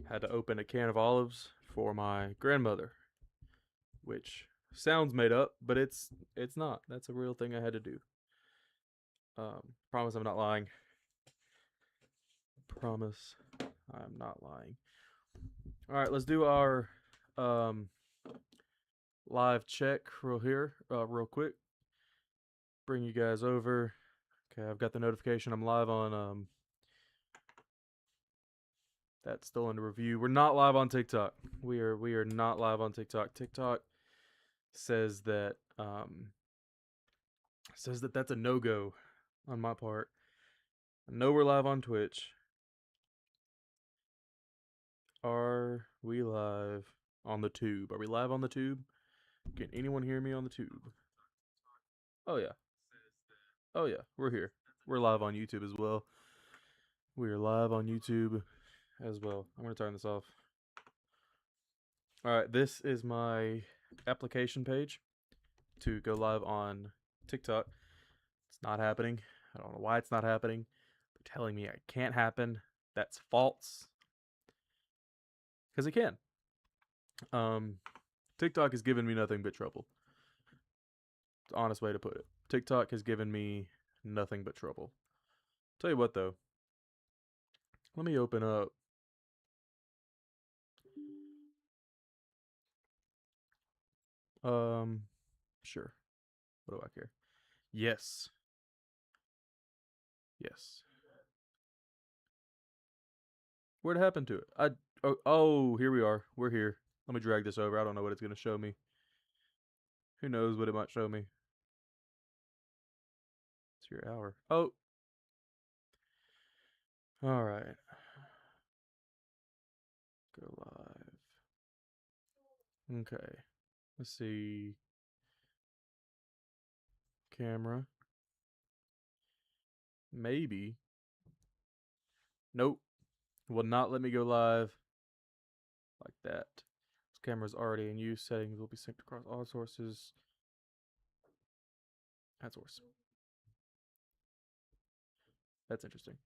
Had to open a can of olives for my grandmother, which sounds made up, but it's not. That's a real thing I had to do. Promise I'm not lying. Promise I'm not lying. All right, let's do our um, live check real quick. Bring you guys over. Okay, I've got the notification. I'm live on that's still under review. We're not live on TikTok. We are not live on TikTok. TikTok says that that's a no go on my part. I know we're live on Twitch. Are we live on the tube? Are we live on the tube? Can anyone hear me on the tube? Oh yeah. Oh yeah, we're here. We're live on YouTube as well. We are live on YouTube as well. I'm gonna turn this off. All right, this is my application page to go live on TikTok. It's not happening. I don't know why it's not happening. They're telling me it can't happen. That's false. Because it can. TikTok has given me nothing but trouble. It's the honest way to put it. TikTok has given me nothing but trouble. Tell you what though. Let me open up. Sure. What do I care? Yes. Yes. What happened to it? Oh, here we are. We're here. Let me drag this over. I don't know what it's gonna show me. Who knows what it might show me? It's your hour. Oh. All right. Go live. Okay. Let's see. Camera. Maybe. Nope. Will not let me go live like that. This camera's already in use. Settings will be synced across all sources. Ad source. That's interesting.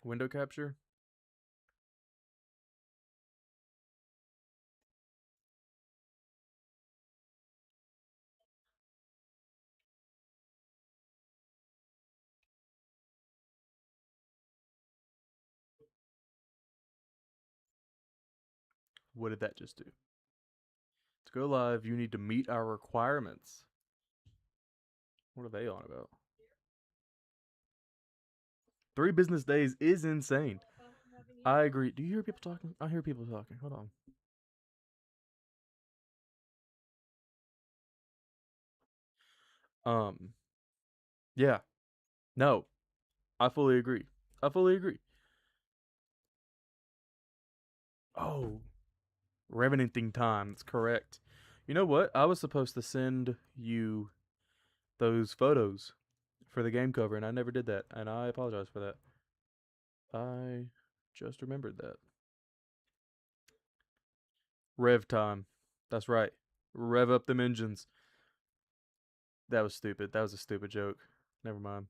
Window capture. What did that just do? To go live, you need to meet our requirements. What are they on about? 3 business days is insane. I agree. Do you hear people talking? I hear people talking. Hold on. Yeah. No. I fully agree. I fully agree. Oh, Revenanting time. That's correct. You know what? I was supposed to send you those photos for the game cover, and I never did that, and I apologize for that. I just remembered that. Rev time. That's right. Rev up them engines. That was stupid. That was a stupid joke. Never mind.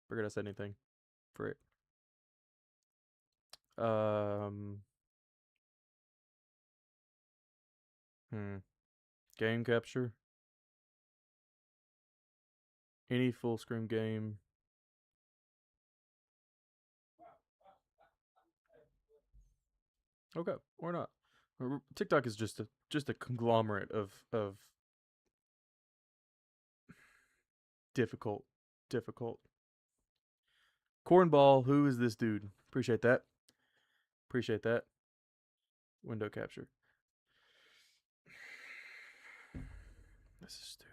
Forget I said anything. Frick. Um. Game capture. Any full screen game. Okay, or not. TikTok is just a conglomerate of difficult. Cornball, who is this dude? Appreciate that. Appreciate that. Window capture. This is stupid.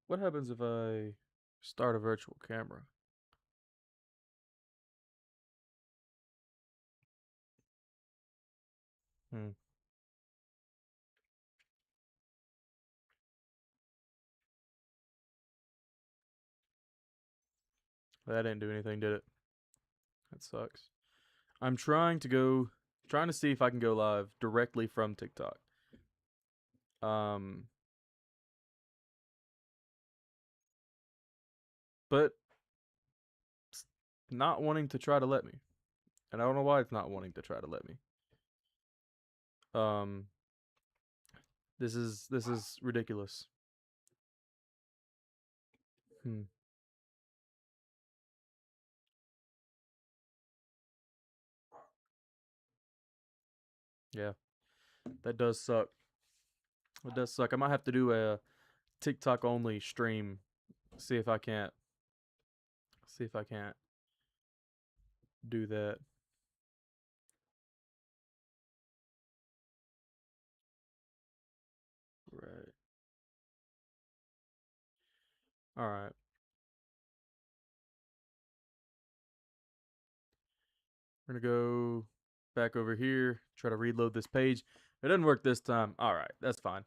What happens if I start a virtual camera? Hmm. That didn't do anything, did it? That sucks. I'm trying to see if I can go live directly from TikTok. But it's not wanting to try to let me. And I don't know why it's not wanting to try to let me. This is ridiculous. Yeah. That does suck. It does suck. I might have to do a TikTok only stream. See if I can't do that. Right. All right. We're gonna go back over here, try to reload this page. It didn't work this time. All right, that's fine.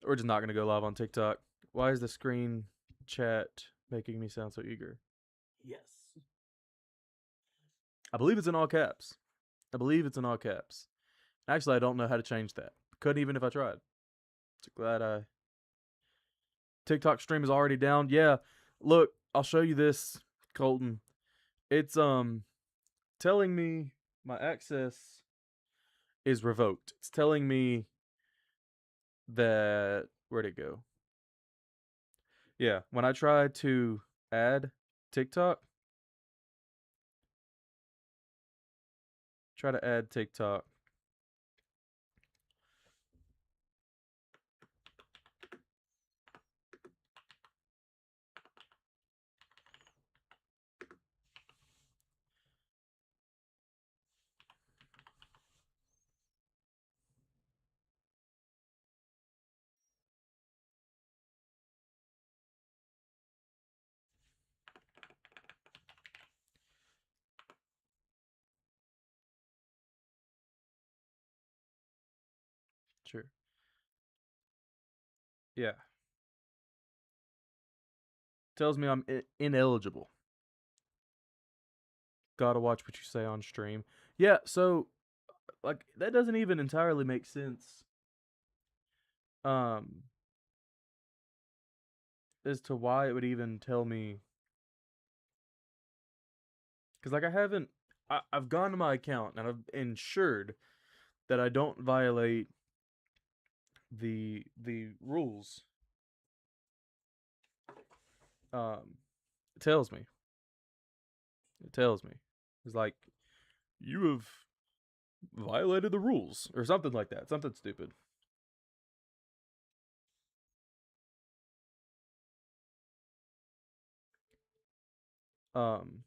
We're just not gonna go live on TikTok. Why is the screen chat making me sound so eager? Yes. I believe it's in all caps. Actually, I don't know how to change that. Couldn't even if I tried. So glad TikTok stream is already down. Yeah, look, I'll show you this, Colton. It's telling me my access is revoked. It's telling me that where'd it go? Yeah, when I try to add TikTok, try to add TikTok. Sure. Yeah. Tells me I'm ineligible. Gotta watch what you say on stream. Yeah, so like that doesn't even entirely make sense. As to why it would even tell me, because like I've gone to my account and I've ensured that I don't violate the rules. It tells me. It's like you have violated the rules or something like that. Something stupid. Um,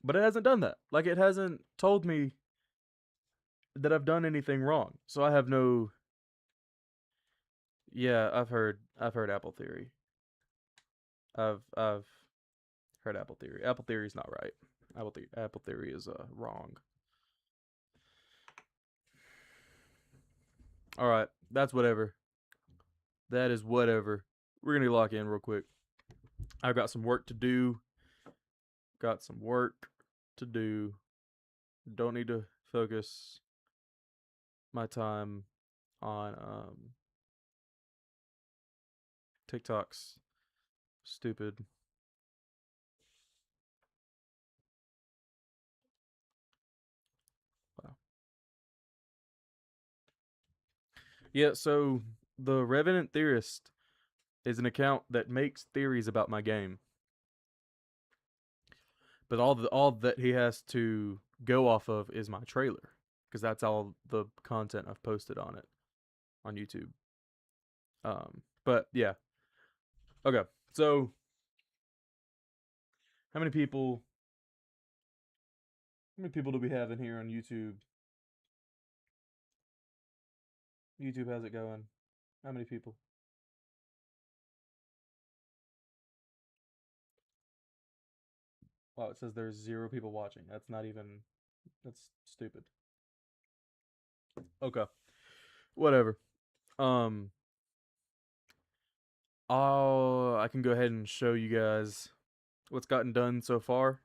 but it hasn't done that. Like it hasn't told me that I've done anything wrong. So I have no. Yeah, I've heard Apple Theory. I've heard Apple Theory. Apple Theory is not right. Apple Theory is wrong. All right, that's whatever. That is whatever. We're gonna lock in real quick. I've got some work to do. Don't need to focus my time on TikTok's stupid. Wow. Yeah, so the Revenant Theorist is an account that makes theories about my game. But all that he has to go off of is my trailer, because that's all the content I've posted on it on YouTube. But yeah. Okay. So how many people do we have in here on YouTube? YouTube has it going. How many people? Wow, it says there's 0 people watching. That's stupid. Okay. Whatever. Um I can go ahead and show you guys what's gotten done so far.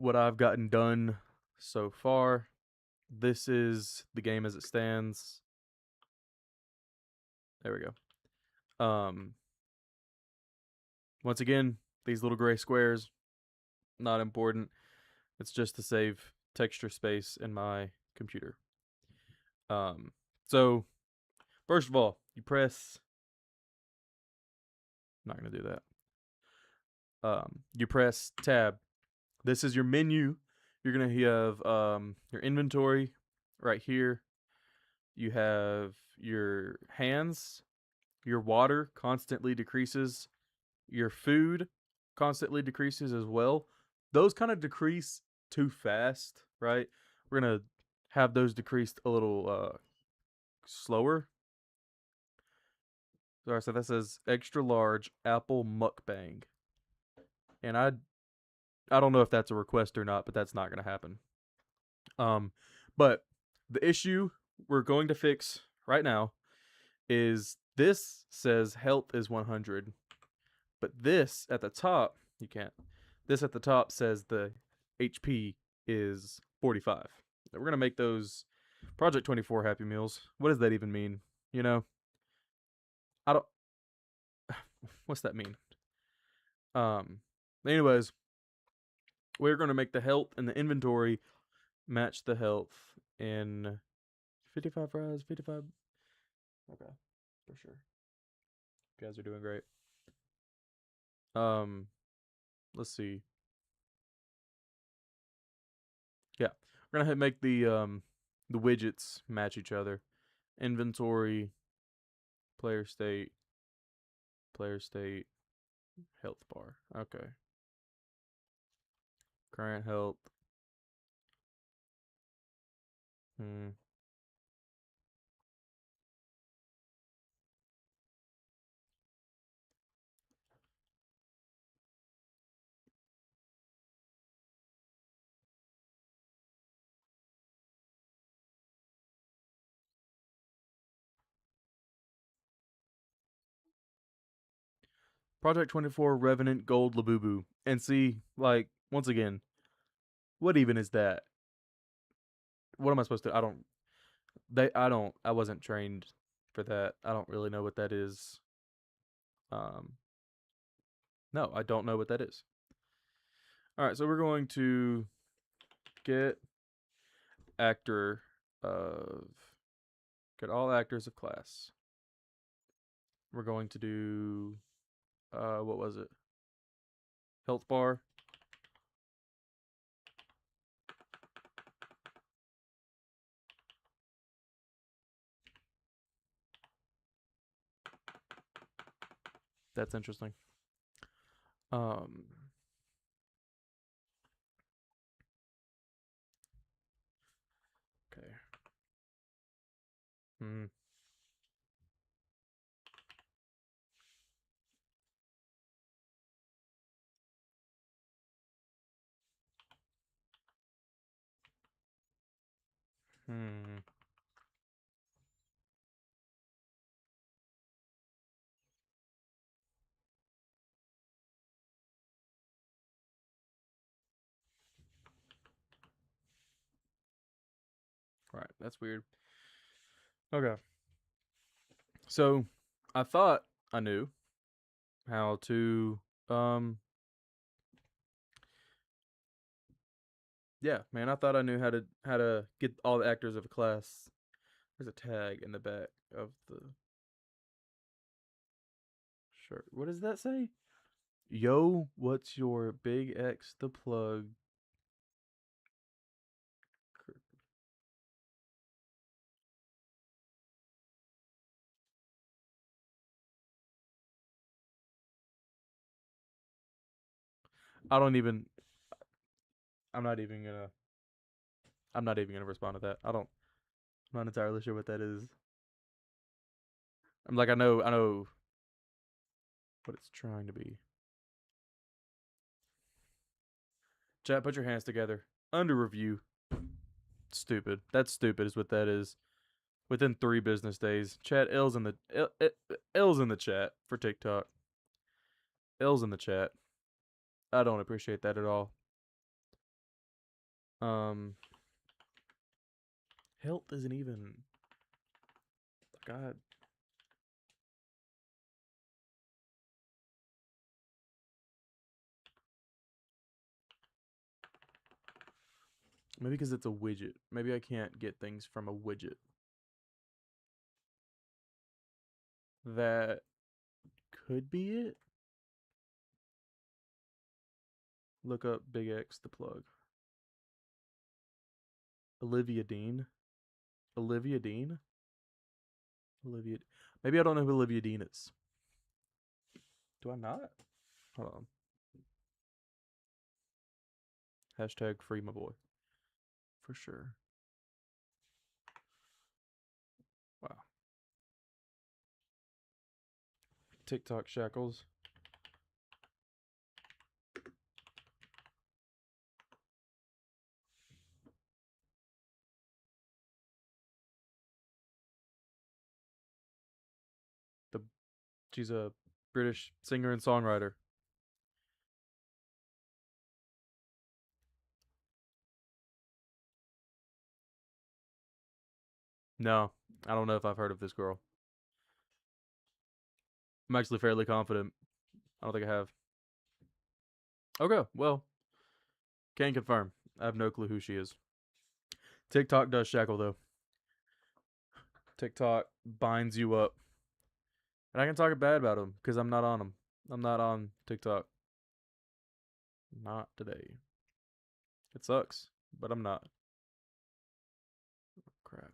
what I've gotten done so far. This is the game as it stands. There we go. Once again, these little gray squares, not important. It's just to save texture space in my computer. So first of all, you press. I'm not gonna do that. You press tab. This is your menu. You're gonna have your inventory right here. You have your hands. Your water constantly decreases. Your food constantly decreases as well. Those kind of decrease too fast, right? We're gonna have those decreased a little slower. Sorry, so that says extra large apple mukbang, and I don't know if that's a request or not, but that's not gonna happen. But the issue we're going to fix right now is this says health is 100, but this at the top, you can't. This at the top says the HP is 45. We're going to make those Project 24 Happy Meals. What does that even mean? You know, I don't. What's that mean? Anyways, we're going to make the health and the inventory match the health in 55 fries, 55. Okay, for sure. You guys are doing great. Let's see. Yeah, we're gonna make the widgets match each other. Inventory, player state, health bar. Okay. Current health. Project 24 Revenant Gold Labubu. And see, like, once again, what even is that? What am I supposed to I wasn't trained for that. I don't really know what that is. No, I don't know what that is. Alright, so we're going to get all actors of class. We're going to do what was it? Health bar. That's interesting. Okay. Hmm. Hmm. Right, that's weird. Okay. So, I thought I knew how to yeah, man, I thought I knew how to get all the actors of a class. There's a tag in the back of the shirt. What does that say? Yo, what's your big X the plug? I don't even I'm not even gonna respond to that. I'm not entirely sure what that is. I'm like I know what it's trying to be. Chat, put your hands together. Under review. Stupid. That's stupid is what that is. Within 3 business days. Chat L's in the chat for TikTok. L's in the chat. I don't appreciate that at all. Health isn't even. God. Maybe because it's a widget. Maybe I can't get things from a widget. That could be it. Look up Big X the plug. Olivia Dean. Olivia Dean? Olivia. Maybe I don't know who Olivia Dean is. Do I not? Hold on. Hashtag free my boy. For sure. Wow. TikTok shackles. She's a British singer and songwriter. No, I don't know if I've heard of this girl. I'm actually fairly confident. I don't think I have. Okay, well, can confirm. I have no clue who she is. TikTok does shackle though. TikTok binds you up. And I can talk bad about them because I'm not on them. I'm not on TikTok. Not today. It sucks, but I'm not. Crap.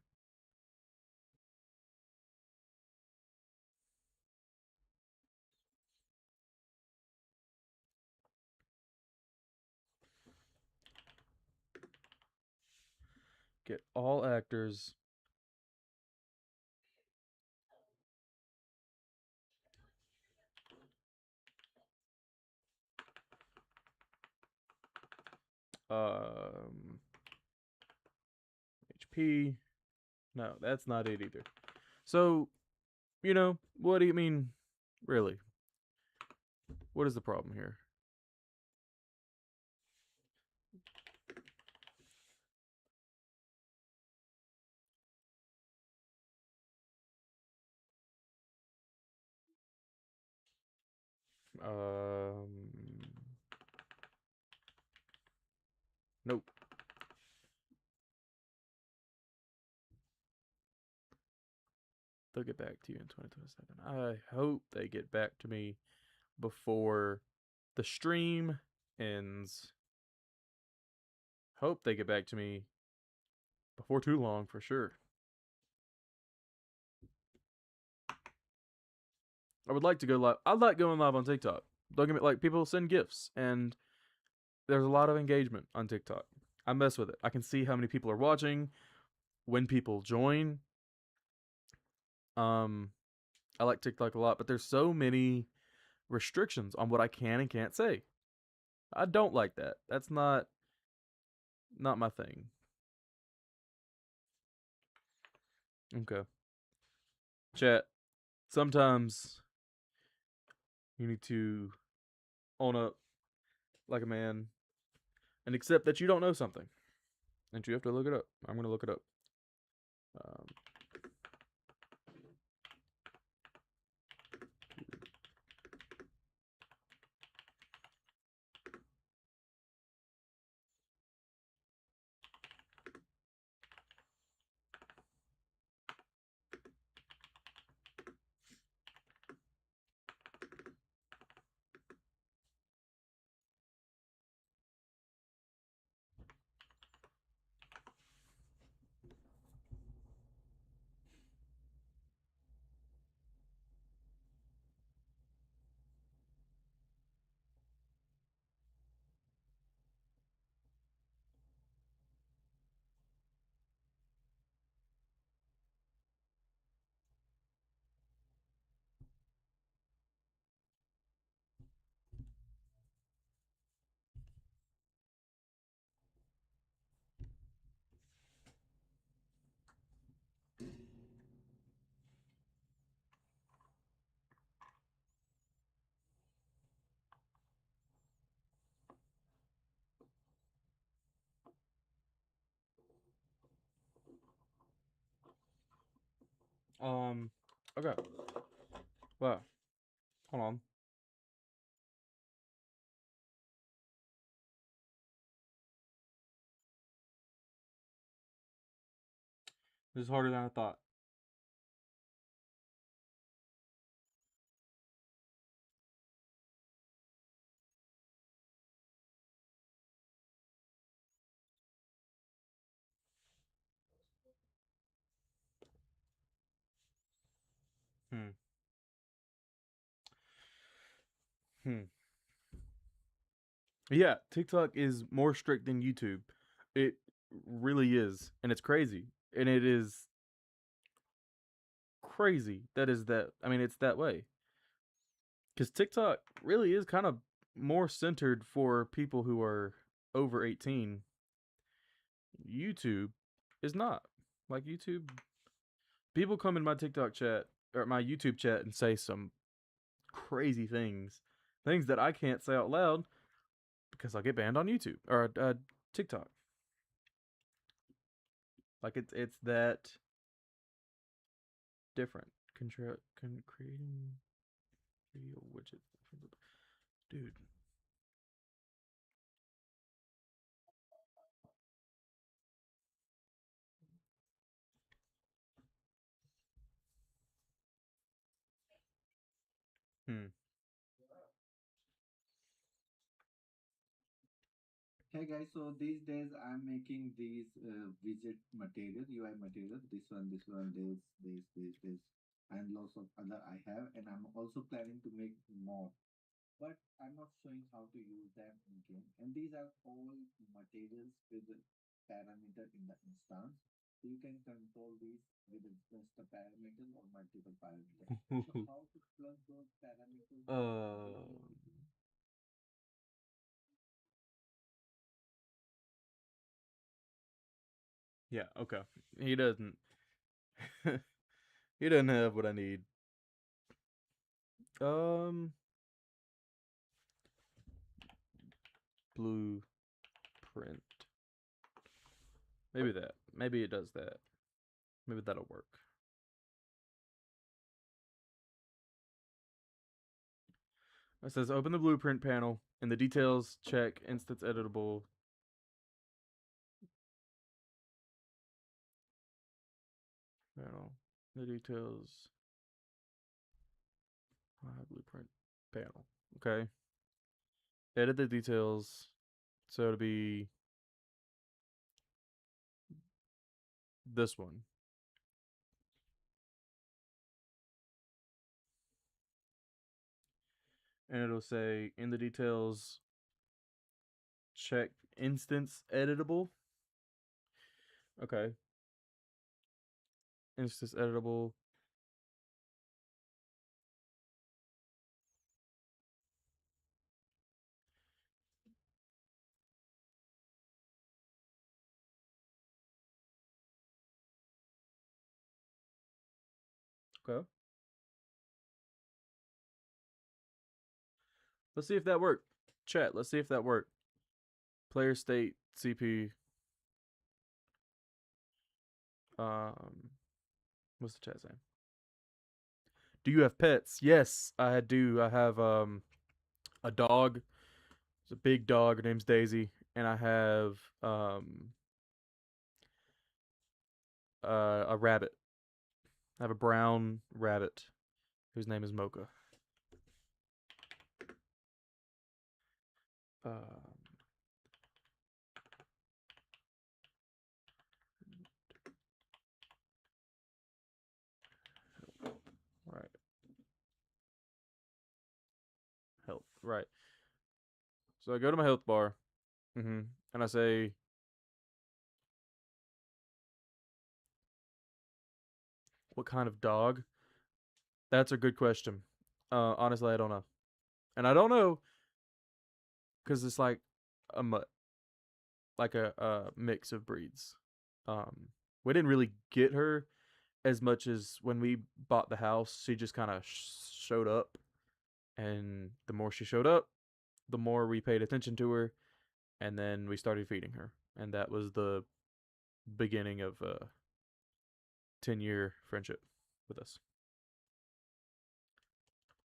Get all actors. HP. No, that's not it either. So, what do you mean? Really? What is the problem here? Um, nope. They'll get back to you in 2027. I hope they get back to me before the stream ends. Hope they get back to me before too long for sure. I would like to go live. I like going live on TikTok. Don't get me like people send gifts and there's a lot of engagement on TikTok. I mess with it. I can see how many people are watching, when people join. I like TikTok a lot, but there's so many restrictions on what I can and can't say. I don't like that. That's not my thing. Okay. Chat. Sometimes you need to own up like a man and accept that you don't know something. And you have to look it up. I'm going to look it up. Um, Okay. Wow. Hold on. This is harder than I thought. Hmm. Hmm. Yeah, TikTok is more strict than YouTube. It really is, and it's crazy. And it is crazy that is that. I mean, it's that way. Cuz TikTok really is kind of more centered for people who are over 18. YouTube is not. Like YouTube, people come in my TikTok chat or my YouTube chat and say some crazy things, things that I can't say out loud because I'll get banned on YouTube or TikTok. Like it's that different. Creating video widget, dude. Hmm. Hey guys, so these days I'm making these widget material, UI material. This, and lots of other I have, and I'm also planning to make more. But I'm not showing how to use them in game. And these are all materials with a parameter in the instance. So you can control these with just a parameter or multiple parameters. So how to plug those parameters uh. Yeah. Okay. He doesn't. He doesn't have what I need. Um. Blueprint. Maybe that. Maybe it does that. Maybe that'll work. It says open the blueprint panel. In the details, check instance editable. Panel. The details. Blueprint panel. Okay. Edit the details. So it'll be this one. And it'll say in the details, check instance editable. Okay. Instance editable. Okay. Let's see if that worked. Chat, let's see if that worked. Player state CP. Um, what's the chat saying? Do you have pets? Yes, I do. I have a dog. It's a big dog. Her name's Daisy, and I have a rabbit. I have a brown rabbit whose name is Mocha. Um, right. Health. Right. So I go to my health bar, and I say, "What kind of dog?" That's a good question. Honestly, I don't know, and I don't know because it's like a mutt, like a mix of breeds. Um, we didn't really get her as much as when we bought the house. She just kind of showed up, and the more she showed up, the more we paid attention to her, and then we started feeding her, and that was the beginning of a 10-year friendship. with us.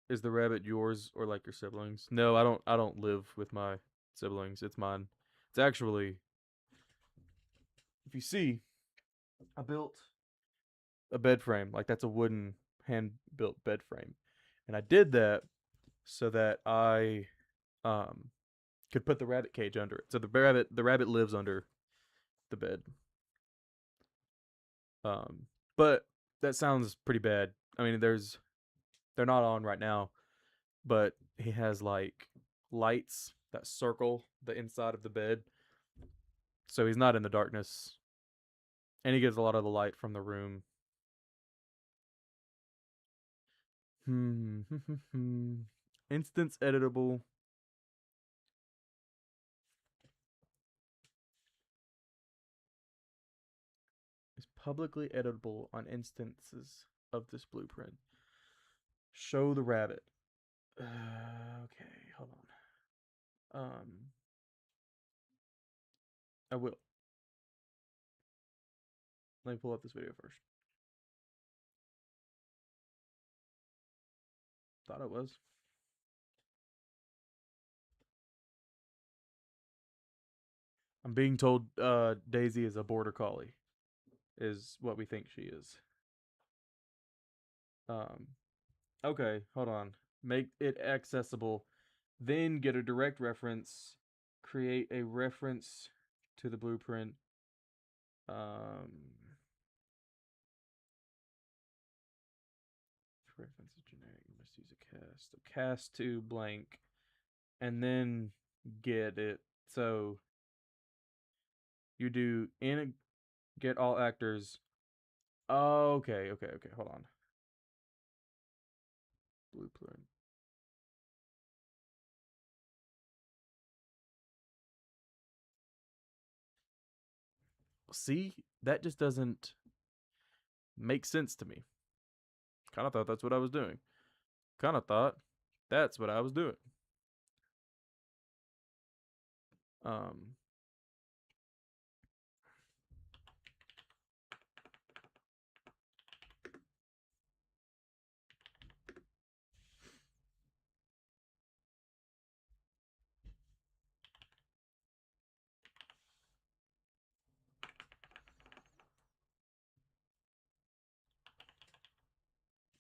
Is the rabbit yours or like your siblings? No, I don't live with my siblings. It's mine. It's actually, if you see, I built a bed frame. Like that's a wooden hand built bed frame. And I did that so that I um could put the rabbit cage under it. So the rabbit lives under the bed. Um but that sounds pretty bad. I mean, they're not on right now, but he has like lights that circle the inside of the bed. So he's not in the darkness. And he gets a lot of the light from the room. Instance editable. Is publicly editable on instances of this blueprint. Show the rabbit. Okay, hold on. I will. Let me pull up this video first. Thought it was. I'm being told Daisy is a border collie, is what we think she is. Okay, hold on. Make it accessible. Then get a direct reference. Create a reference to the blueprint. Reference is generic. You must use a cast. So cast to blank, and then get it. So you do get all actors. Oh, okay. Hold on. Blueprint. See, that just doesn't make sense to me. Kind of thought that's what I was doing. Kind of thought that's what I was doing. Um,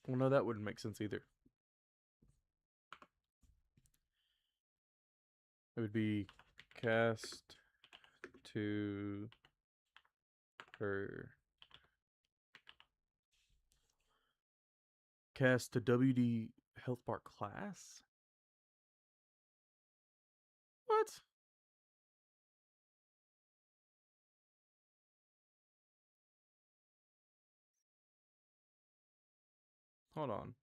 well, no, that wouldn't make sense either. It would be cast to her. Cast to WD Health Bar class? What? Hold on.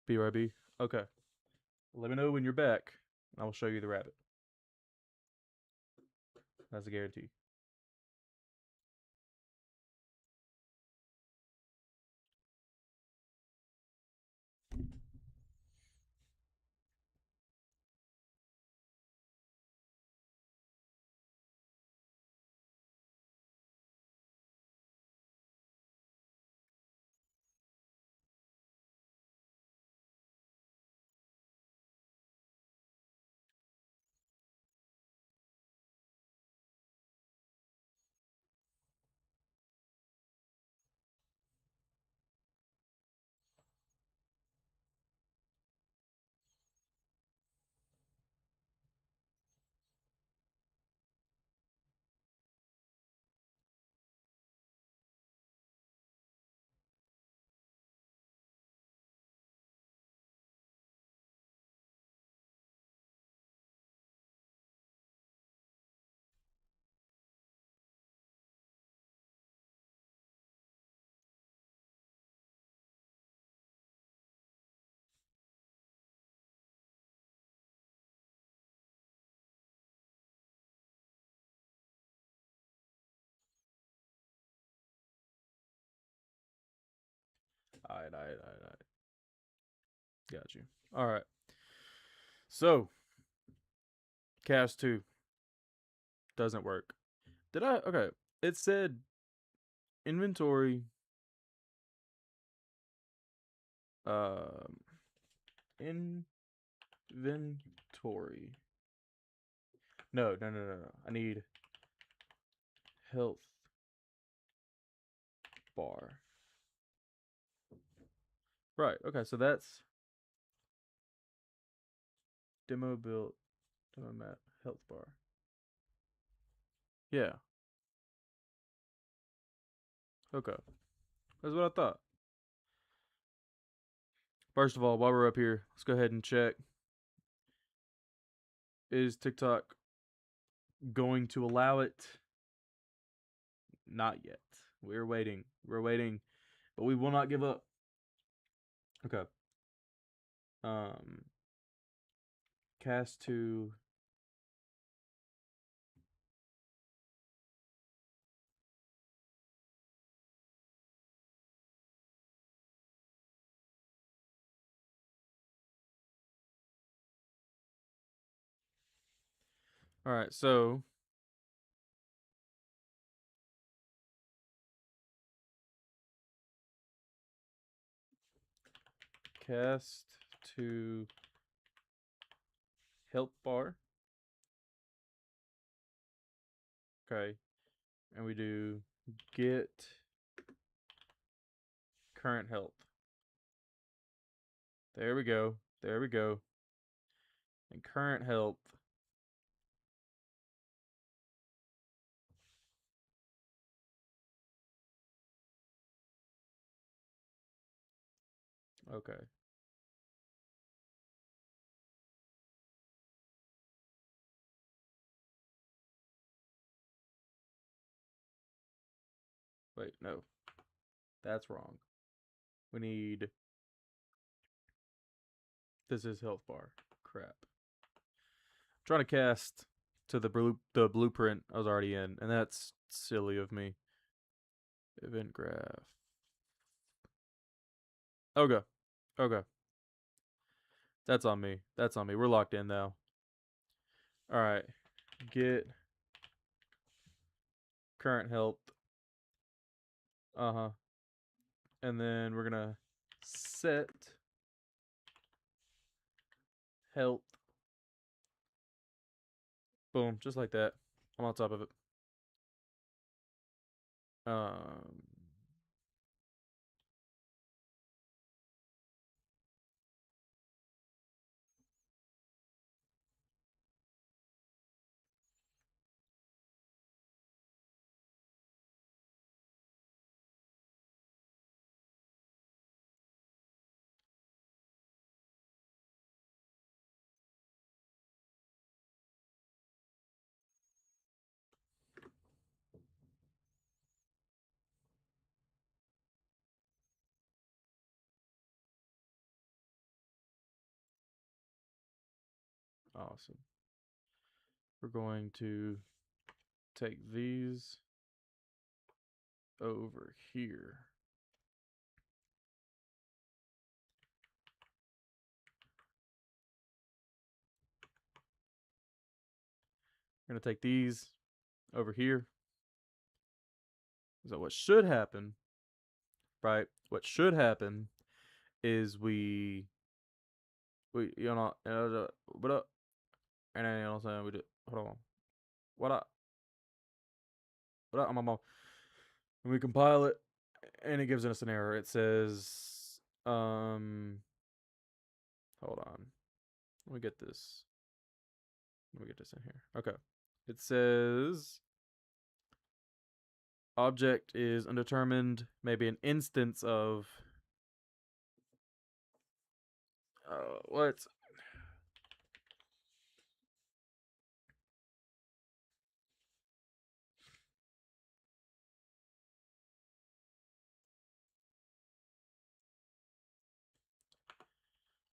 BRB? Okay. Let me know when you're back. I will show you the rabbit. That's a guarantee. Alright. Got you. Alright. So, cast 2. Doesn't work. Did I? Okay. It said inventory. Inventory. No. I need health bar. Right. Okay. So that's demo build, demo map, health bar. Yeah. Okay. That's what I thought. First of all, while we're up here, let's go ahead and check. Is TikTok going to allow it? Not yet. We're waiting. We're waiting. But we will not give up. Okay. Cast to all right, so cast to health bar. Okay. And we do get current health. There we go. There we go. And current health. Okay. Wait, no. That's wrong. We need. This is health bar. Crap. I'm trying to cast to the blueprint I was already in, and that's silly of me. Event graph. Okay. Okay. That's on me. That's on me. We're locked in now. All right. Get current health. Uh-huh. And then we're going to set health. Boom, just like that. I'm on top of it. Awesome. We're going to take these over here. We're going to take these over here. So what should happen, right? What should happen is we you know what up, and then you know what I'm saying, we do, hold on, what up, I'm on. And we compile it, and it gives us an error. It says, hold on, let me get this. Let me get this in here. Okay, it says object is undetermined, maybe an instance of what?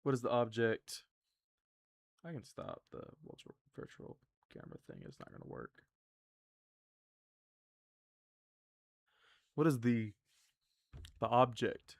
What is the object? I can stop the virtual camera thing. It's not going to work. What is the object?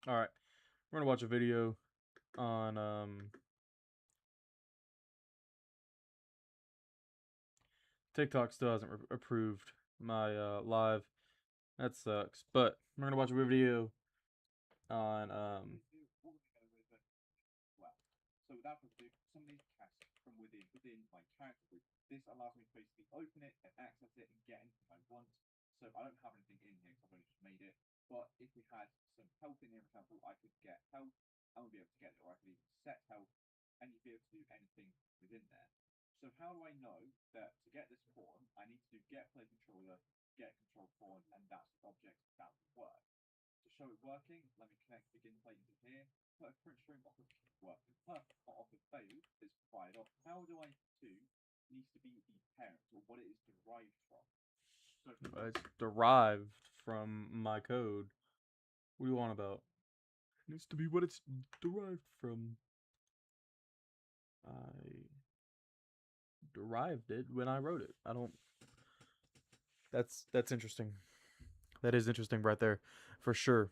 All right, we're gonna watch a video on TikTok still hasn't approved my live. That sucks. But we're gonna watch a video on well. So without further ado, somebody cast from within my character group. This allows me to basically open it and access it and get anything I want. So I don't have anything in here because I've only just made it. But if we had some health in here, for example, I could get health, I would be able to get it, or I could even set health, and you'd be able to do anything within there. So how do I know that to get this pawn, I need to do get play controller, get control pawn, and that's object that would work. To show it working, let me connect begin play into here. Put a print string off of work. Perfect off of failed is fired off. How do I do needs to be the parent or what it is derived from. So it's derived from my code. What do you want about? It needs to be what it's derived from. I derived it when I wrote it. I don't. That's interesting. That is interesting right there, for sure.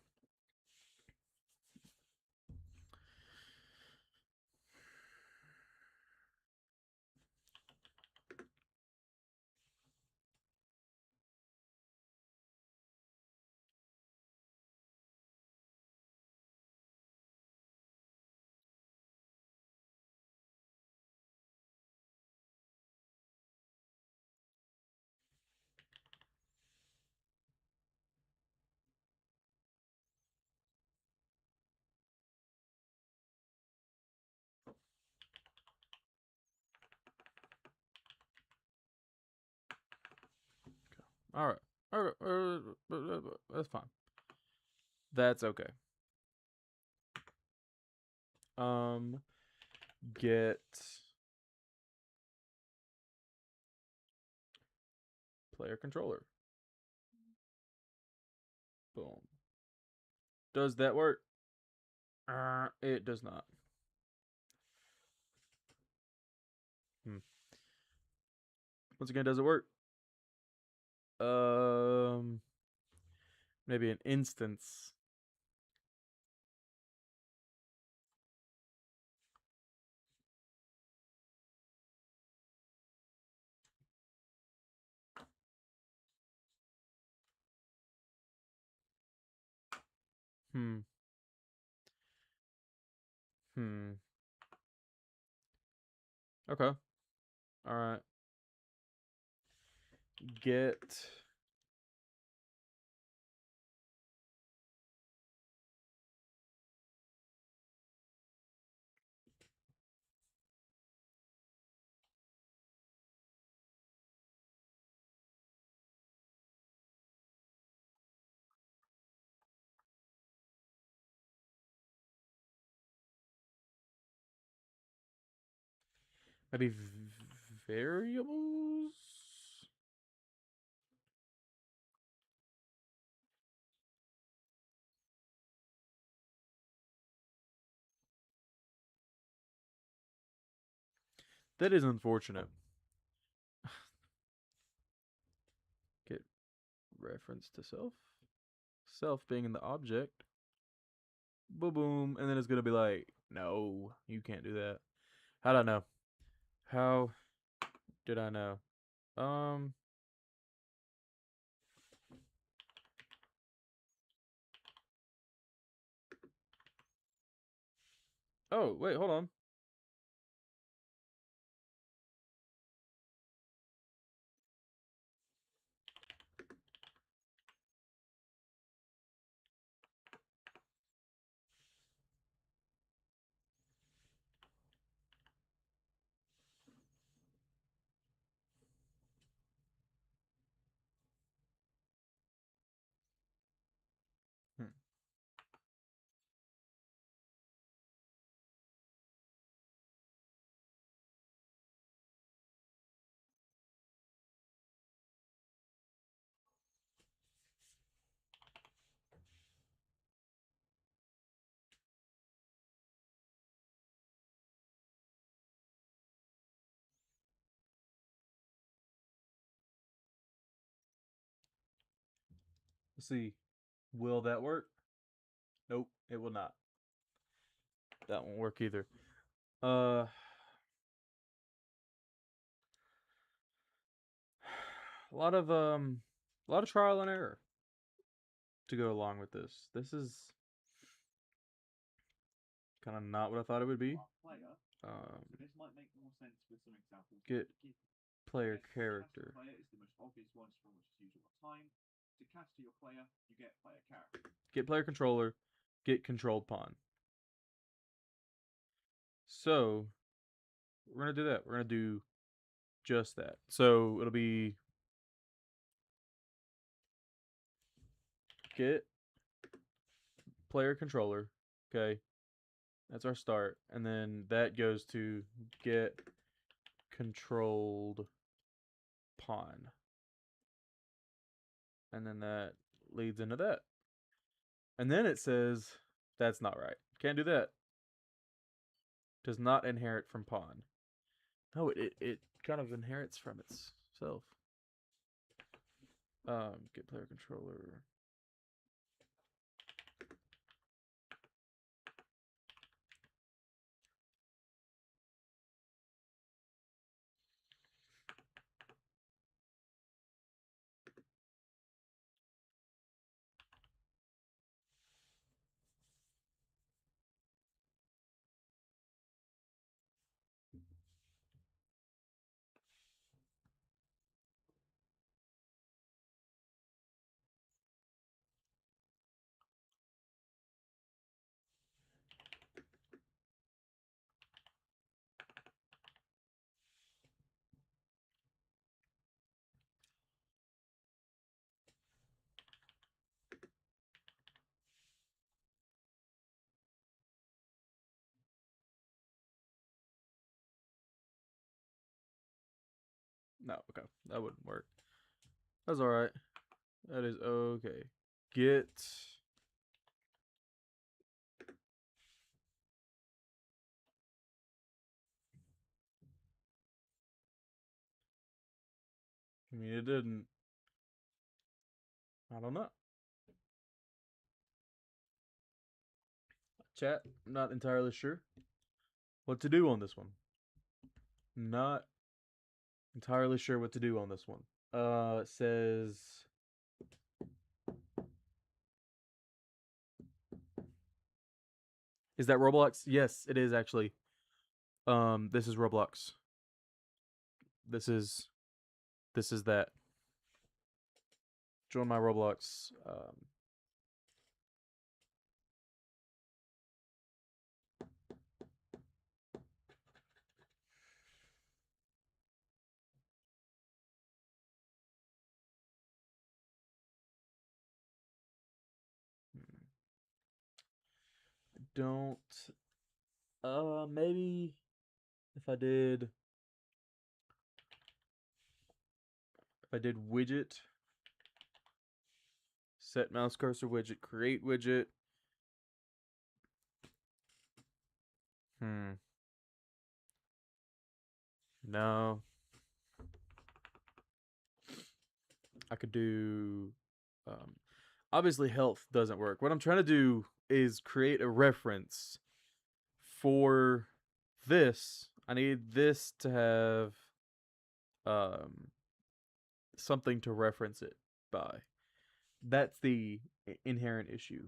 All right. All right. That's fine. That's okay. Get player controller. Boom. Does that work? It does not. Once again, does it work? Maybe an instance. Hmm. Okay. All right. Get maybe variables. That is unfortunate. Get reference to self. Self being in the object. Boom, boom, and then it's gonna be like, no, you can't do that. How did I know? How did I know? Oh, wait, hold on. Hmm. Let's see. Will that work? Nope, it will not. That won't work either. A lot of trial and error to go along with this. This is kind of not what I thought it would be. So this might make more sense with some examples. Get player Yes, character. Cast to player is the most obvious one, from which is used all the time. To cast to your player, you get player character. Get player controller. Get controlled pawn. So we're gonna do that. We're gonna do just that. So it'll be get player controller. Okay, that's our start, and then that goes to get controlled pawn, and then that leads into that, and then it says that's not right. Can't do that. Does not inherit from pawn. No, it kind of inherits from itself. Get player controller. No, okay, that wouldn't work. That's all right. That is okay. Get I mean, it didn't. I don't know. Chat, I'm not entirely sure what to do on this one. Not entirely sure what to do on this one. It says is that Roblox? Yes, it is actually. This is Roblox. This is that. Join my Roblox. Don't. Maybe if I did widget, set mouse cursor widget, create widget. No. I could do obviously health doesn't work. What I'm trying to do is create a reference for this. I need this to have something to reference it by. That's the inherent issue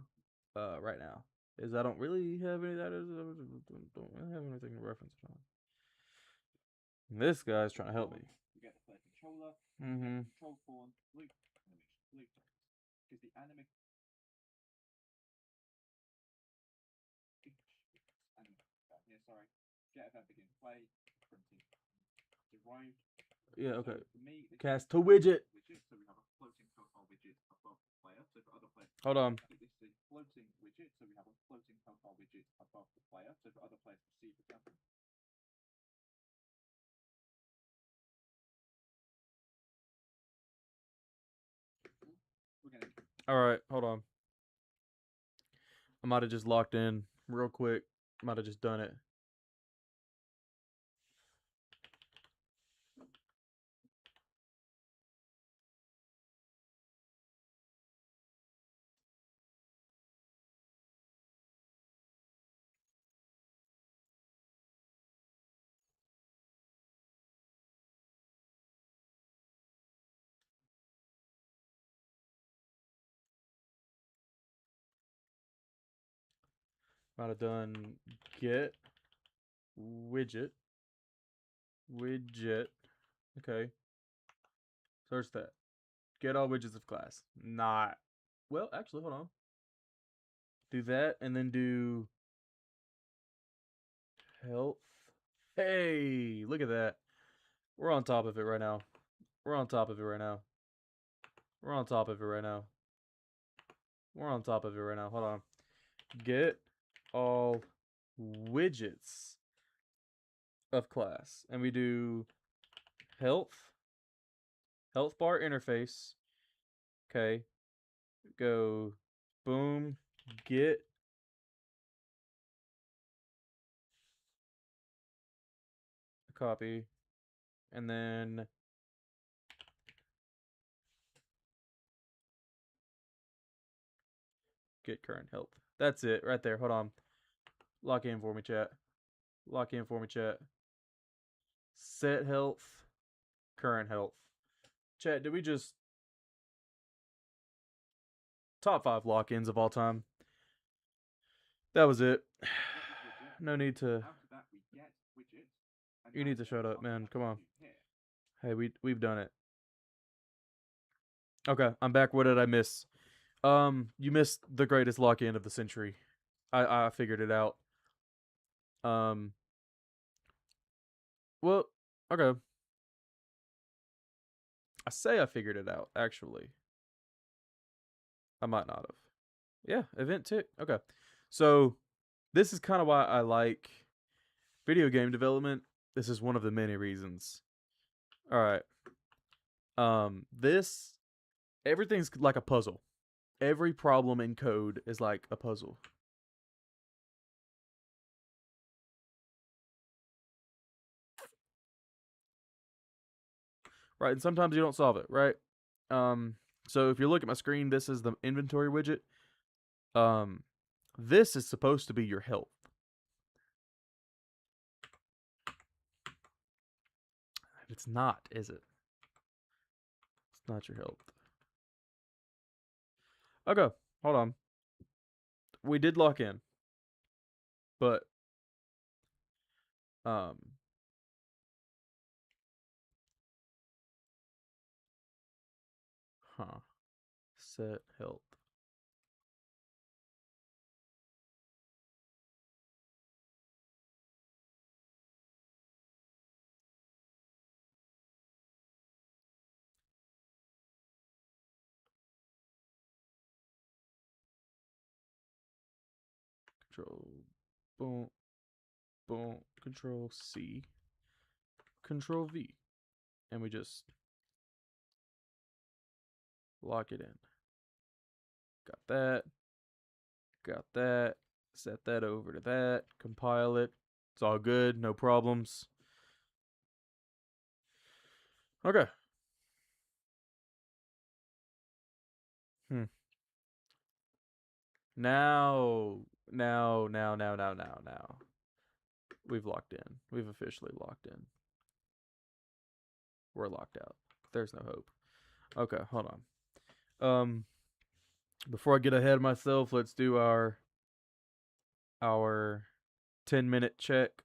right now. Is I don't really have any that is don't really have anything to reference it on. And this guy's trying to help me. You get the player controller, Mm-hmm. control pawn, loop animation, because the animation. Yeah, sorry. Get event begin play printing derived. Yeah. Okay. So for me, Cast to widget. So we have a floating profile widget above the player. So for other players, Hold on. this is a floating widget. So we have a floating profile widget above the player. So for other players to see the example. All right, hold on. I might have just locked in real quick. Might have just done it. Might have done get widget. Widget. Okay. Search that. Get all widgets of class. Not. Well, actually, hold on. Do that and then do health. Hey, look at that. We're on top of it right now. We're on top of it right now. We're on top of it right now. We're on top of it right now. Hold on. Get all widgets of class. And we do health bar interface. Okay. Go boom, get a copy, and then get current health. That's it right there. Hold on. Lock in for me, chat. Lock in for me, chat. Set health, current health. Chat, did we just top 5 lock-ins of all time? That was it. No need to. After that, we get widgets. And You need to that's shut up, what we man. have Come to on. do here. Hey, we've done it. Okay, I'm back. What did I miss? You missed the greatest lock-in of the century. I figured it out. Well, okay. I say I figured it out, actually. I might not have. Yeah, event tick. Okay. So, this is kind of why I like video game development. This is one of the many reasons. All right. Everything's like a puzzle. Every problem in code is like a puzzle. Right, and sometimes you don't solve it, right? So if you look at my screen, this is the inventory widget. This is supposed to be your health. It's not, is it? It's not your health. Okay, hold on. We did lock in. But set health. Control boom, boom, control C, control V, and we just lock it in. Got that, set that over to that, compile it. It's all good, no problems. Okay. Now. We've locked in. We've officially locked in. We're locked out. There's no hope. Okay, hold on. Before I get ahead of myself, let's do our 10-minute check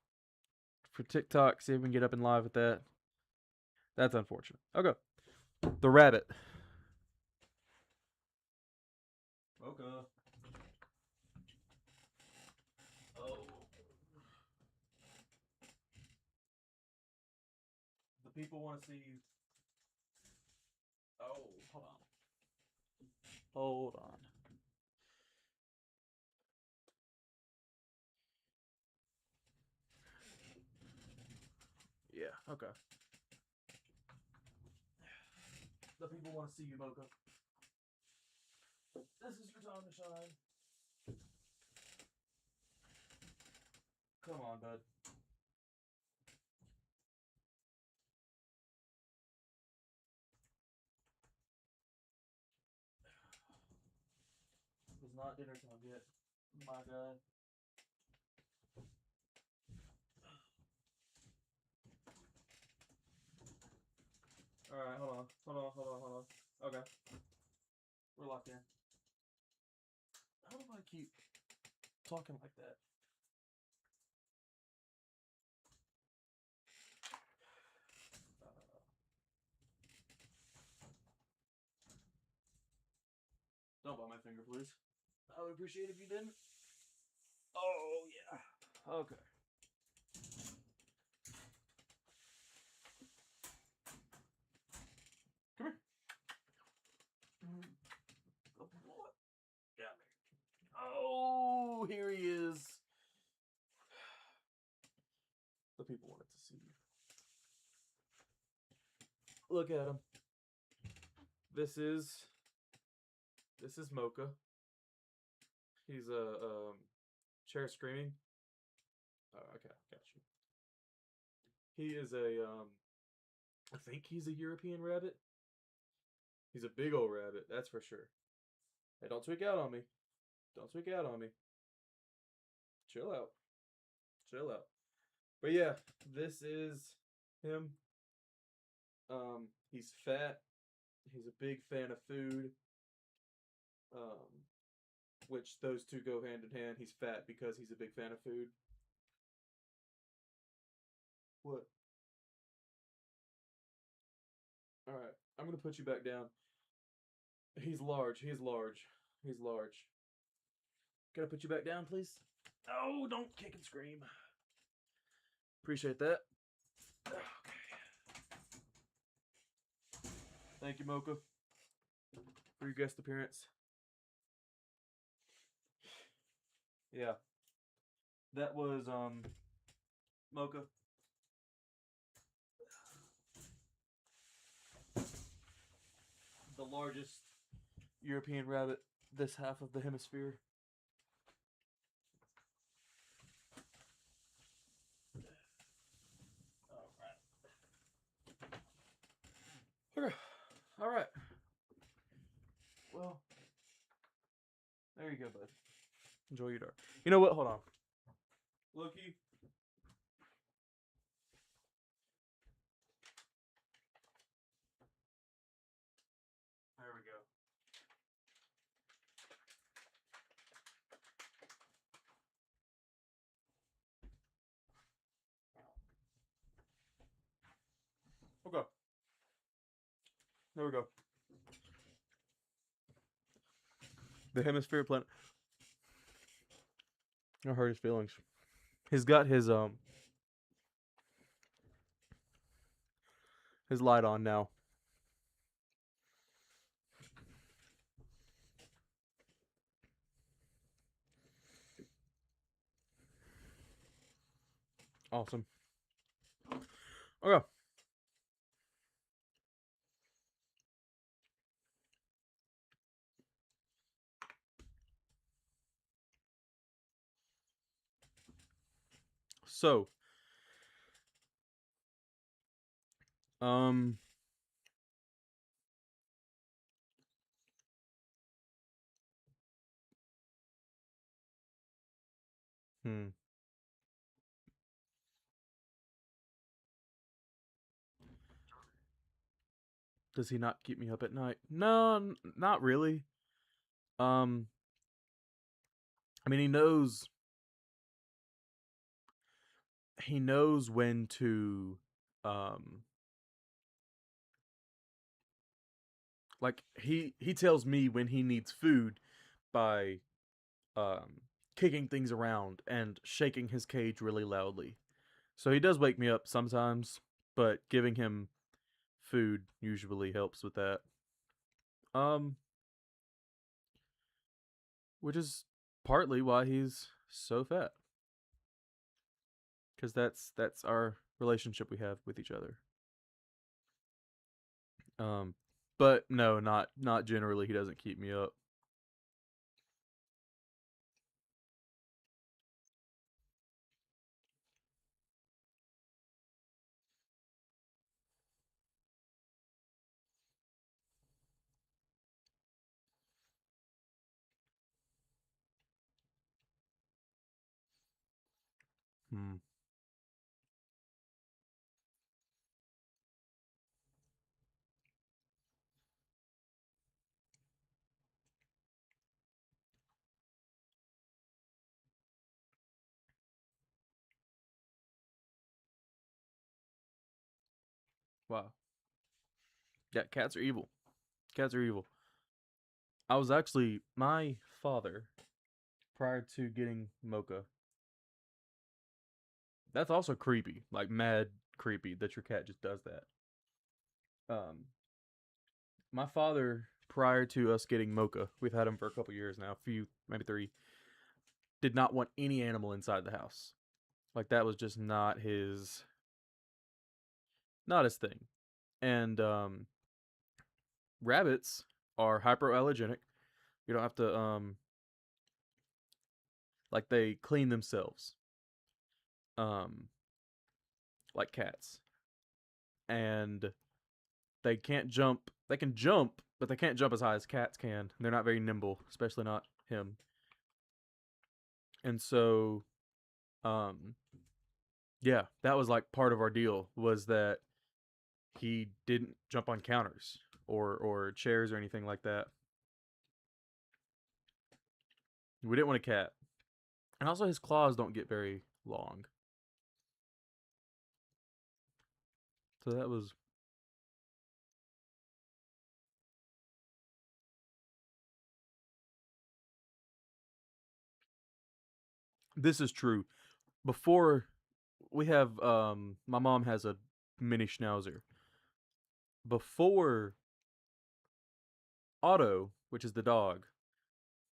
for TikTok. See if we can get up and live with that. That's unfortunate. Okay. The rabbit. Okay. Oh. The people want to see. Oh, hold on. Hold on. Yeah, okay. The people want to see you, Mocha. This is your time to shine. Come on, bud. It's not dinner time yet. My God. Alright, hold on. Okay. We're locked in. How do I keep talking like that. Don't bite my finger, please. I would appreciate if you didn't. Oh, yeah. Okay. Come here. Good boy. Got me. Oh, here he is. The people wanted to see you. Look at him. This is Mocha. He's a chair screaming. Oh, okay, got you. He is a I think he's a European rabbit. He's a big old rabbit, that's for sure. Hey, don't tweak out on me. Don't tweak out on me. Chill out. Chill out. But yeah, this is him. He's fat. He's a big fan of food. Which those two go hand in hand. He's fat because he's a big fan of food. What? Alright, I'm gonna put you back down. He's large. He's large. He's large. Can I put you back down, please? Oh, don't kick and scream. Appreciate that. Okay. Thank you, Mocha, for your guest appearance. Yeah. That was, Mocha. The largest European rabbit this half of the hemisphere. Okay. All right. Well, there you go, bud. Enjoy your dark. You know what? Hold on. Loki. There we go. Okay. There we go. The hemisphere planet. I hurt his feelings. He's got his light on now. Awesome. Okay. So, um, hmm. Does he not keep me up at night? No, not really. I mean, he knows when to, like he tells me when he needs food by, kicking things around and shaking his cage really loudly. So he does wake me up sometimes, but giving him food usually helps with that. Um, which is partly why he's so fat. Because that's our relationship we have with each other. But no, not generally. He doesn't keep me up. Hmm. Wow. Yeah, cats are evil. Cats are evil. I was actually my father prior to getting Mocha. That's also creepy, like mad creepy that your cat just does that. Um, my father prior to us getting Mocha, we've had him for a couple years now, a few, maybe 3, did not want any animal inside the house. Like that was just not his thing. And rabbits are hyperallergenic. You don't have to like they clean themselves. Um like cats. And they can't jump. They can jump, but they can't jump as high as cats can. They're not very nimble, especially not him. And so yeah, that was like part of our deal was that he didn't jump on counters or chairs or anything like that. We didn't want a cat. And also his claws don't get very long. So that was this is true. Before we have my mom has a mini schnauzer. Before Otto, which is the dog,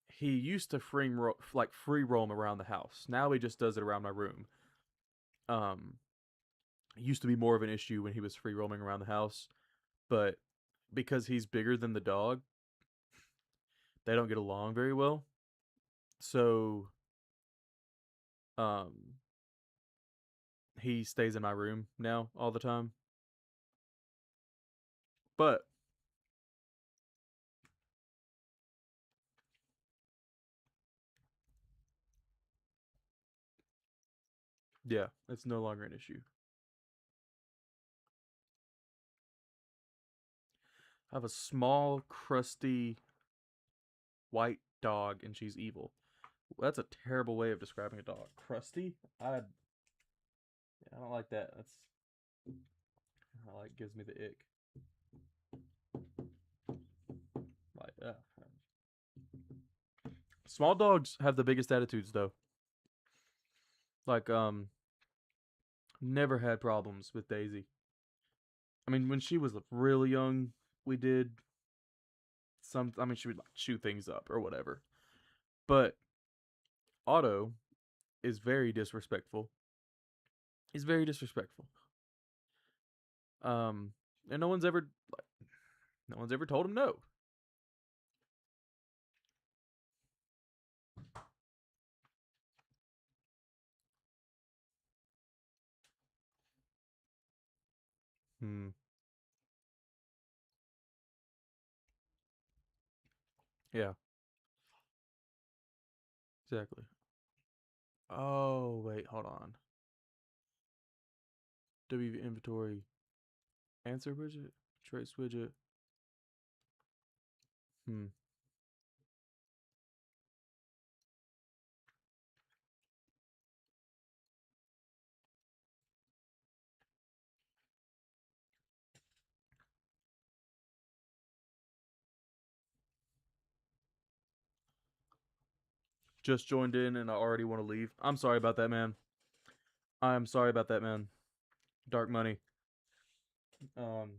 he used to free roam around the house. Now he just does it around my room. Um, it used to be more of an issue when he was free roaming around the house, but because he's bigger than the dog, they don't get along very well. So, um, he stays in my room now all the time. But yeah, it's no longer an issue. I have a small, crusty, white dog, and she's evil. That's a terrible way of describing a dog. Crusty? I don't like that. That's like gives me the ick. Like, small dogs have the biggest attitudes though. Like, never had problems with Daisy. I mean, when she was really young, we did some. I mean, she would like chew things up or whatever. But Otto is very disrespectful. He's very disrespectful. Um, and no one's ever told him no. Hmm. Yeah. Exactly. Oh wait, hold on. WV inventory answer widget, trace widget. Hmm. Just joined in and I already want to leave. I'm sorry about that, man. I'm sorry about that, man. Dark money. Um,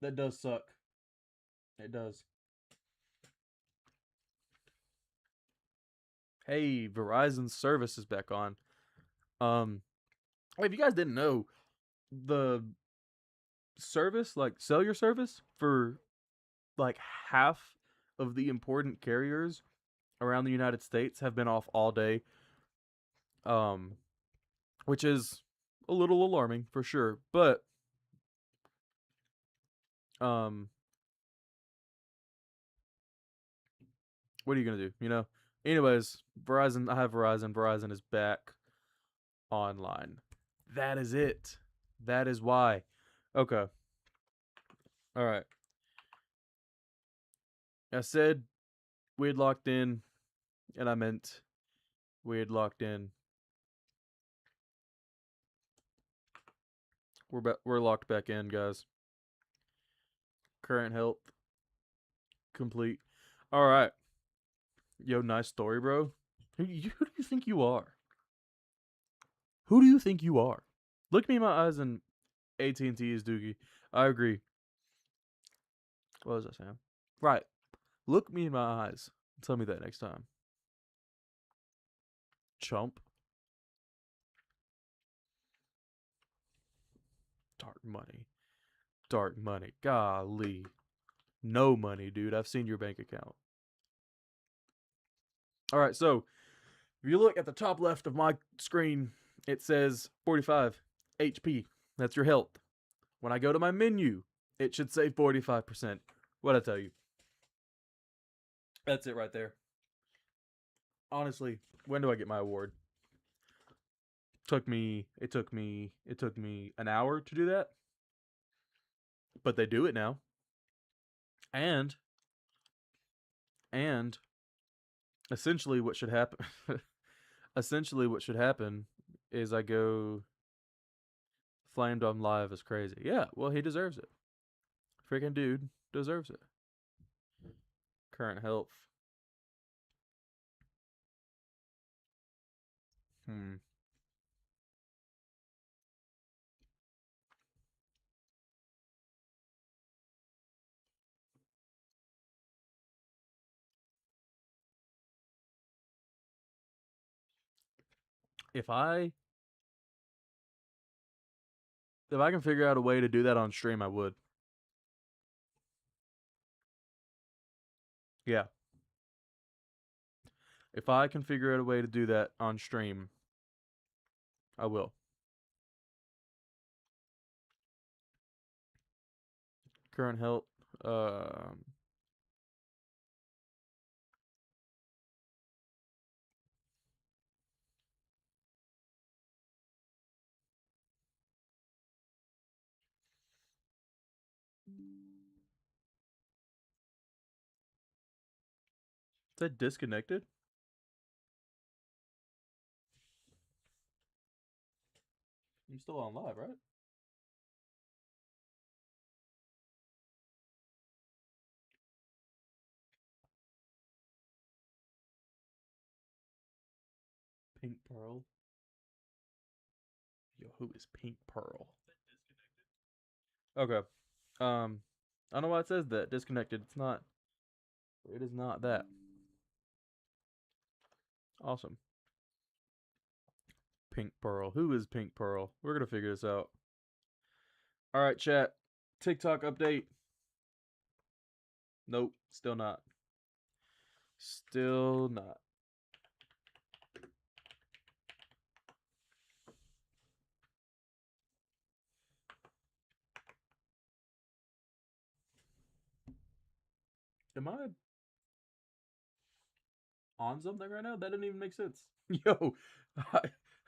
that does suck. It does. Hey, Verizon service is back on. If you guys didn't know, the service, like cellular service for like half of the important carriers around the United States have been off all day. Um, which is a little alarming for sure, but um what are you going to do, you know? Anyways, Verizon, I have Verizon. Verizon is back online. That is it. That is why. Okay. All right. I said we had locked in, and I meant we had locked in. We're locked back in, guys. Current health complete. All right. Yo, nice story, bro. Who do you think you are? Who do you think you are? Look me in my eyes and AT&T is Doogie. I agree. What was I saying? Right. Look me in my eyes. Tell me that next time. Chump. Dark money. Dark money. Golly. No money, dude. I've seen your bank account. All right, so if you look at the top left of my screen, it says 45 HP. That's your health. When I go to my menu, it should say 45%. What'd I tell you? That's it right there. Honestly, when do I get my award? It took me an hour to do that. But they do it now. And essentially what should happen is I go flamed on live is crazy. Yeah, well, he deserves it. Freaking dude deserves it. Current health. If I can figure out a way to do that on stream, I would. Yeah. If I can figure out a way to do that on stream, I will. Current health. Is that disconnected? You still on live, right? Pink Pearl. Yo, who is Pink Pearl? Okay. I don't know why it says that. Disconnected. It's not. It is not that. Awesome. Pink Pearl. Who is Pink Pearl? We're going to figure this out. All right, chat. TikTok update. Nope. Still not. Still not. Am I on something right now? That didn't even make sense. Yo, I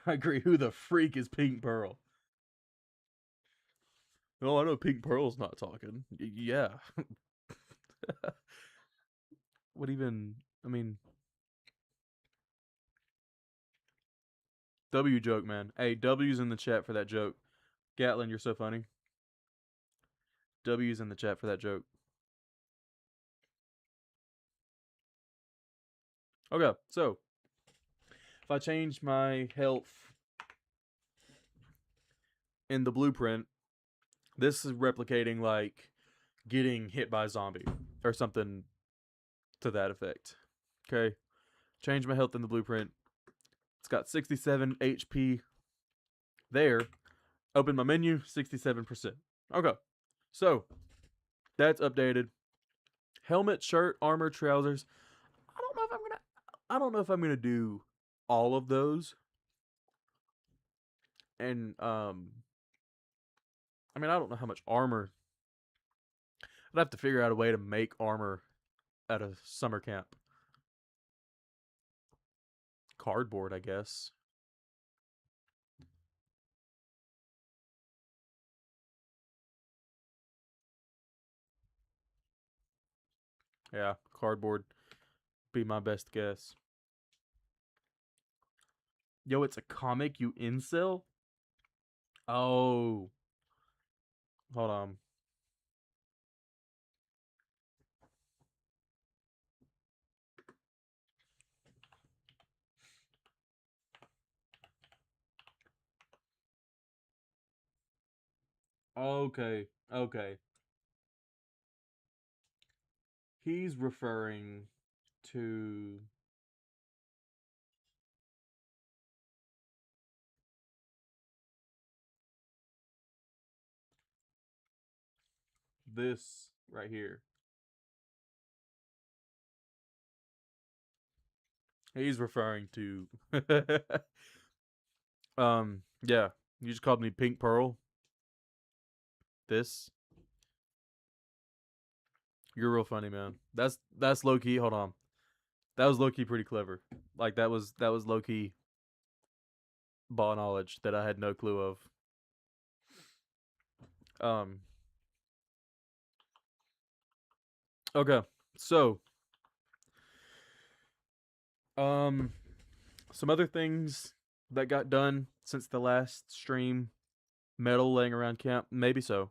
agree. Who the freak is Pink Pearl? No, I know Pink Pearl's not talking. Yeah. What even? I mean, W joke, man. Hey, W's in the chat for that joke. Gatlin, you're so funny. W's in the chat for that joke. Okay, so if I change my health in the blueprint, this is replicating like getting hit by a zombie or something to that effect. Okay, change my health in the blueprint. It's got 67 HP there. Open my menu, 67%. Okay, so that's updated. Helmet, shirt, armor, trousers. I don't know if I'm gonna do all of those. And I mean, I don't know how much armor. I'd have to figure out a way to make armor at a summer camp. Cardboard, I guess. Yeah, cardboard be my best guess. Yo, it's a comic, you incel? Oh. Hold on. Okay. Okay. He's referring to this right here. He's referring to yeah, you just called me Pink Pearl. This. You're real funny, man. That's low key. Hold on. That was low key pretty clever. Like that was low key ball knowledge that I had no clue of. Um okay. So, um some other things that got done since the last stream. Metal laying around camp, maybe so.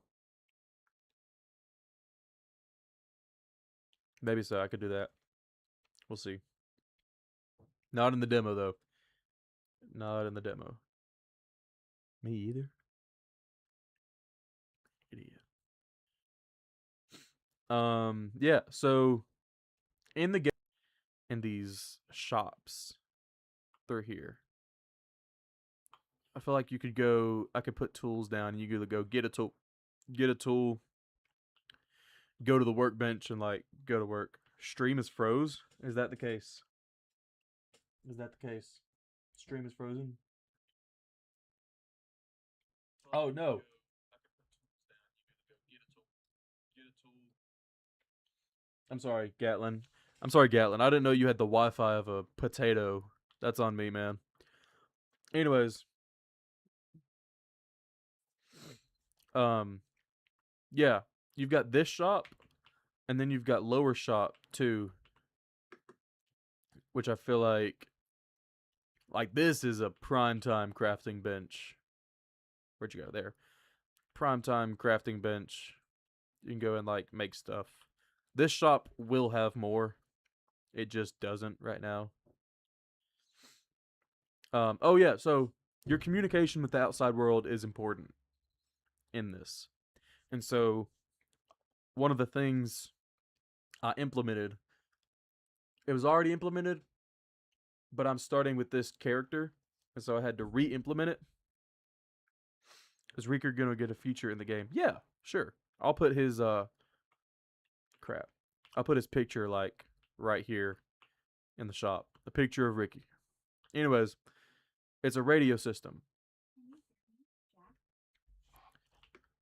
Maybe so. I could do that. We'll see. Not in the demo though. Not in the demo. Me either. Idiot. Yeah, so in the game, in these shops through here, I feel like you could go, I could put tools down and you could go get a tool, go to the workbench and like go to work. Stream is froze. Is that the case? Is that the case? Stream is frozen? Oh no. I'm sorry, Gatlin. I'm sorry, Gatlin. I didn't know you had the Wi-Fi of a potato. That's on me, man. Anyways, yeah, you've got this shop, and then you've got lower shop too, which I feel like this is a prime time crafting bench. Where'd you go? There, prime time crafting bench. You can go and like make stuff. This shop will have more. It just doesn't right now. Oh yeah, so your communication with the outside world is important in this. And so one of the things I implemented, it was already implemented, but I'm starting with this character, and so I had to re-implement it. Is Reeker gonna get a feature in the game? Yeah, sure. I'll put his crap. I'll put his picture like right here in the shop. A picture of Ricky. Anyways, it's a radio system.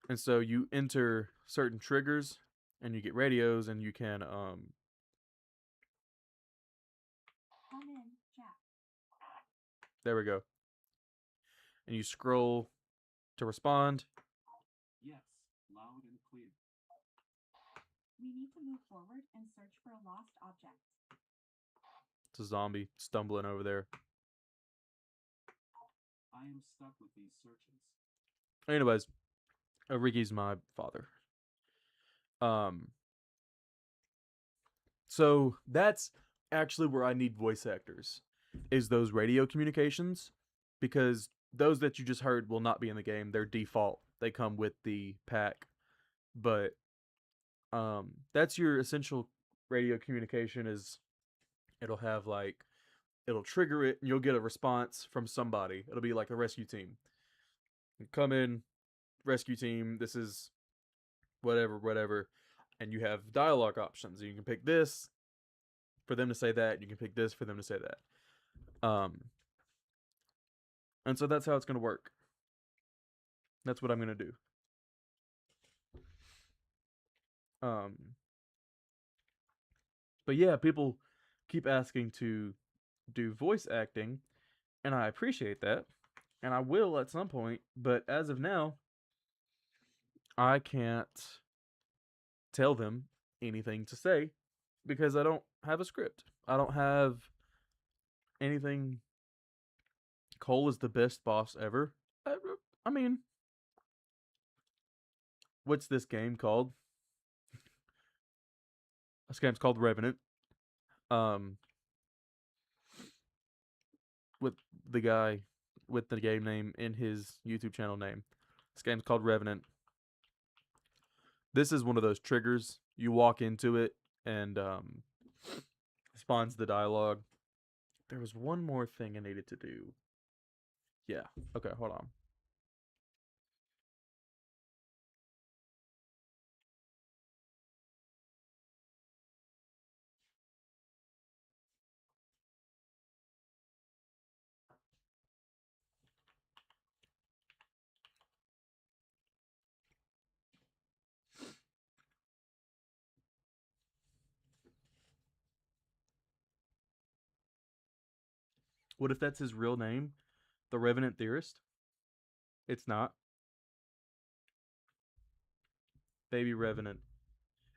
And so you enter certain triggers and you get radios and you can there we go. And you scroll to respond. Yes, loud and clear. We need to move forward and search for a lost object. It's a zombie stumbling over there. I am stuck with these searches. Anyways, Ricky's my father. So that's actually where I need voice actors, is those radio communications, because those that you just heard will not be in the game. They're default. They come with the pack. But that's your essential radio communication. Is it'll have like, it'll trigger it and you'll get a response from somebody. It'll be like a rescue team. You come in, rescue team, this is whatever, and you have dialogue options. You can pick this for them to say that, you can pick this for them to say that. And so that's how it's going to work. That's what I'm going to do. But yeah, people keep asking to do voice acting, and I appreciate that, and I will at some point, but as of now, I can't tell them anything to say because I don't have a script. I don't have anything. Cole is the best boss ever. I mean, what's this game called? This game's called Revenant. With the guy with the game name in his YouTube channel name. This game's called Revenant. This is one of those triggers. You walk into it and spawns the dialogue. There was one more thing I needed to do. Yeah. Okay, hold on. What if that's his real name? The Revenant Theorist? It's not. Baby Revenant.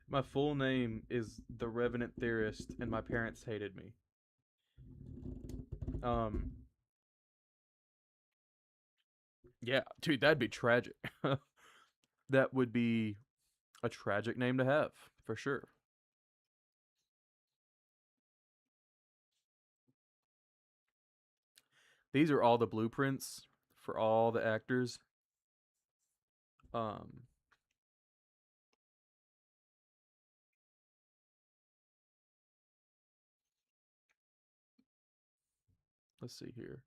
My full name is The Revenant Theorist, and my parents hated me. Yeah, dude, that'd be tragic. That would be a tragic name to have, for sure. These are all the blueprints for all the actors. Let's see here.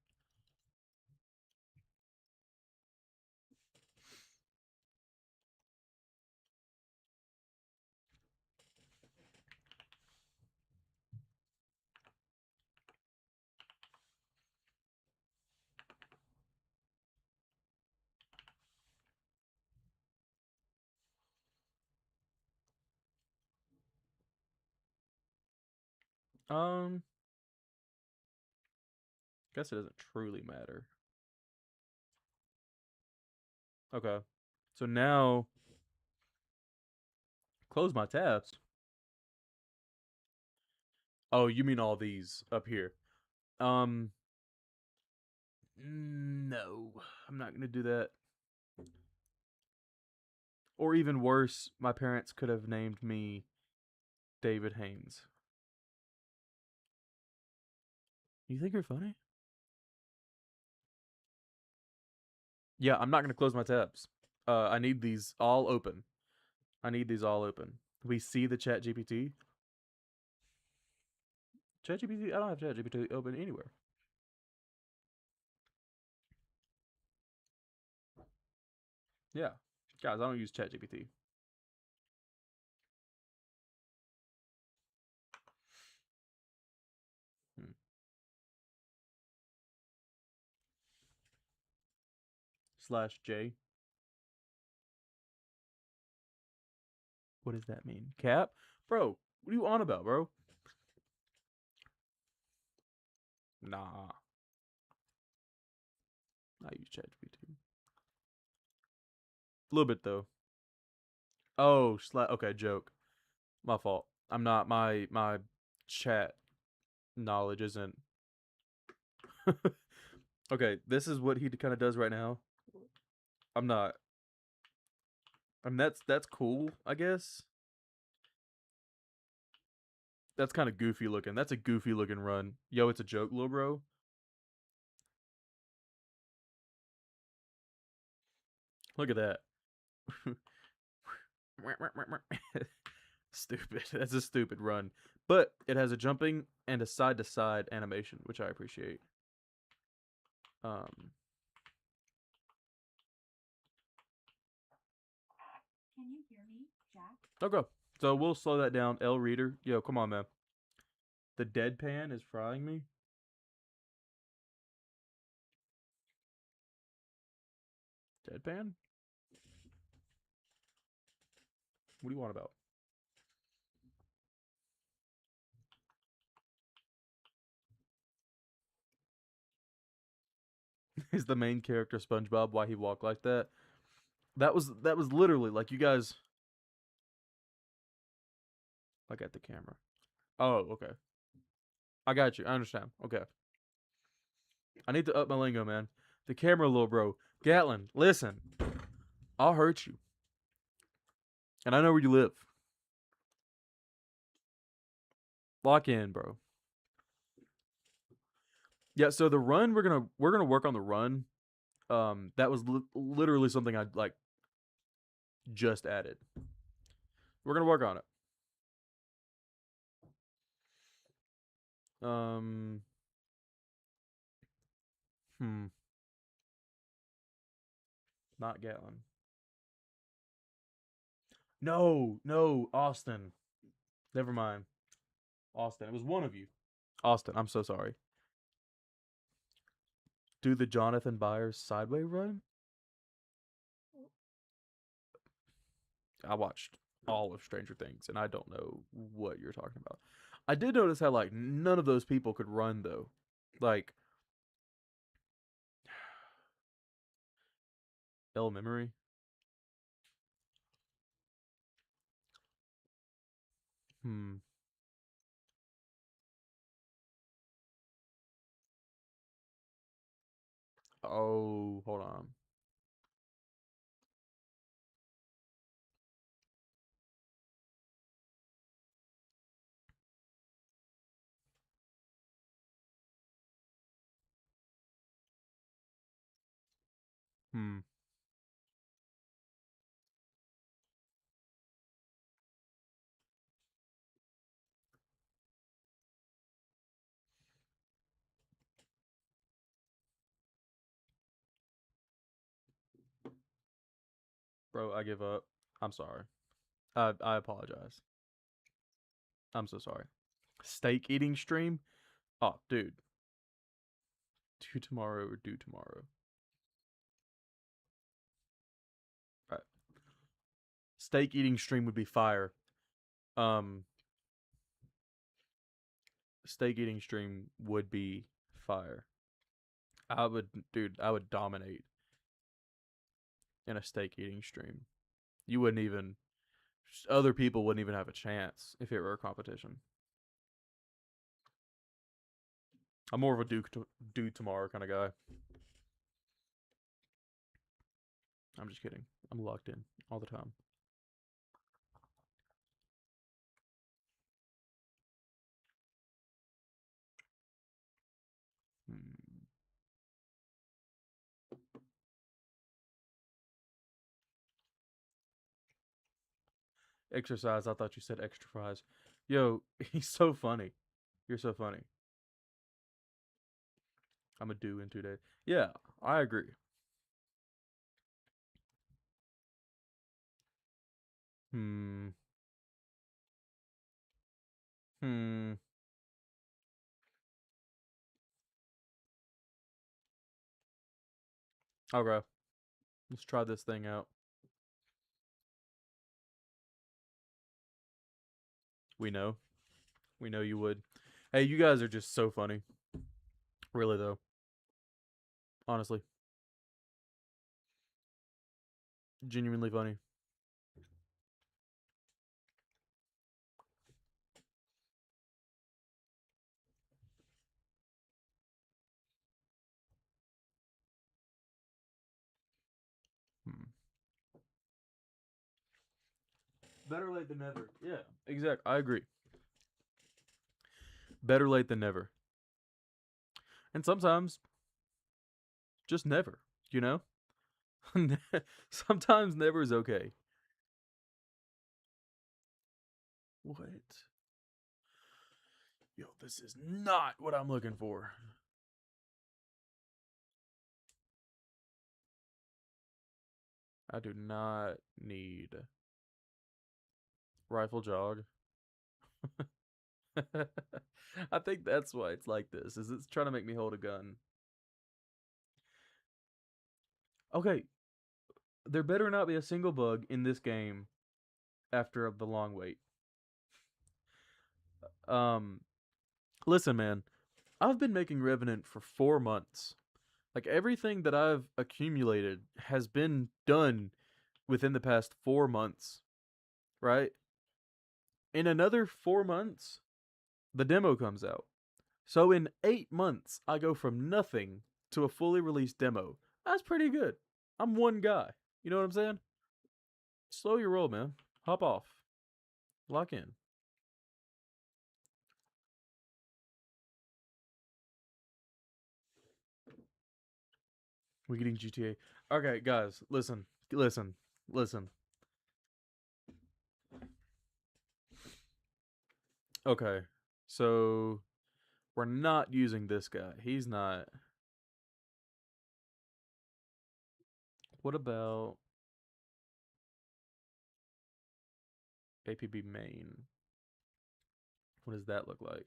Guess it doesn't truly matter. Okay. So now close my tabs. Oh, you mean all these up here. No. I'm not going to do that. Or even worse, my parents could have named me David Haynes. You think you're funny? Yeah, I'm not going to close my tabs. I need these all open. We see the Chat GPT. Chat GPT? I don't have Chat GPT open anywhere. Yeah. Guys, I don't use Chat GPT. /J. What does that mean? Cap? Bro, what are you on about, bro? Nah. I use ChatGPT. A little bit though. Oh, okay, joke. My fault. I'm not my chat knowledge isn't. Okay, this is what he kind of does right now. I'm not. I mean, that's cool, I guess. That's kind of goofy looking. That's a goofy looking run. Yo, it's a joke, little bro. Look at that. Stupid. That's a stupid run. But it has a jumping and a side to side animation, which I appreciate. Can you hear me, Jack? Okay. So we'll slow that down. L Reader. Yo, come on, man. The deadpan is frying me. Deadpan? What do you want about? Is the main character SpongeBob why he walked like that? That was literally like you guys. I got the camera. Oh, okay. I got you. I understand. Okay. I need to up my lingo, man. The camera, little bro. Gatlin, listen. I'll hurt you. And I know where you live. Lock in, bro. Yeah, so the run we're gonna work on the run. That was literally something I like just added. We're gonna work on it. Not Gatlin. No, Austin. Never mind. Austin. It was one of you. Austin, I'm so sorry. Do the Jonathan Byers sideway run? I watched all of Stranger Things, and I don't know what you're talking about. I did notice how like none of those people could run though. Like L Memory. Oh, hold on. Bro, I give up. I'm sorry. I apologize. I'm so sorry. Steak eating stream? Oh, dude. Do tomorrow or do tomorrow. Right. Steak eating stream would be fire. Steak eating stream would be fire. I would dominate in a steak eating stream. You wouldn't even, other people wouldn't even have a chance if it were a competition. I'm more of a do tomorrow kind of guy. I'm just kidding. I'm locked in all the time. Exercise. I thought you said extra fries. Yo, he's so funny. You're so funny. I'm a do in 2 days. Yeah, I agree. Hmm. Okay. Let's try this thing out. We know. We know you would. Hey, you guys are just so funny. Really, though. Honestly. Genuinely funny. Better late than never. Yeah, exactly. I agree. Better late than never. And sometimes, just never, you know? Sometimes never is okay. What? Yo, this is not what I'm looking for. I do not need rifle jog. I think that's why it's like this, is it's trying to make me hold a gun. Okay, there better not be a single bug in this game after the long wait. Listen, man, I've been making Revenant for 4 months. Like, everything that I've accumulated has been done within the past 4 months, right? In another 4 months, the demo comes out. So in 8 months, I go from nothing to a fully released demo. That's pretty good. I'm one guy. You know what I'm saying? Slow your roll, man. Hop off. Lock in. We getting GTA. Okay, guys, listen. Okay, so we're not using this guy. He's not. What about APB main? What does that look like?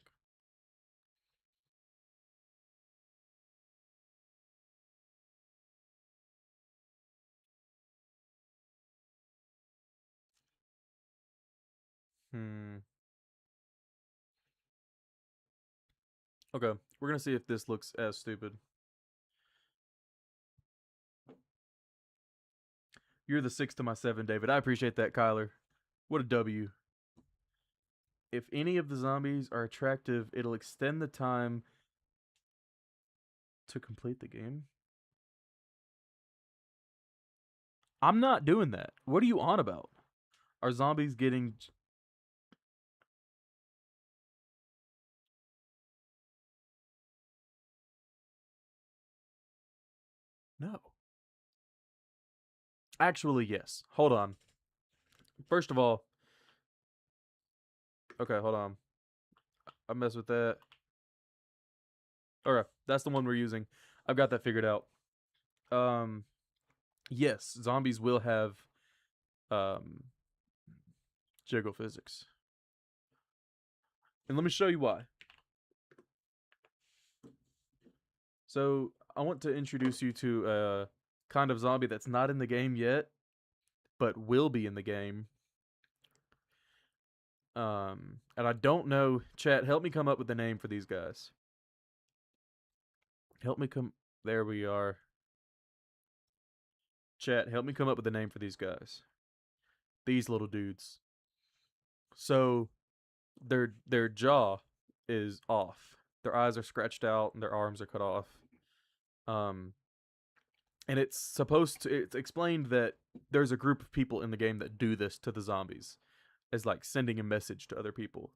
Okay, we're gonna see if this looks as stupid. You're the 6 to my 7, David. I appreciate that, Kyler. What a W. If any of the zombies are attractive, it'll extend the time to complete the game. I'm not doing that. What are you on about? Are zombies getting... No. Actually, yes. Hold on. First of all... Okay, hold on. I mess with that. Okay, that's the one we're using. I've got that figured out. Yes, zombies will have jiggle physics. And let me show you why. So, I want to introduce you to a kind of zombie that's not in the game yet, but will be in the game. And I don't know, chat, help me come up with a name for these guys. There we are. Chat, help me come up with a name for these guys. These little dudes. So, their jaw is off. Their eyes are scratched out and their arms are cut off. And it's explained that there's a group of people in the game that do this to the zombies as like sending a message to other people.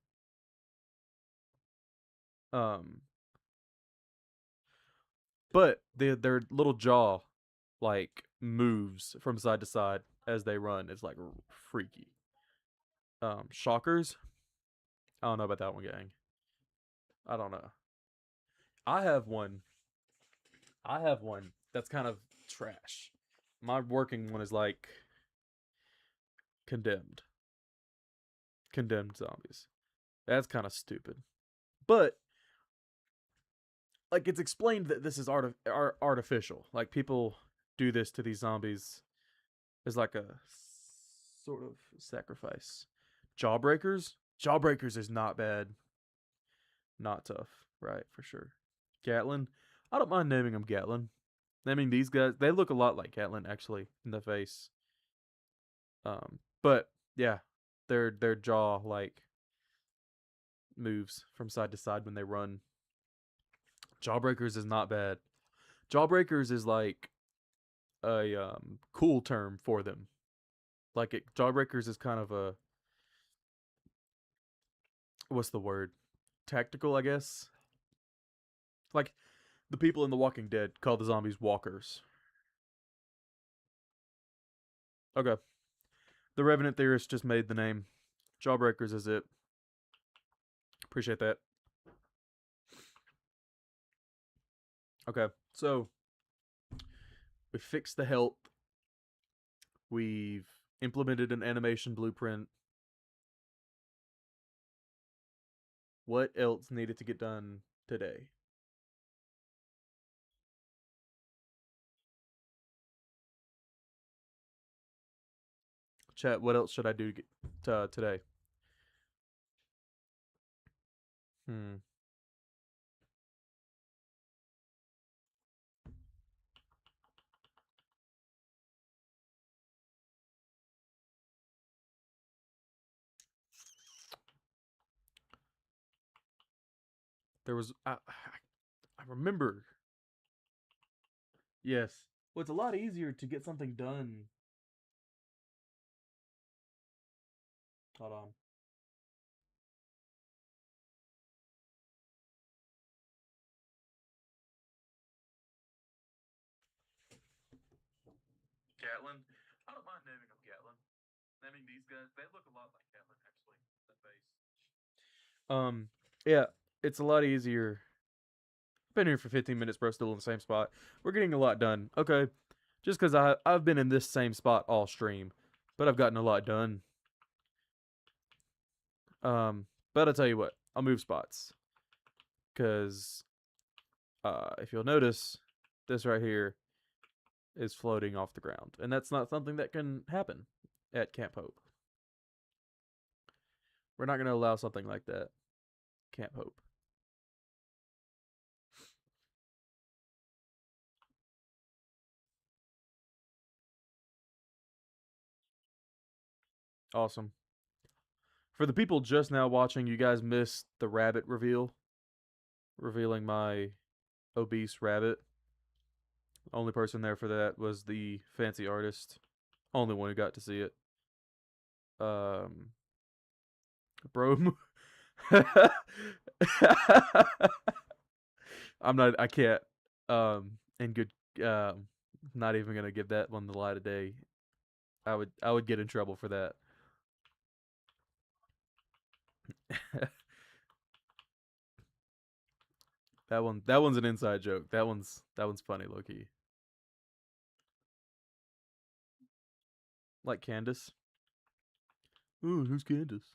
But their little jaw like moves from side to side as they run. It's like freaky. Shockers? I don't know about that one, gang. I don't know. I have one that's kind of trash. My working one is like condemned zombies. That's kind of stupid. But like it's explained that this is artificial. Like people do this to these zombies as like a sort of sacrifice. Jawbreakers? Jawbreakers is not bad. Not tough, right, for sure. Gatlin? I don't mind naming them Gatlin. Naming these guys, they look a lot like Gatlin actually in the face. But yeah, their jaw like moves from side to side when they run. Jawbreakers is not bad. Jawbreakers is like a cool term for them. Like Jawbreakers is kind of a, what's the word? Tactical, I guess. Like the people in The Walking Dead call the zombies walkers. Okay. The Revenant Theorist just made the name. Jawbreakers is it. Appreciate that. Okay, so we fixed the health. We've implemented an animation blueprint. What else needed to get done today? Chat, what else should I do today? There was I remember. Yes. Well, it's a lot easier to get something done Hold on. Gatlin? I don't mind naming them Gatlin. Naming these guys, they look a lot like Gatlin, actually. The face. Yeah, it's a lot easier. Been here for 15 minutes, bro. Still in the same spot. We're getting a lot done. Okay, just because I've been in this same spot all stream, but I've gotten a lot done. But I'll tell you what, I'll move spots, because if you'll notice, this right here is floating off the ground, and that's not something that can happen at Camp Hope. We're not going to allow something like that. Camp Hope. Awesome. For the people just now watching, you guys missed the rabbit reveal. Revealing my obese rabbit. Only person there for that was the fancy artist. Only one who got to see it. Bro. I can't, in good, not even gonna give that one the light of day. I would get in trouble for that. That one's an inside joke. That one's funny, low-key. Like Candace. Ooh, who's Candace?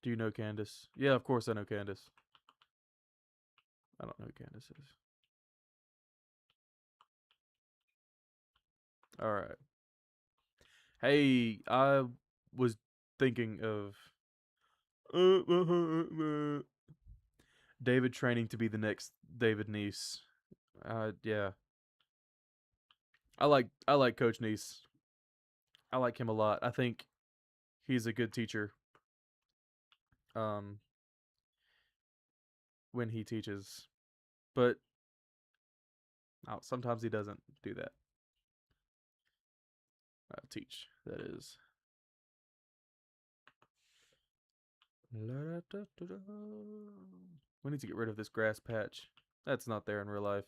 Do you know Candace? Yeah, of course I know Candace. I don't know who Candace is. Alright. Hey, I was thinking of David training to be the next David Neese. Yeah. I like Coach Neese. I like him a lot. I think he's a good teacher. When he teaches, but sometimes he doesn't do that. Teach, that is. We need to get rid of this grass patch. That's not there in real life.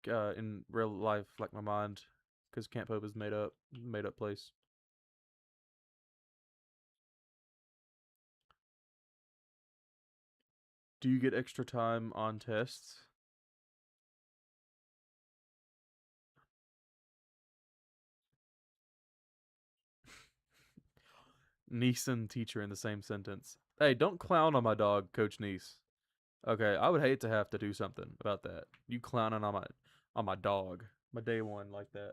In real life, like my mind, because Camp Hope is made up place. Do you get extra time on tests? Niece and teacher in the same sentence. Hey, don't clown on my dog, Coach Neese. Okay, I would hate to have to do something about that. You clowning on my dog, my day one like that.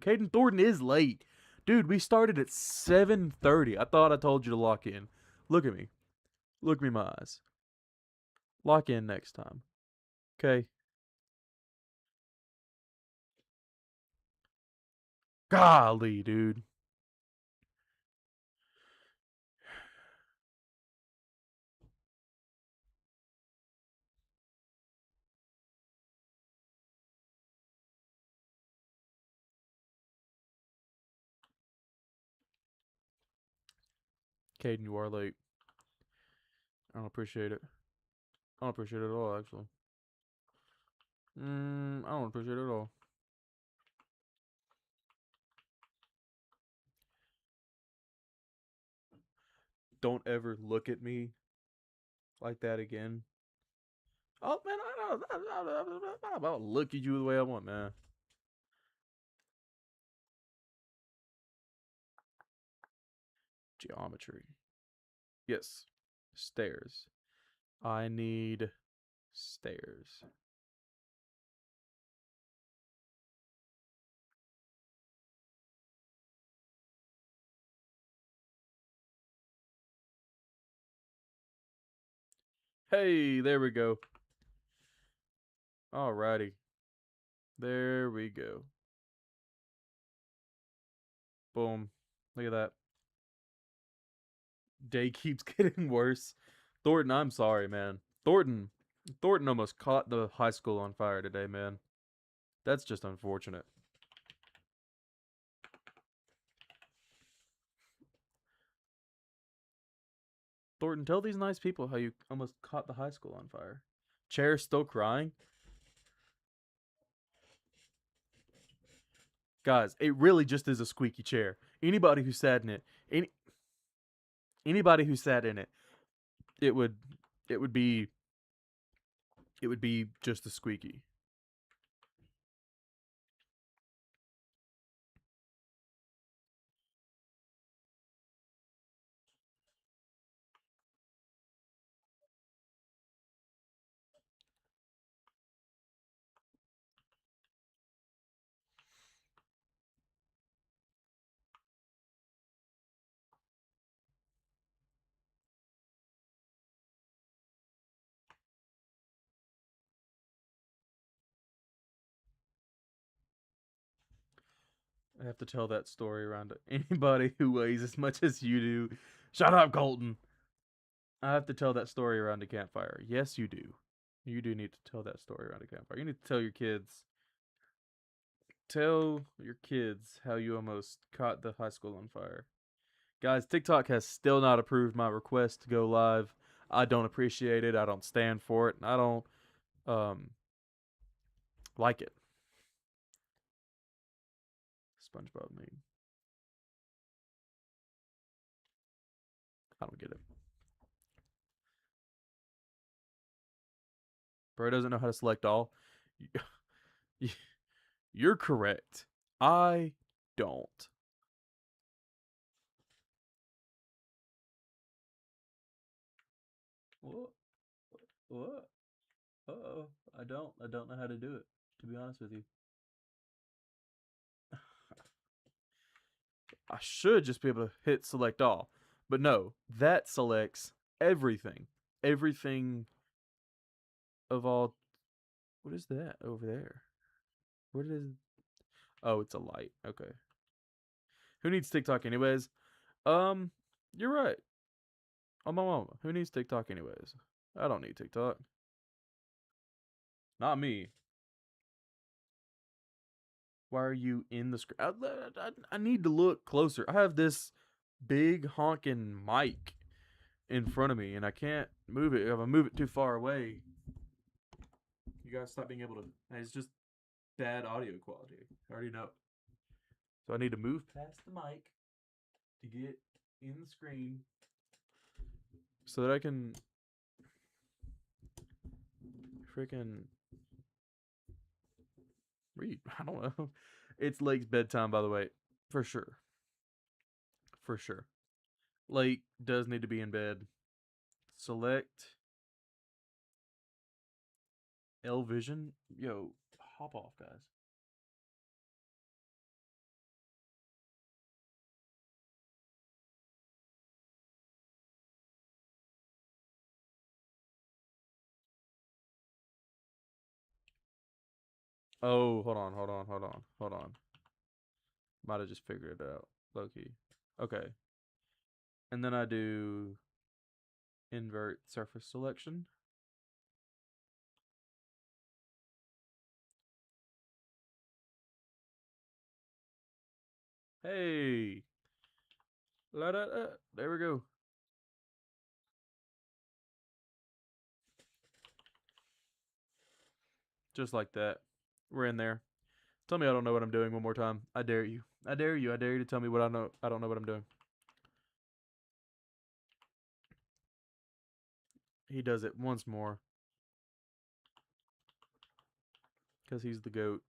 Caden Thornton is late. Dude, we started at 7:30. I thought I told you to lock in. Look at me. Look me in my eyes. Lock in next time. Okay? Golly, dude. Caden, you are late. I don't appreciate it. I don't appreciate it at all, actually. I don't appreciate it at all. Don't ever look at me like that again. Oh, man, I'll look at you the way I want, man. Geometry. Yes. Stairs. I need stairs. Hey, there we go. Alrighty. There we go. Boom. Look at that. Day keeps getting worse. Thornton, I'm sorry, man. Thornton almost caught the high school on fire today, man. That's just unfortunate. Thornton, tell these nice people how you almost caught the high school on fire. Chair still crying? Guys, it really just is a squeaky chair. Anybody who sat in it, anybody who sat in it, it would be just a squeaky. I have to tell that story around to anybody who weighs as much as you do. Shut up, Colton. I have to tell that story around a campfire. Yes, you do. You do need to tell that story around a campfire. You need to tell your kids. Tell your kids how you almost caught the high school on fire. Guys, TikTok has still not approved my request to go live. I don't appreciate it. I don't stand for it. I don't like it. SpongeBob meme. I don't get it. Bro doesn't know how to select all. You're correct. I don't. What? What? Uh-oh. I don't know how to do it, to be honest with you. I should just be able to hit select all. But no, that selects everything. Everything of all. What is that over there? What is? Oh, it's a light. Okay. Who needs TikTok anyways? You're right. Oh, my mama. Who needs TikTok anyways? I don't need TikTok. Not me. Why are you in the screen? I need to look closer. I have this big honking mic in front of me, and I can't move it. If I move it too far away, you guys stop being able to. It's just bad audio quality. I already know. So I need to move past the mic to get in the screen so that I can freaking read. I don't know. It's Lake's bedtime, by the way, for sure. For sure. Lake does need to be in bed. Select L Vision. Yo, hop off, guys. Oh, hold on. Might have just figured it out. Low key. Okay. And then I do invert surface selection. Hey. La da da. There we go. Just like that. We're in there. Tell me I don't know what I'm doing one more time. I dare you. I dare you. I dare you to tell me what I know. I don't know what I'm doing. He does it once more. Because he's the GOAT.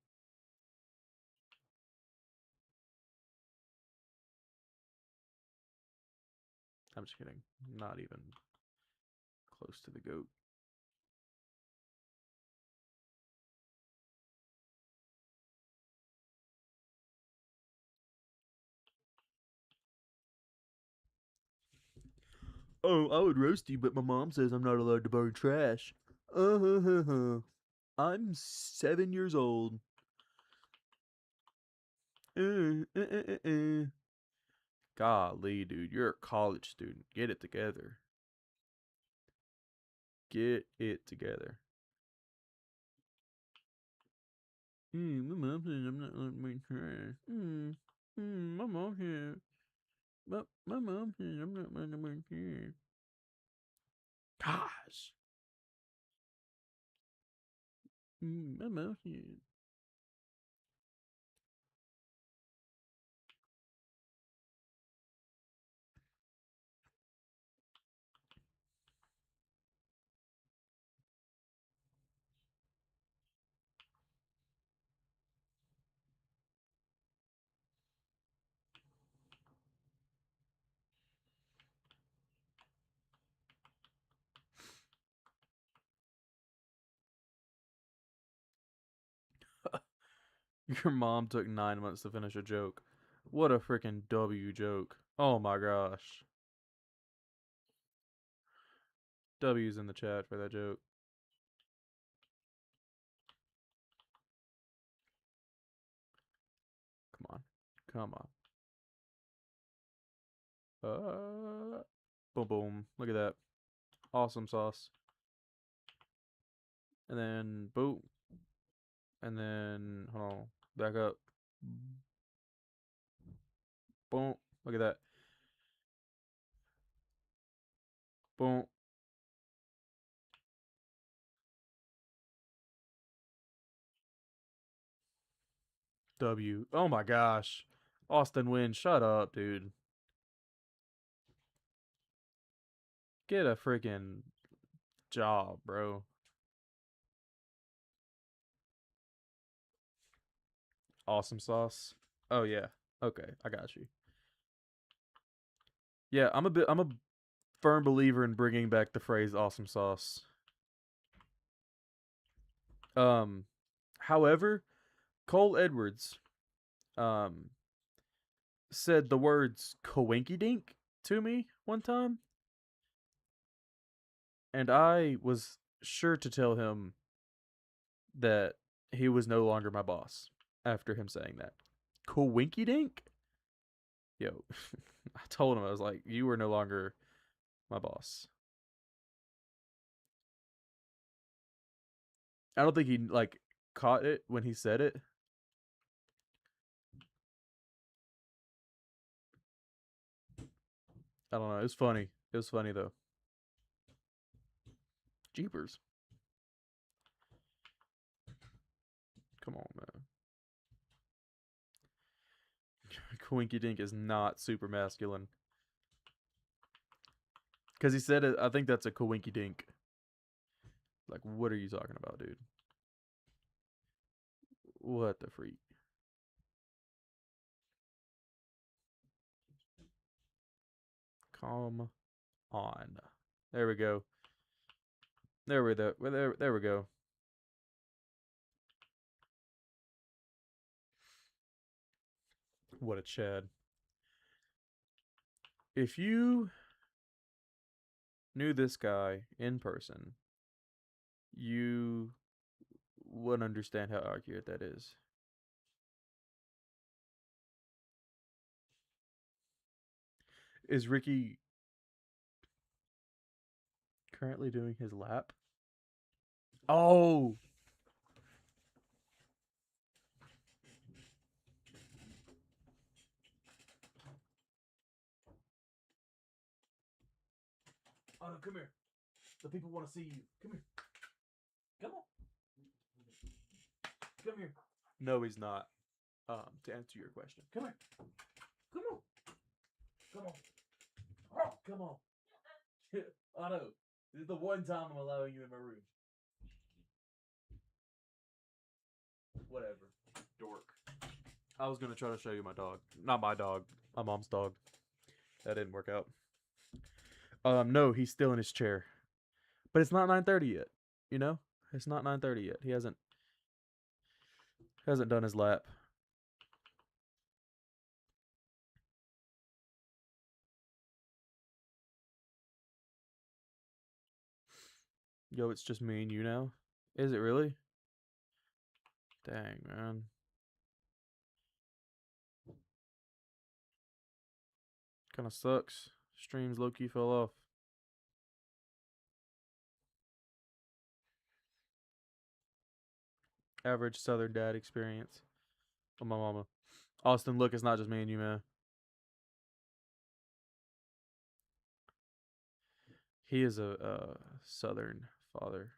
I'm just kidding. Not even close to the GOAT. Oh, I would roast you, but my mom says I'm not allowed to burn trash. I'm 7 years old. Golly, dude, you're a college student. Get it together. Get it together. My mom says I'm not allowed to burn trash. My mom says. My mom says I'm not allowed to burn trash. Gosh. My mouth. Your mom took 9 months to finish a joke. What a freaking W joke. Oh my gosh. W's in the chat for that joke. Come on. Come on. Boom, boom. Look at that. Awesome sauce. And then, boom. And then, hold on. Back up. Boom. Look at that. Boom. W. Oh my gosh. Austin wins. Shut up, dude. Get a freaking job, bro. Awesome sauce. Oh yeah. Okay, I got you. Yeah, I'm a firm believer in bringing back the phrase awesome sauce. However, Cole Edwards said the words coinky dink to me one time, and I was sure to tell him that he was no longer my boss after him saying that. Coinky dink? Yo, I told him, I was like, you were no longer my boss. I don't think he like caught it when he said it. I don't know. It was funny. It was funny though. Jeepers. Come on, man. Coinky Dink is not super masculine. Because he said it, I think that's a coinky dink. Like, what are you talking about, dude? What the freak? Come on. There we go. There we go. There we go. What a Chad. If you knew this guy in person, you would understand how accurate that is. Is Ricky currently doing his lap? Oh! Oh no, come here. The people want to see you. Come here. Come on. Come here. No, he's not. To answer your question. Come here. Come on. Come on. Oh, come on. Otto, this is the one time I'm allowing you in my room. Whatever. Dork. I was gonna try to show you my dog. Not my dog. My mom's dog. That didn't work out. No, he's still in his chair. But it's not 9:30 yet. You know? It's not 9:30 yet. He hasn't done his lap. Yo, it's just me and you now? Is it really? Dang, man. Kinda sucks. Streams low-key fell off. Average Southern dad experience. Oh, my mama. Austin, look, it's not just me and you, man. He is a southern father.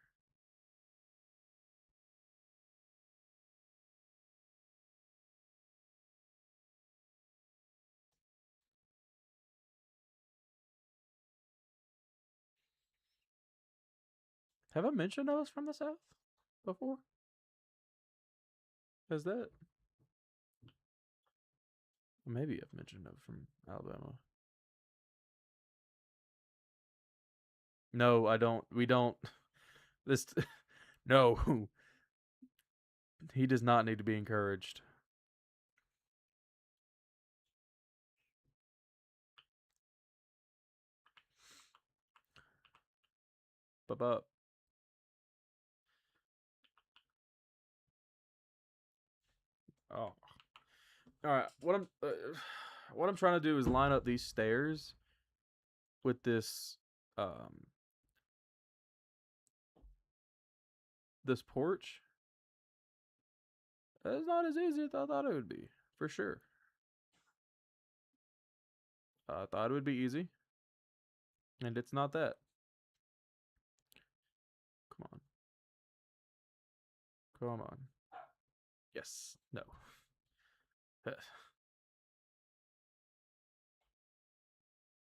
Have I mentioned I was from the South before? Has that? Maybe I've mentioned I'm from Alabama. No, I don't. We don't. This. No. He does not need to be encouraged. Up. Oh. All right. What I'm trying to do is line up these stairs with this this porch. It's not as easy as I thought it would be, for sure. I thought it would be easy, and it's not that. Come on. Come on. Yes. No.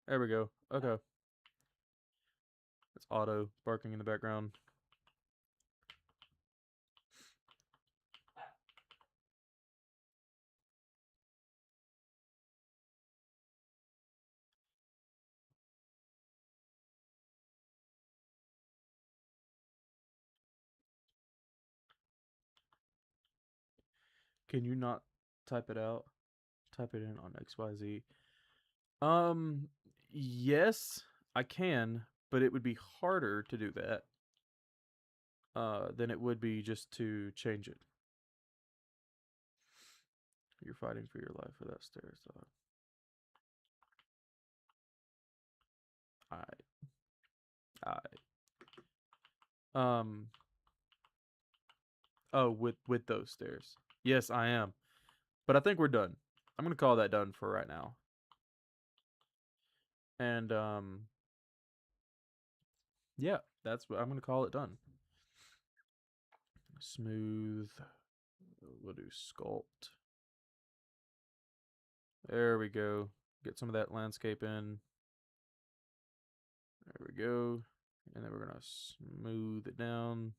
There we go. Okay. It's Otto barking in the background. Can you not type it out? Type it in on XYZ. Yes, I can, but it would be harder to do that than it would be just to change it. You're fighting for your life for that stairs, dog. Oh, with those stairs. Yes, I am. But I think we're done. I'm gonna call that done for right now. And yeah, that's what I'm gonna call it done. Smooth. We'll do sculpt. There we go. Get some of that landscape in. There we go. And then we're gonna smooth it down.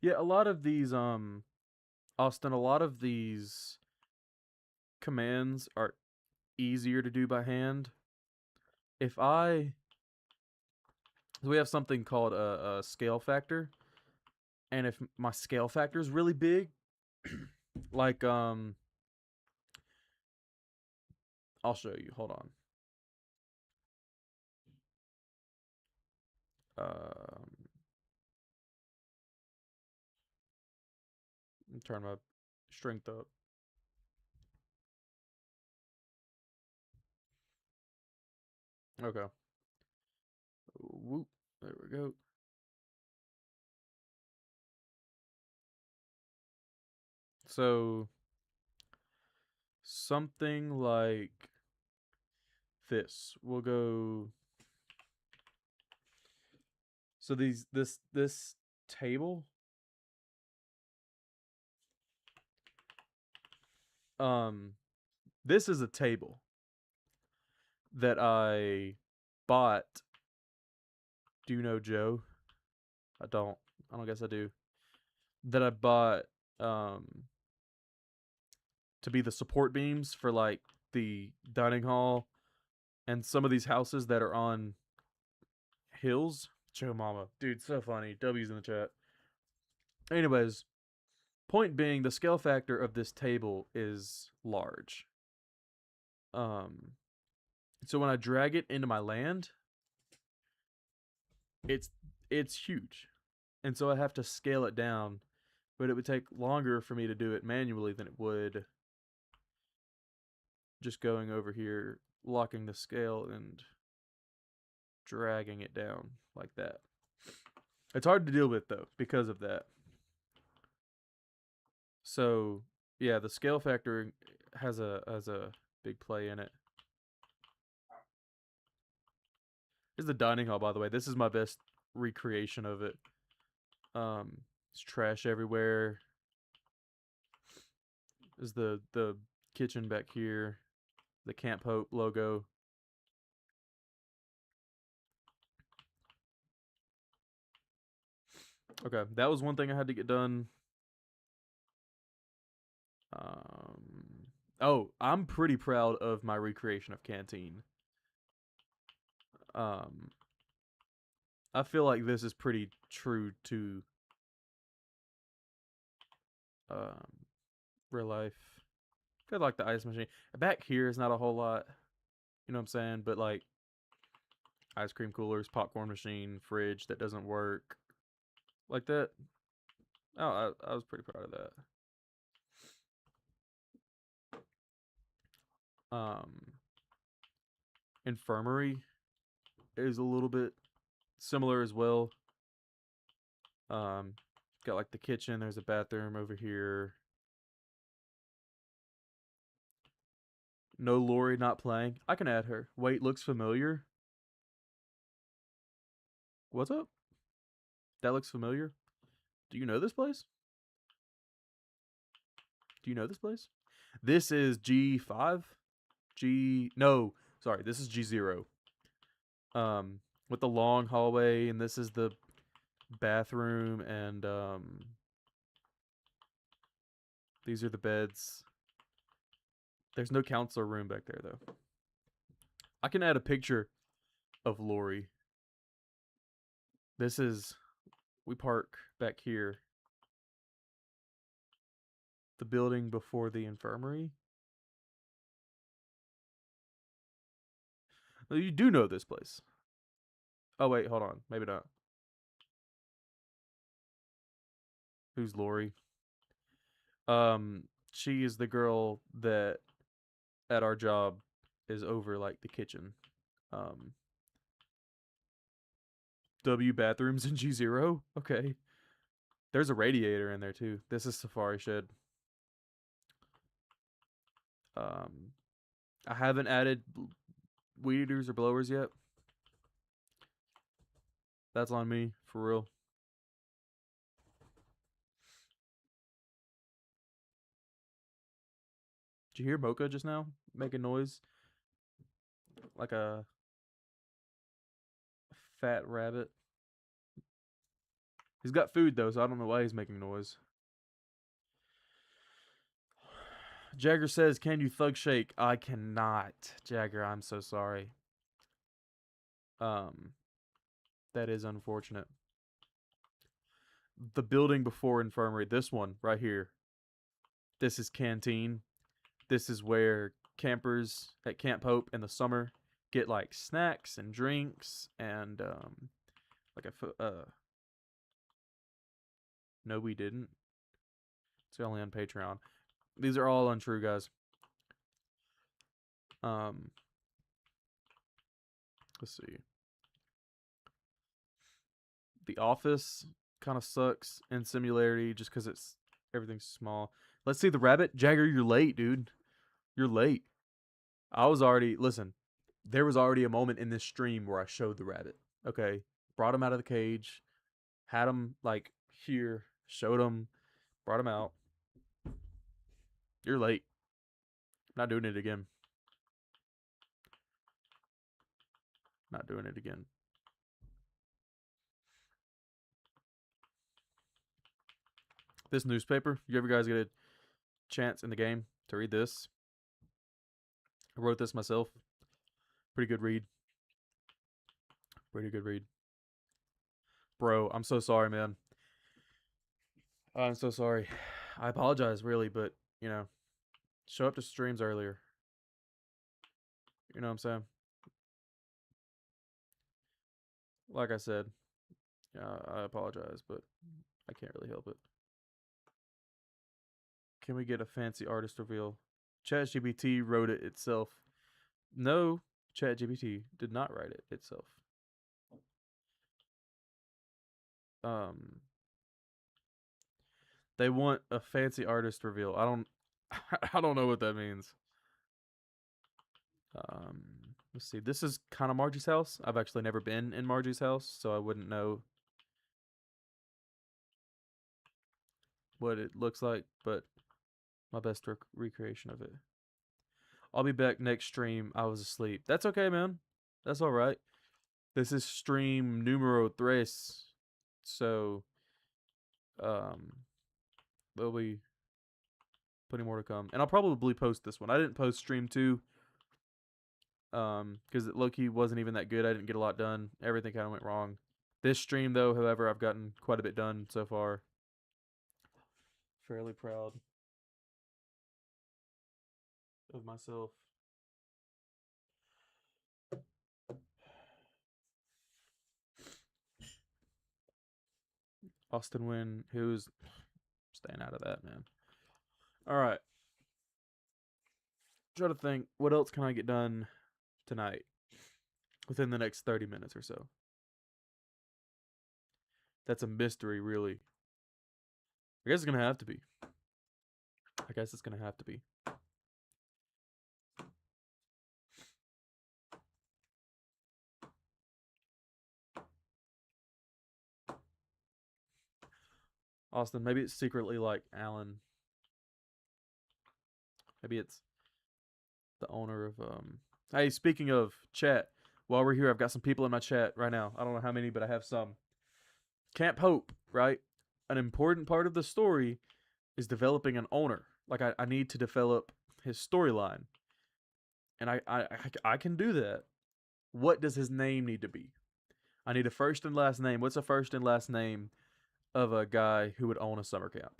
Yeah, a lot of these Austin, a lot of these commands are easier to do by hand. If we have something called a scale factor, and if my scale factor is really big, like I'll show you. Hold on. Turn my strength up. Okay. Whoop. There we go. So something like this. We'll go. So this table. This is a table that I bought. Do you know Joe? I don't guess I do. That I bought to be the support beams for like the dining hall and some of these houses that are on hills. Joe Mama. Dude, so funny. W's in the chat. Anyways, point being, the scale factor of this table is large. So when I drag it into my land, it's huge. And so I have to scale it down, but it would take longer for me to do it manually than it would just going over here, locking the scale and dragging it down like that. It's hard to deal with though because of that. So yeah, the scale factor has a big play in it. This is the dining hall, by the way. This is my best recreation of it. It's trash everywhere. This is the kitchen back here. The Camp Hope logo. Okay, that was one thing I had to get done. Oh, I'm pretty proud of my recreation of Canteen. I feel like this is pretty true to real life. I like the ice machine. Back here is not a whole lot, you know what I'm saying? But like ice cream coolers, popcorn machine, fridge that doesn't work, like that. Oh, I was pretty proud of that. Infirmary is a little bit similar as well. Got like the kitchen. There's a bathroom over here. No Lori not playing. I can add her. Wait, looks familiar. What's up? That looks familiar. Do you know this place? Do you know this place? This is G5? No, sorry, this is G0. With the long hallway, and this is the bathroom, and these are the beds. There's no counselor room back there though. I can add a picture of Lori. This is, we park back here. The building before the infirmary. Well, you do know this place. Oh wait, hold on. Maybe not. Who's Lori? She is the girl that at our job is over like the kitchen. W bathrooms in G0? Okay. There's a radiator in there too. This is Safari Shed. I haven't added weed eaters or blowers yet. That's on me, for real. Did you hear Mocha just now making noise? Like a fat rabbit. He's got food though, so I don't know why he's making noise. Jagger says, can you thug shake? I cannot. Jagger, I'm so sorry. That is unfortunate. The building before infirmary, this one right here. This is Canteen. This is where campers at Camp Hope in the summer get like snacks and drinks and like a no, we didn't. It's only on Patreon. These are all untrue, guys. Let's see. The Office kind of sucks in Singularity just because it's everything's small. Let's see the rabbit. Jagger, you're late, dude. You're late. I was already listen. There was already a moment in this stream where I showed the rabbit. Okay, brought him out of the cage, had him like here, showed him, brought him out. You're late. Not doing it again. Not doing it again. This newspaper, you ever guys get a chance in the game to read this? I wrote this myself. Pretty good read. Pretty good read. Bro, I'm so sorry, man. I'm so sorry. I apologize, really, but, you know, show up to streams earlier. You know what I'm saying? Like I said, I apologize, but I can't really help it. Can we get a fancy artist reveal? ChatGPT wrote it itself. No, ChatGPT did not write it itself. They want a fancy artist reveal. I don't I don't know what that means. Let's see. This is kind of Margie's house. I've actually never been in Margie's house, so I wouldn't know what it looks like, but my best recreation of it. I'll be back next stream. I was asleep. That's okay, man. That's all right. This is stream numero tres. So there'll be plenty more to come. And I'll probably post this one. I didn't post stream 2 because low-key wasn't even that good. I didn't get a lot done. Everything kind of went wrong. This stream, though, however, I've gotten quite a bit done so far. Fairly proud of myself. Austin Wynn, who's staying out of that, man. All right. Try to think, what else can I get done tonight within the next 30 minutes or so? That's a mystery, really. I guess it's going to have to be. I guess it's going to have to be. Austin, maybe it's secretly like Alan. Maybe it's the owner of Hey, speaking of chat, while we're here, I've got some people in my chat right now. I don't know how many, but I have some. Camp Hope, right? An important part of the story is developing an owner. Like I need to develop his storyline. And I can do that. What does his name need to be? I need a first and last name. What's a first and last name of a guy who would own a summer camp?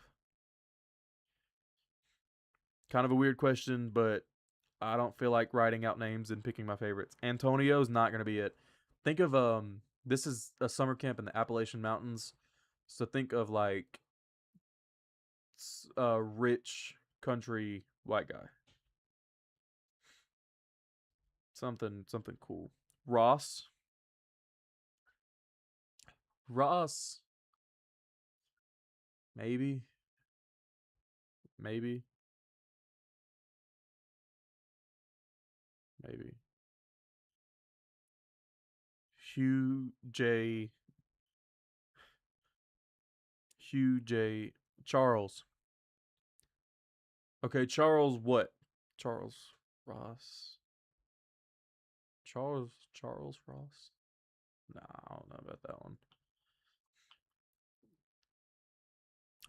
Kind of a weird question, but I don't feel like writing out names and picking my favorites. Antonio's not going to be it. Think of this is a summer camp in the Appalachian Mountains. So think of like a rich country white guy. Something cool. Ross. Maybe. Hugh J. Charles. Okay, Charles what? Charles Ross. Charles Ross? Nah, I don't know about that one.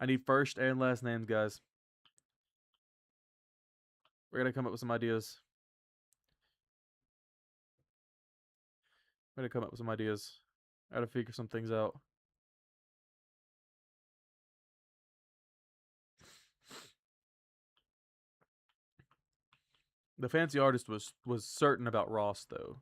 I need first and last names, guys. We're gonna come up with some ideas. I gotta figure some things out. The fancy artist was certain about Ross though.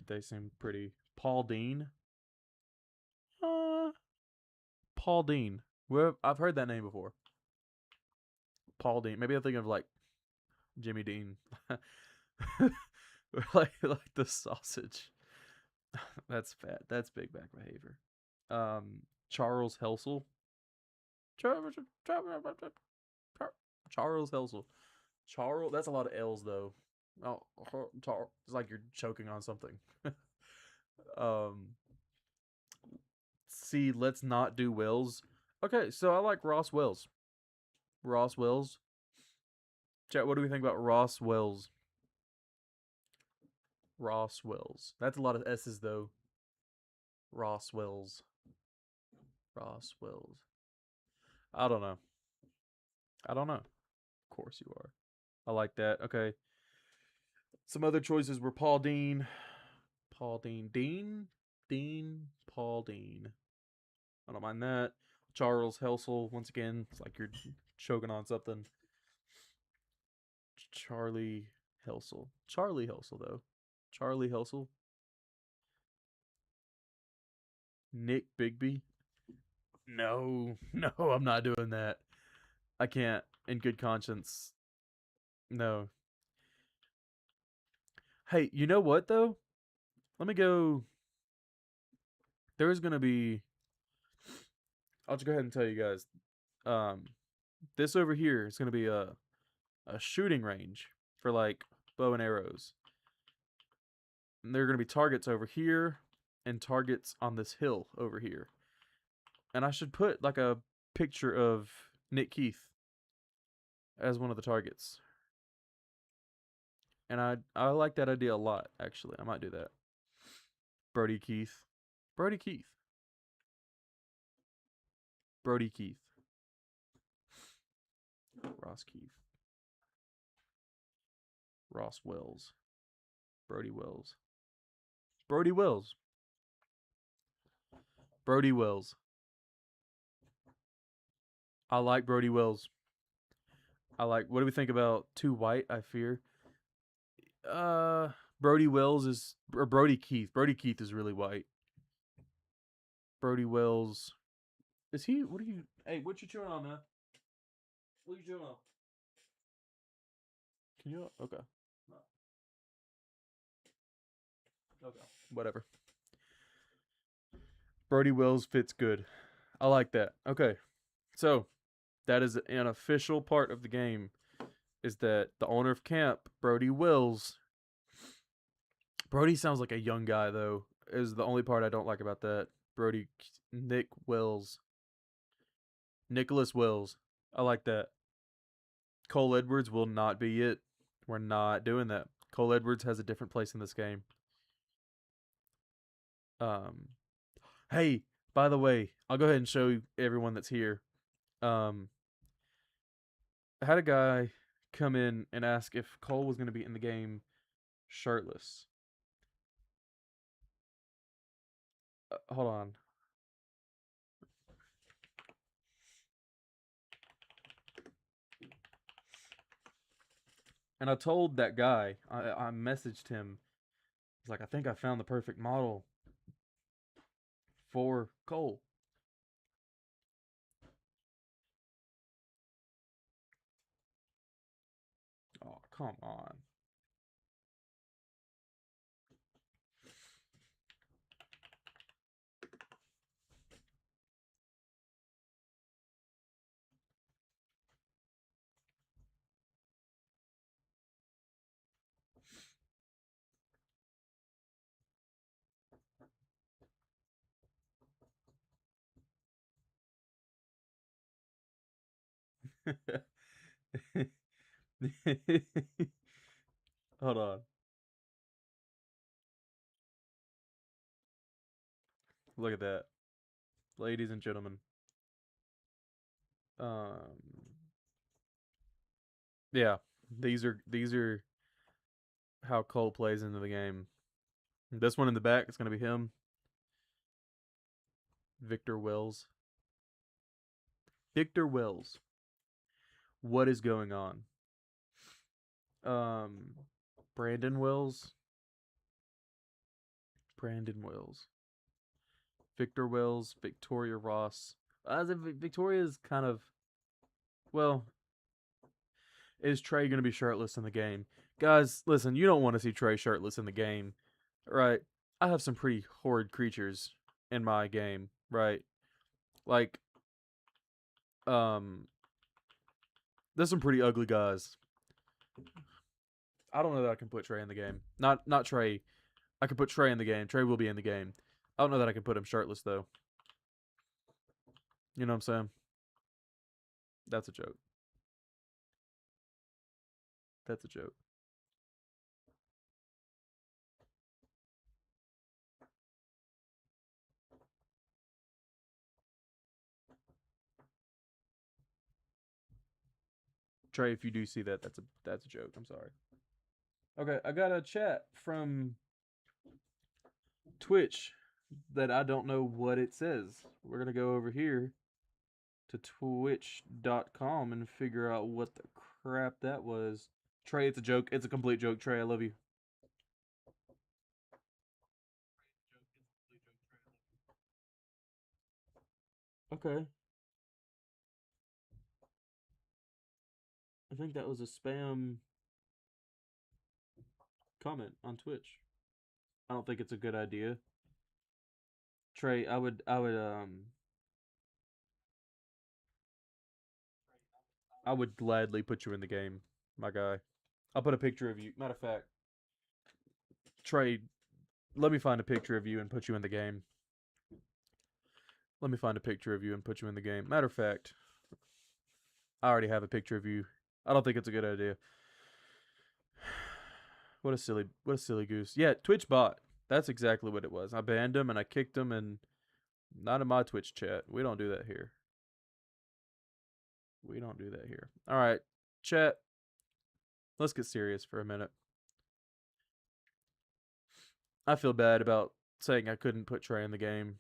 They seemed pretty. Paul Dean. Paul Dean. I've heard that name before. Paul Dean. Maybe I'm thinking of like Jimmy Dean. like the sausage. That's fat. That's big back behavior. Charles Helsel. Charles Helsel. Charles. That's a lot of L's though. Oh, it's like you're choking on something. See, let's not do Wells. Okay, so I like Ross Wells. Ross Wells. Chat, what do we think about Ross Wells? Ross Wells. That's a lot of S's though. Ross Wells. Ross Wells. I don't know. Of course you are. I like that. Okay. Some other choices were Paul Dean. Paul Dean. Paul Dean. I don't mind that. Charles Helsel. Once again, it's like you're choking on something. Charlie Helsel, though. Charlie Helsel. Nick Bigby. No, I'm not doing that. I can't, in good conscience, No. Hey, you know what though? Let me go. There is gonna be. I'll just go ahead and tell you guys. Um, this over here is gonna be a shooting range for like bow and arrows. And there are gonna be targets over here and targets on this hill over here. And I should put like a picture of Nick Keith as one of the targets. And I like that idea a lot, actually. I might do that. Brody Keith. Brody Keith. Brody Keith. Ross Keith. Ross Wells. Brody Wells. Brody Wells. Brody Wells. I like Brody Wells. I like. What do we think about Too White? I fear. Brody Wells is or Brody Keith. Brody Keith is really white. Brody Wells. Is he? What are you? Hey, what you chewing on, man? What are you chewing on? Can you? Okay. Okay. Whatever. Brody Wells fits good. I like that. Okay. So, that is an official part of the game. Is that the owner of camp, Brody Wells? Brody sounds like a young guy, though. Is the only part I don't like about that. Brody, Nick Wells. Nicholas Wells. I like that. Cole Edwards will not be it. We're not doing that. Cole Edwards has a different place in this game. Hey, by the way, I'll go ahead and show everyone that's here. I had a guy come in and ask if Cole was going to be in the game shirtless. Hold on. And I told that guy, I messaged him. He's like, I think I found the perfect model for Cole. Oh, come on. Hold on. Look at that. Ladies and gentlemen. Yeah, these are how Cole plays into the game. This one in the back is going to be him. Victor Wells. Victor Wells. What is going on? Brandon Wells. Brandon Wells. Victor Wells. Victoria Ross. As if Victoria's kind of. Well, is Trey going to be shirtless in the game? Guys, listen, you don't want to see Trey shirtless in the game, right? I have some pretty horrid creatures in my game, right? Like, there's some pretty ugly guys. I don't know that I can put Trey in the game. Not Trey. I can put Trey in the game. Trey will be in the game. I don't know that I can put him shirtless, though. You know what I'm saying? That's a joke. That's a joke. Trey, if you do see that, that's a joke. I'm sorry. Okay, I got a chat from Twitch that I don't know what it says. We're gonna go over here to twitch.com and figure out what the crap that was. Trey, it's a joke. It's a complete joke. Trey, I love you. Okay. I think that was a spam comment on Twitch. I don't think it's a good idea. Trey, I would gladly put you in the game, my guy. I'll put a picture of you. Matter of fact, Trey, let me find a picture of you and put you in the game. Let me find a picture of you and put you in the game. Matter of fact, I already have a picture of you. I don't think it's a good idea. What a silly goose. Yeah, Twitch bot. That's exactly what it was. I banned him and I kicked him, and not in my Twitch chat. We don't do that here. We don't do that here. All right, chat. Let's get serious for a minute. I feel bad about saying I couldn't put Trey in the game.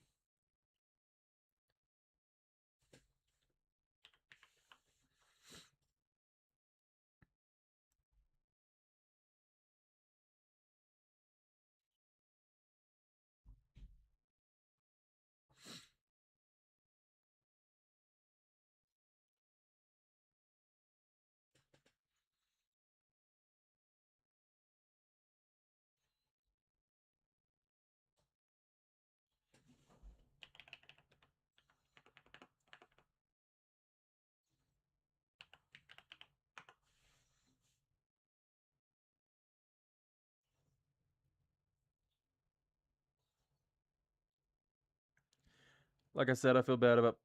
Like I said, I feel bad about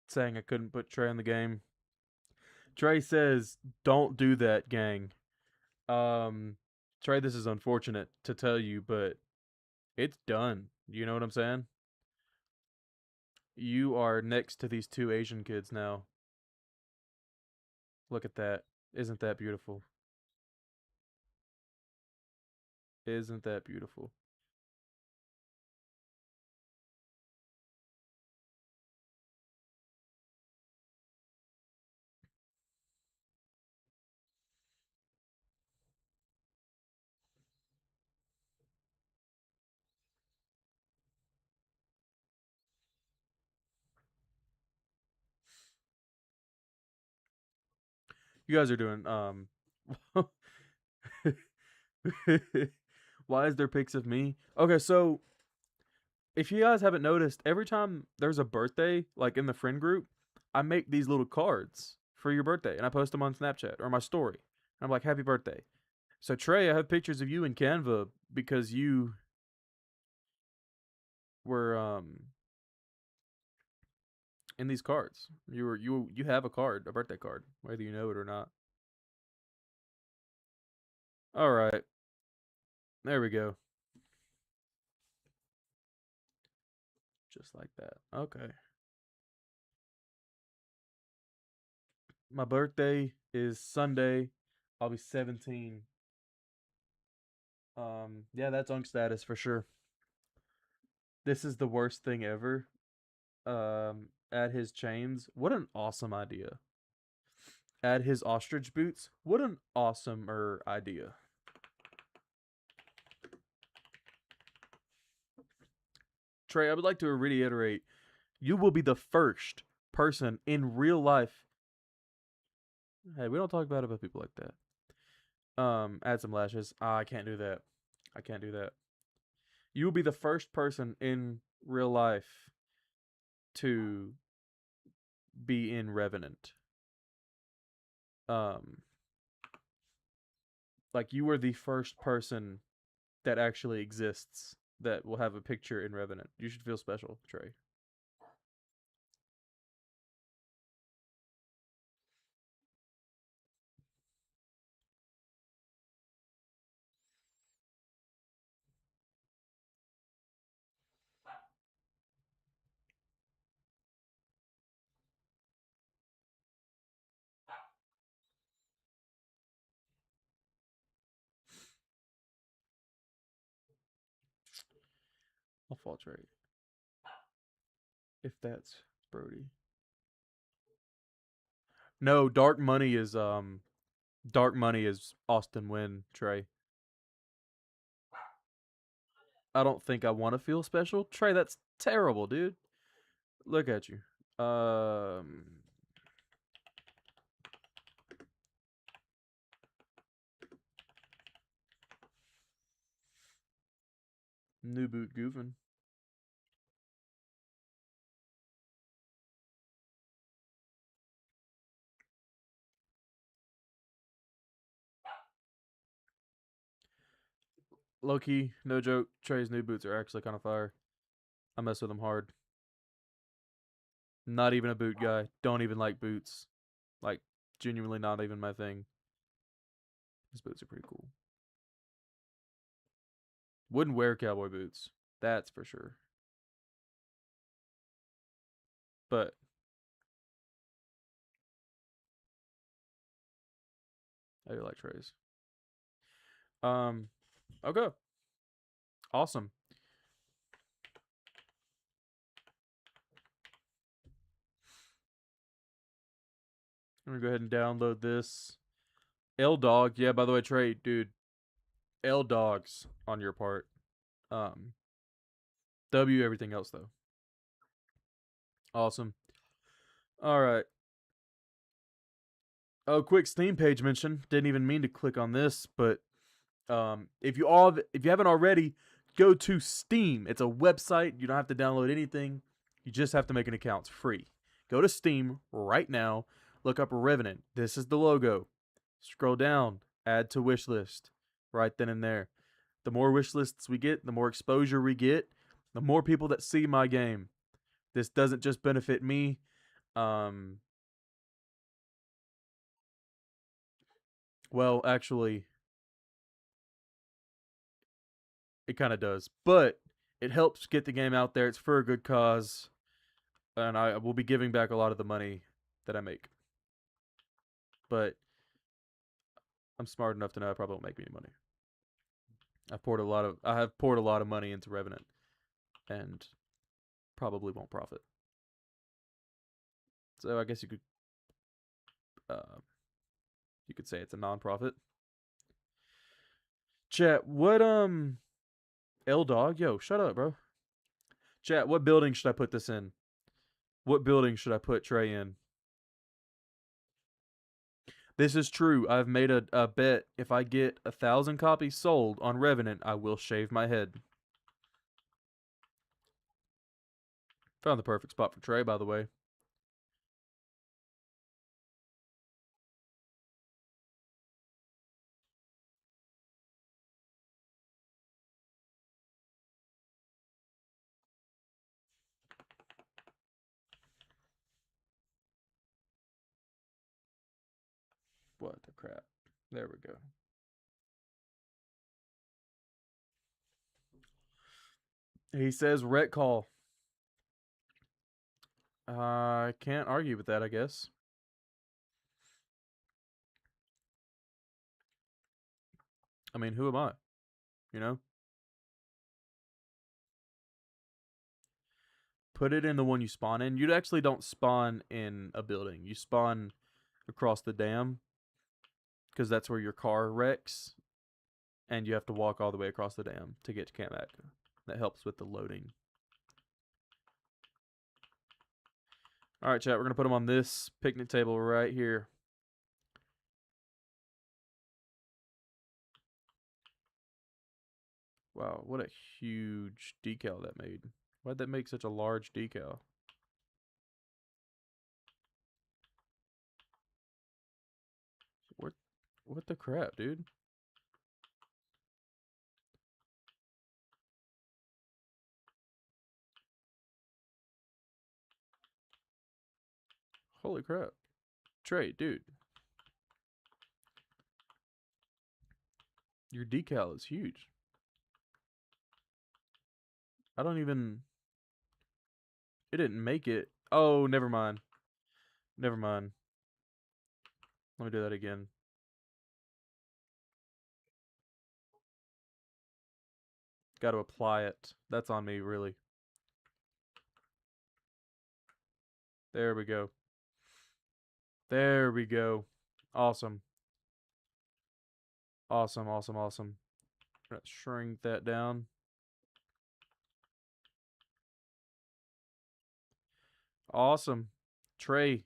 saying I couldn't put Trey in the game. Trey says, "Don't do that, gang." Trey, this is unfortunate to tell you, but it's done. You know what I'm saying? You are next to these two Asian kids now. Look at that. Isn't that beautiful? Isn't that beautiful? You guys are doing why is there pics of me? Okay, so if you guys haven't noticed, every time there's a birthday, like in the friend group, I make these little cards for your birthday and I post them on Snapchat or my story. And I'm like, happy birthday. So Trey, I have pictures of you in Canva because you were in these cards. You have a card, a birthday card, whether you know it or not. All right. There we go. Just like that. Okay. My birthday is Sunday. I'll be 17. Yeah, that's Unk status for sure. This is the worst thing ever. Add his chains. What an awesome idea. Add his ostrich boots. What an awesomer idea. Trey, I would like to reiterate, you will be the first person in real life. Hey, we don't talk bad about people like that. Add some lashes. I can't do that. I can't do that. You will be the first person in real life to be in Revenant. Like you were the first person that actually exists that will have a picture in Revenant. You should feel special, Trey. I'll fall Trey. If that's Brody. No, Dark Money is Austin Wynn, Trey. I don't think I want to feel special. Trey, that's terrible, dude. Look at you. New boot goofing. Low key, no joke. Trey's new boots are actually kind of fire. I mess with them hard. Not even a boot guy. Don't even like boots. Like, genuinely not even my thing. His boots are pretty cool. Wouldn't wear cowboy boots. That's for sure. But I do like Trey's. Okay. Awesome. I'm gonna go ahead and download this. L Dog, yeah, by the way, Trey, dude. L Dogs on your part. W everything else though. Awesome. Alright. Oh, quick Steam page mention. Didn't even mean to click on this, but if you haven't already, go to Steam. It's a website. You don't have to download anything. You just have to make an account. It's free. Go to Steam right now. Look up Revenant. This is the logo. Scroll down. Add to wish list. Right then and there. The more wish lists we get, the more exposure we get, the more people that see my game. This doesn't just benefit me. Well, actually, it kind of does. But it helps get the game out there. It's for a good cause. And I will be giving back a lot of the money that I make. But I'm smart enough to know I probably won't make any money. I have poured a lot of money into Revenant. And probably won't profit. So I guess you could say it's a non-profit. Chat, what L Dog? Yo, shut up, bro. Chat, what building should I put this in? What building should I put Trey in? This is true. I've made a bet. If I get 1,000 copies sold on Revenant, I will shave my head. Found the perfect spot for Trey, by the way. What the crap? There we go. He says rec call. I can't argue with that, I guess. I mean, who am I? You know? Put it in the one you spawn in. You actually don't spawn in a building. You spawn across the dam. Because that's where your car wrecks. And you have to walk all the way across the dam to get to Camp Atka. That helps with the loading. Alright, chat. We're going to put them on this picnic table right here. Wow, what a huge decal that made. Why'd that make such a large decal? What the crap, dude? Holy crap. Trey, dude. Your decal is huge. I don't even... It didn't make it. Oh, never mind. Never mind. Let me do that again. Got to apply it. That's on me, really. There we go. There we go. Awesome. Awesome, awesome, awesome. Let's shrink that down. Awesome. Trey,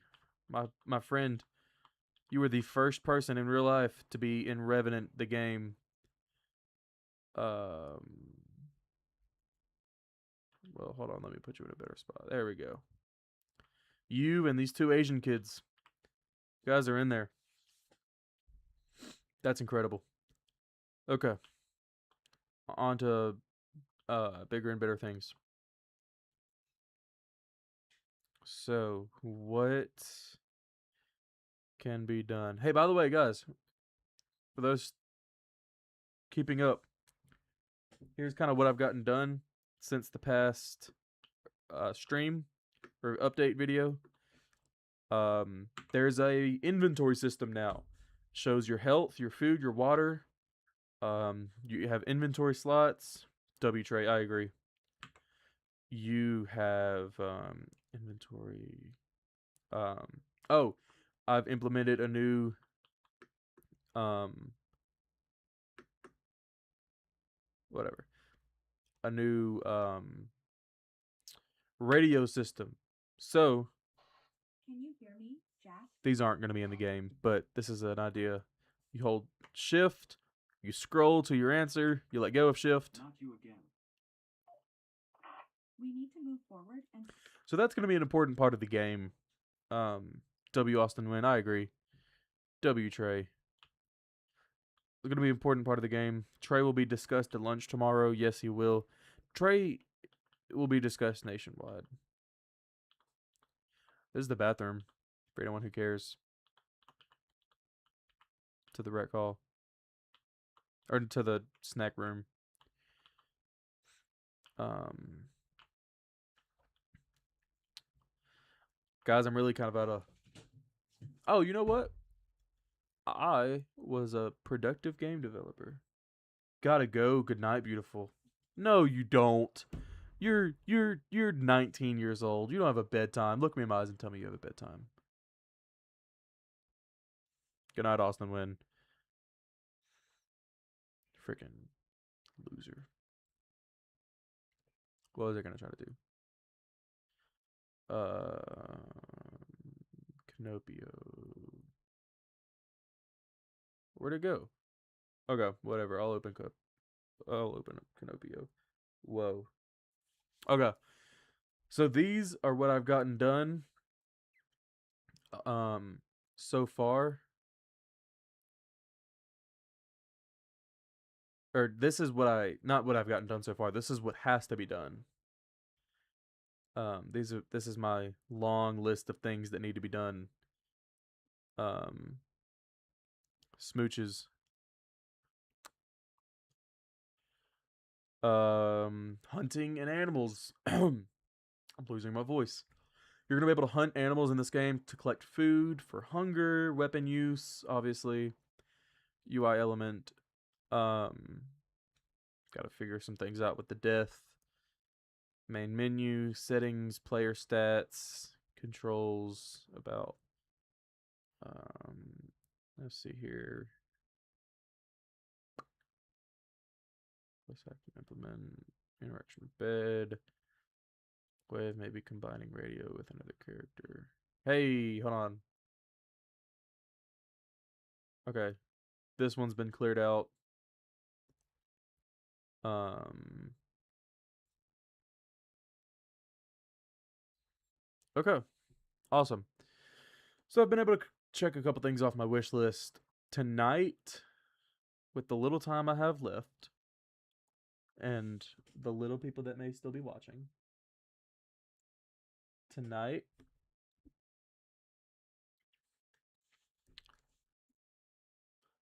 my friend, you were the first person in real life to be in Revenant, the game. Well, hold on. Let me put you in a better spot. There we go. You and these two Asian kids. You guys are in there. That's incredible. Okay. On to bigger and better things. So, what can be done? Hey, by the way, guys, for those keeping up, here's kind of what I've gotten done since the past stream or update video. There's a inventory system now. Shows your health, your food, your water. You have inventory slots. W-tray, I agree. You have inventory. Oh, I've implemented a new whatever. A new radio system. So Can you hear me, Jack? these aren't going to be in the game, but this is an idea. You hold shift, you scroll to your answer, you let go of shift. Not you again. We need to move forward and So that's going to be an important part of the game. W. Austin Wynn, I agree. W. Trey. It's going to be an important part of the game. Trey will be discussed at lunch tomorrow. Yes, he will. Trey will be discussed nationwide. This is the bathroom for anyone who cares. To the rec hall. Or to the snack room. Guys, I'm really kind of out of... Oh, you know what? I was a productive game developer. Gotta go. Good night, beautiful. No, you don't. You're 19 years old. You don't have a bedtime. Look me in my eyes and tell me you have a bedtime. Good night, Austin Wynn. Freaking loser. What was I gonna try to do? Canopio. Where'd it go? Okay, whatever. I'll open Canopio. Whoa. Okay. So these are what I've gotten done so far. Or this is what not what I've gotten done so far. This is what has to be done. This is my long list of things that need to be done. Smooches. Hunting and animals. I'm losing my voice. You're gonna be able to hunt animals in this game to collect food for hunger, weapon use, obviously. UI element. Gotta figure some things out with the death. Main menu, settings, player stats, controls, about. Let's see here. Let's have to implement interaction with bed. Way of maybe combining radio with another character. Hey, hold on. Okay. This one's been cleared out. Okay. Awesome. So I've been able to check a couple things off my wish list tonight with the little time I have left and the little people that may still be watching. Tonight,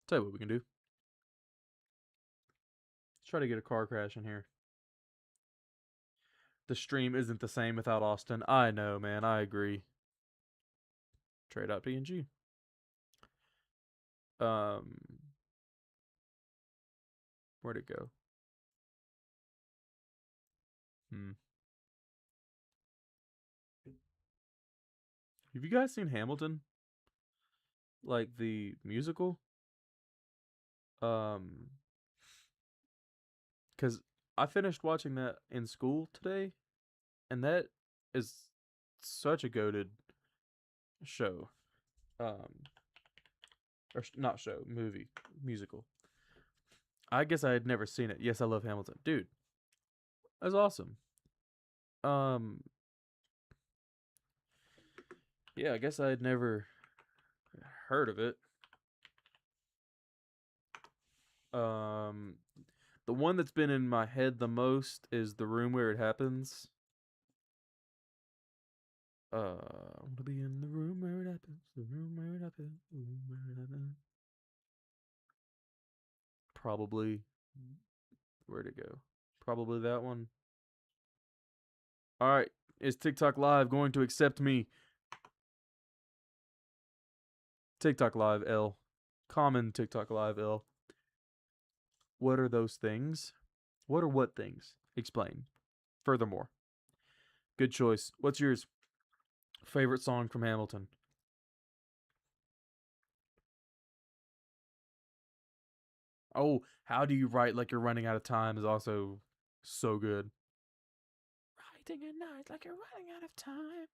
tell you what we can do. Let's try to get a car crash in here. The stream isn't the same without Austin. I know, man. I agree. Trade.png. Where'd it go? Have you guys seen Hamilton? Like the musical? Cause I finished watching that in school today, and that is such a goated show. Not show, movie, musical. I guess I had never seen it. Yes, I love Hamilton. Dude, that's awesome. Yeah, I guess I had never heard of it. The one that's been in my head the most is The Room Where It Happens. I want to be in the room where it happens, the room where it happens, the room where it happens. Probably, where'd it go? Probably that one. All right, is TikTok Live going to accept me? TikTok Live L. Common TikTok Live L. What are those things? What are what things? Explain. Furthermore. Good choice. What's yours? Favorite song from Hamilton? Oh, How Do You Write Like You're Running Out of Time is also so good. Writing at night like you're running out of time.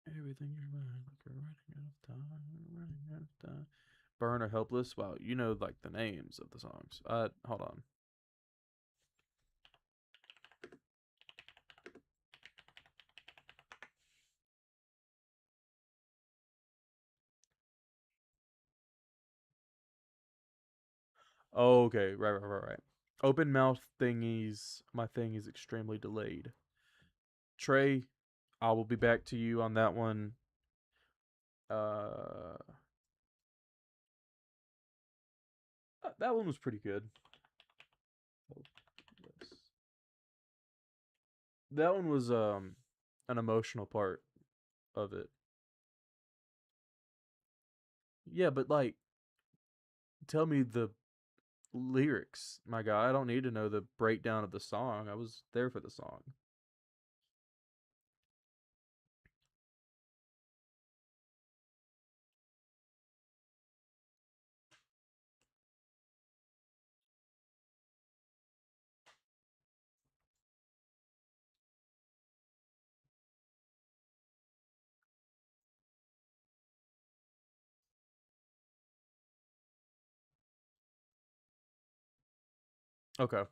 Everything you're running like you're running out of time. Running out of time. Burn or Helpless. Wow, you know like the names of the songs. Hold on. Oh, okay, right. Open mouth thingies. My thing is extremely delayed. Trey, I will be back to you on that one. That one was pretty good. Oh, yes. That one was an emotional part of it. Yeah, but like, tell me the lyrics, my guy. I don't need to know the breakdown of the song. I was there for the song. Okay,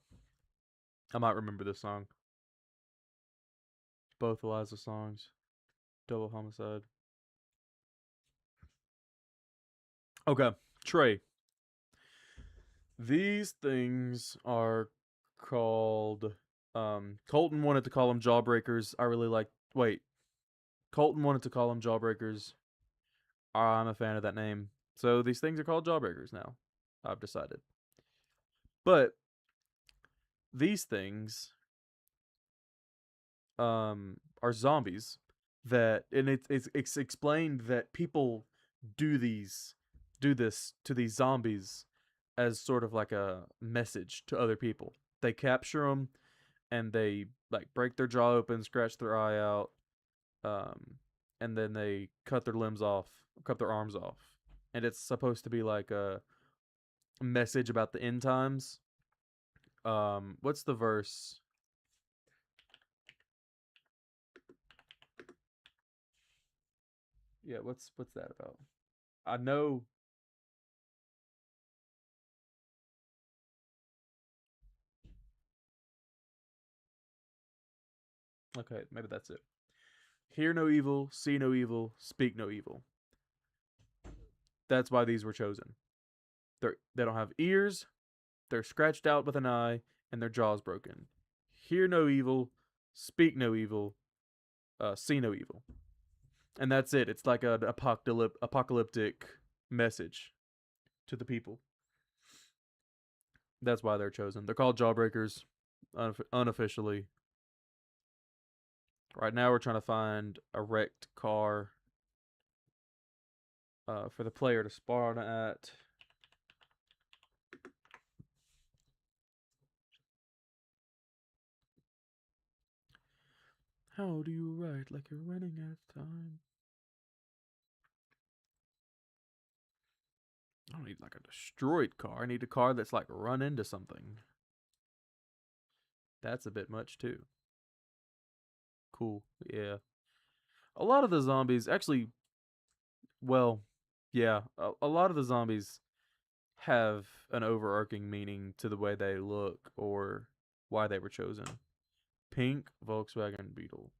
I might remember this song. Both Eliza songs. Double Homicide. Okay, Trey. These things are called. Colton wanted to call them jawbreakers. I really like. Wait, Colton wanted to call them jawbreakers. I'm a fan of that name. So these things are called jawbreakers now. I've decided. But these things are zombies that, and it's explained that people do this to these zombies as sort of like a message to other people. They capture them and they like break their jaw open, scratch their eye out, and then they cut their limbs off, cut their arms off, and it's supposed to be like a message about the end times. What's the verse? Yeah, what's that about? I know. Okay, maybe that's it. Hear no evil, see no evil, speak no evil. That's why these were chosen. They don't have ears, they're scratched out with an eye, and their jaws broken. Hear no evil, speak no evil, see no evil. And that's it. It's like an apocalyptic message to the people. That's why they're chosen. They're called jawbreakers unofficially. Right now, we're trying to find a wrecked car for the player to spawn at. How do you write like you're running out of time? I don't need like a destroyed car. I need a car that's like run into something. That's a bit much too. Cool. Yeah. A lot of the zombies actually, well, Yeah, a lot of the zombies have an overarching meaning to the way they look or why they were chosen. Pink Volkswagen Beetle.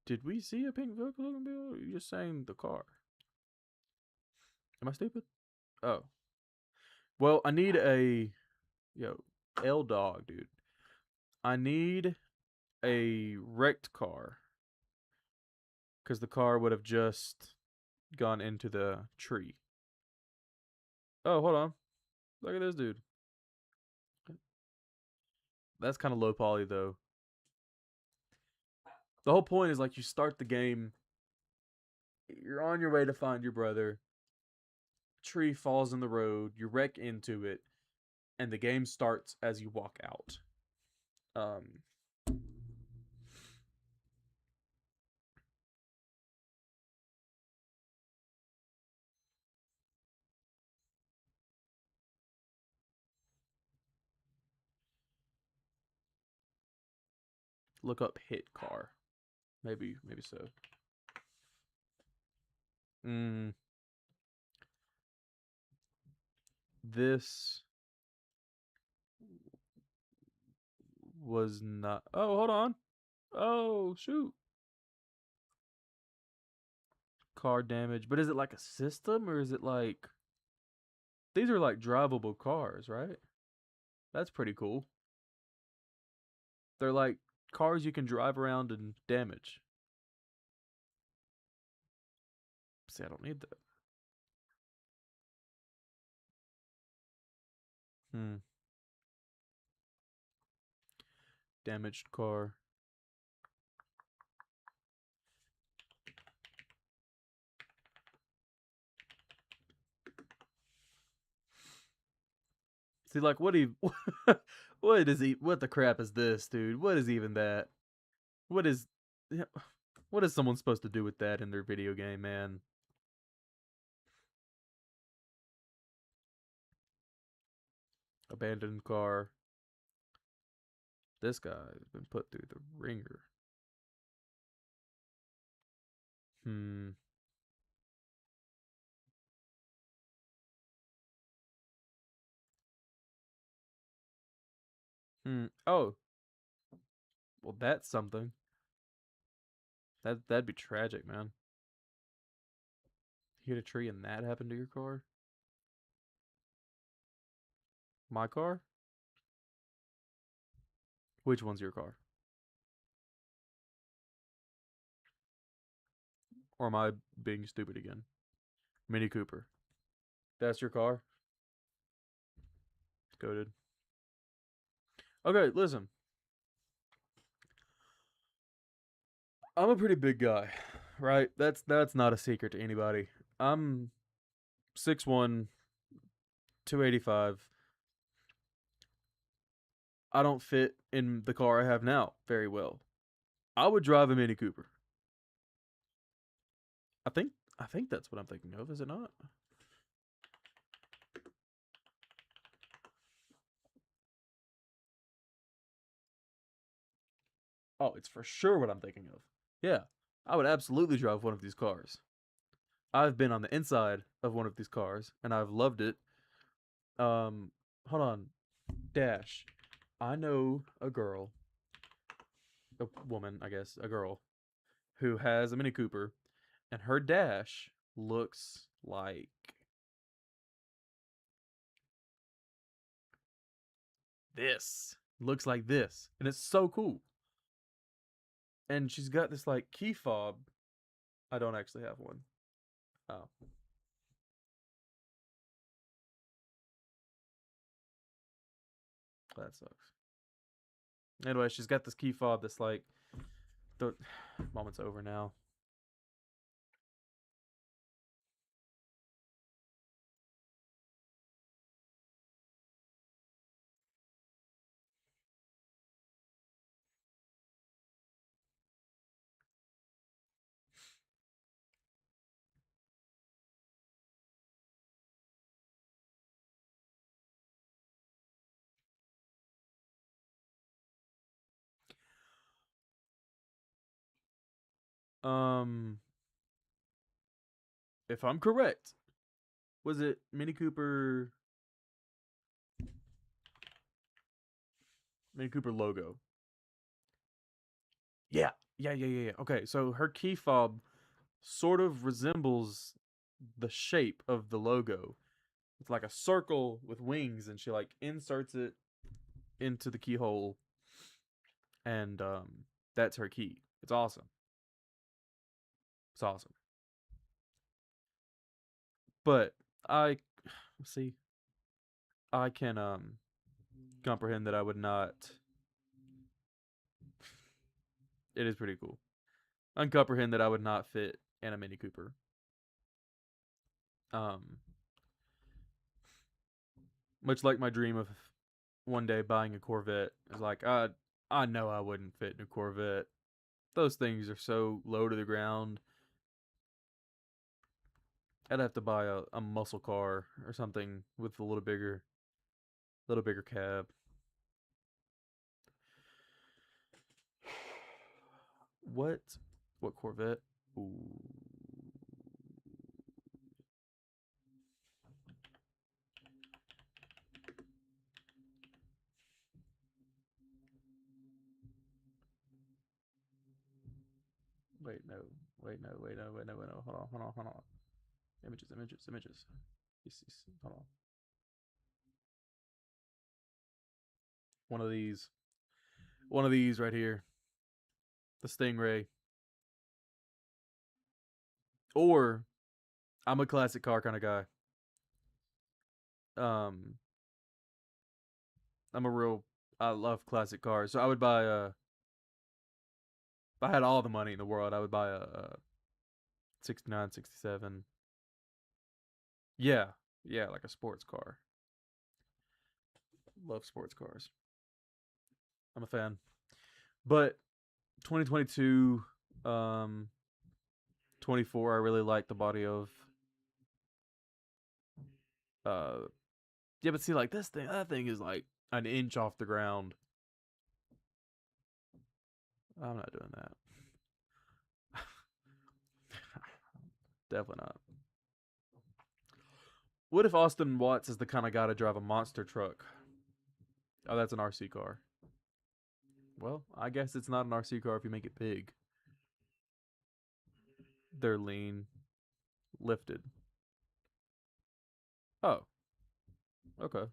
Did we see a pink Volkswagen Beetle? Or are you just saying the car? Am I stupid? Oh. Well, I need a L dog, dude. I need a wrecked car. Because the car would have just gone into the tree. Oh, hold on. Look at this dude. That's kind of low poly, though. The whole point is like you start the game, you're on your way to find your brother. Tree falls in the road, you wreck into it, and the game starts as you walk out. Look up hit car. Maybe so. This was not. Oh, hold on. Oh, shoot. Car damage. But is it like a system or is it like. These are like drivable cars, right? That's pretty cool. They're like cars you can drive around and damage. See, I don't need that. Damaged car. See, like, what what is he? What the crap is this, dude? What is even that? What is, what is someone supposed to do with that in their video game, man? Abandoned car. This guy has been put through the ringer. Oh, well, that's something. That'd be tragic, man. You hit a tree and that happened to your car? My car? Which one's your car? Or am I being stupid again? Mini Cooper. That's your car? Goated. Okay, listen. I'm a pretty big guy, right? That's not a secret to anybody. I'm 6'1", 285. I don't fit in the car I have now very well. I would drive a Mini Cooper. I think that's what I'm thinking of, is it not? Oh, it's for sure what I'm thinking of. Yeah, I would absolutely drive one of these cars. I've been on the inside of one of these cars and I've loved it. Hold on. Dash. I know a girl, a woman, I guess, a girl who has a Mini Cooper and her dash looks like this. Looks like this. And it's so cool. And she's got this like key fob. I don't actually have one. Oh. That sucks. Anyway, she's got this key fob that's like the moment's over now. Um if I'm correct, was it Mini Cooper logo? Yeah. Okay, so her key fob sort of resembles the shape of the logo. It's like a circle with wings, and she like inserts it into the keyhole, and that's her key. It's awesome. It's awesome. But I see. I can comprehend that I would not. It is pretty cool. I can comprehend that I would not fit in a Mini Cooper. Much like my dream of one day buying a Corvette. It's like I know I wouldn't fit in a Corvette. Those things are so low to the ground. I'd have to buy a muscle car or something with a little bigger cab. What Corvette? Ooh. Wait, no. Hold on. Images. Yes. Hold on. One of these right here. The Stingray. Or I'm a classic car kind of guy. I love classic cars. So I would buy if I had all the money in the world, I would buy a 69, 67. Yeah, like a sports car. Love sports cars. I'm a fan. But 2022, 24, I really like the body of. Yeah, but see, like that thing is like an inch off the ground. I'm not doing that. Definitely not. What if Austin Watts is the kind of guy to drive a monster truck? Oh, that's an RC car. Well, I guess it's not an RC car if you make it big. They're lean, lifted. Oh, okay.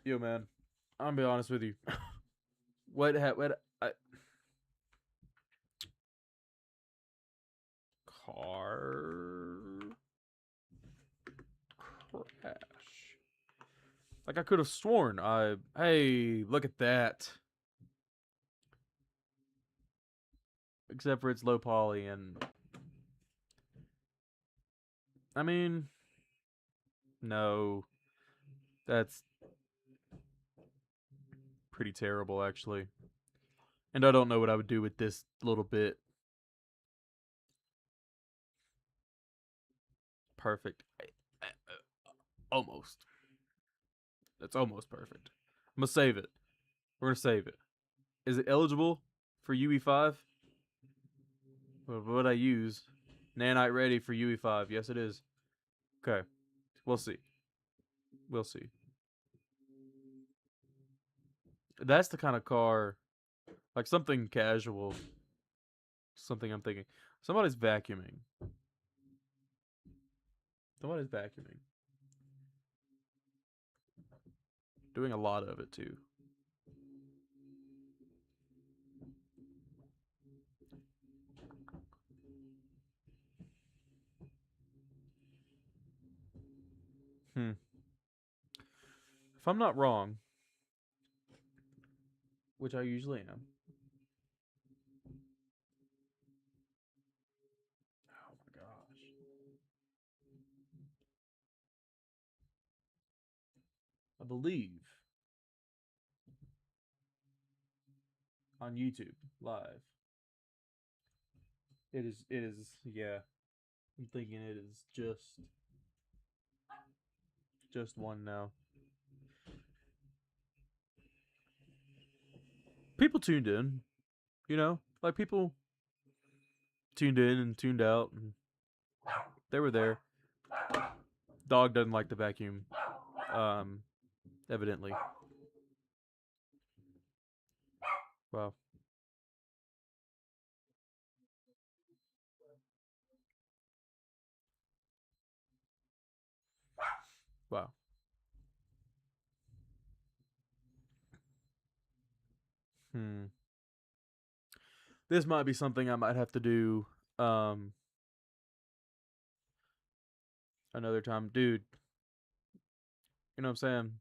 Yo, man, I'm gonna be honest with you. what car crash? Like I could have sworn hey, look at that. Except for it's low poly, and I mean, no, that's pretty terrible actually. And I don't know what I would do with this little bit. Perfect. Almost. That's almost perfect. I'm gonna save it. We're gonna save it. Is it eligible for UE5? What I use? Nanite ready for UE5. Yes, it is. Okay. We'll see. We'll see. That's the kind of car, like something casual. Something I'm thinking. Somebody's vacuuming. Somebody's vacuuming. Doing a lot of it too. If I'm not wrong, which I usually am. Oh my gosh. I believe on YouTube live. It is yeah. I'm thinking it is just one now. people tuned in, you know, like people tuned in and tuned out, and they were there. Dog doesn't like the vacuum, evidently. Wow. Wow. This might be something I might have to do another time. Dude, you know what I'm saying?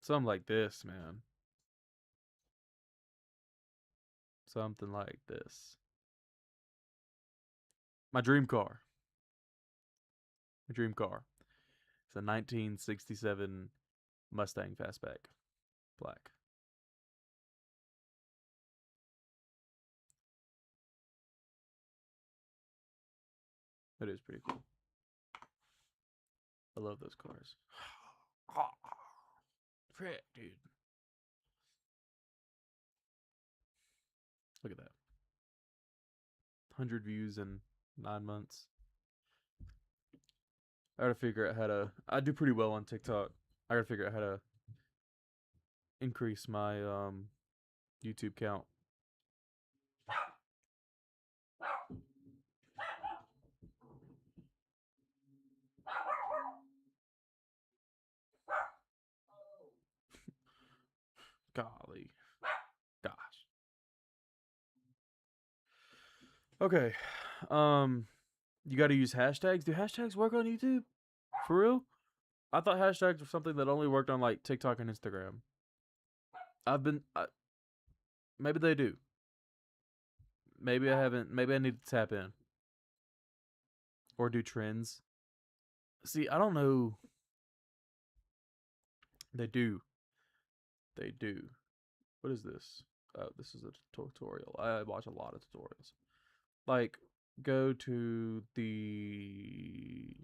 Something like this, man. Something like this. My dream car. My dream car. It's a 1967 Mustang Fastback. Black. It is pretty cool. I love those cars. Frick, dude. Look at that. 100 views in 9 months. I gotta figure out how to. I do pretty well on TikTok. I gotta figure out how to increase my YouTube count. Golly. Gosh. Okay. You got to use hashtags. Do hashtags work on YouTube? For real? I thought hashtags were something that only worked on like TikTok and Instagram. Maybe they do. Maybe I haven't. Maybe I need to tap in or do trends. See, I don't know. They do. They do. What is this? Oh, this is a tutorial. I watch a lot of tutorials. Like, go to the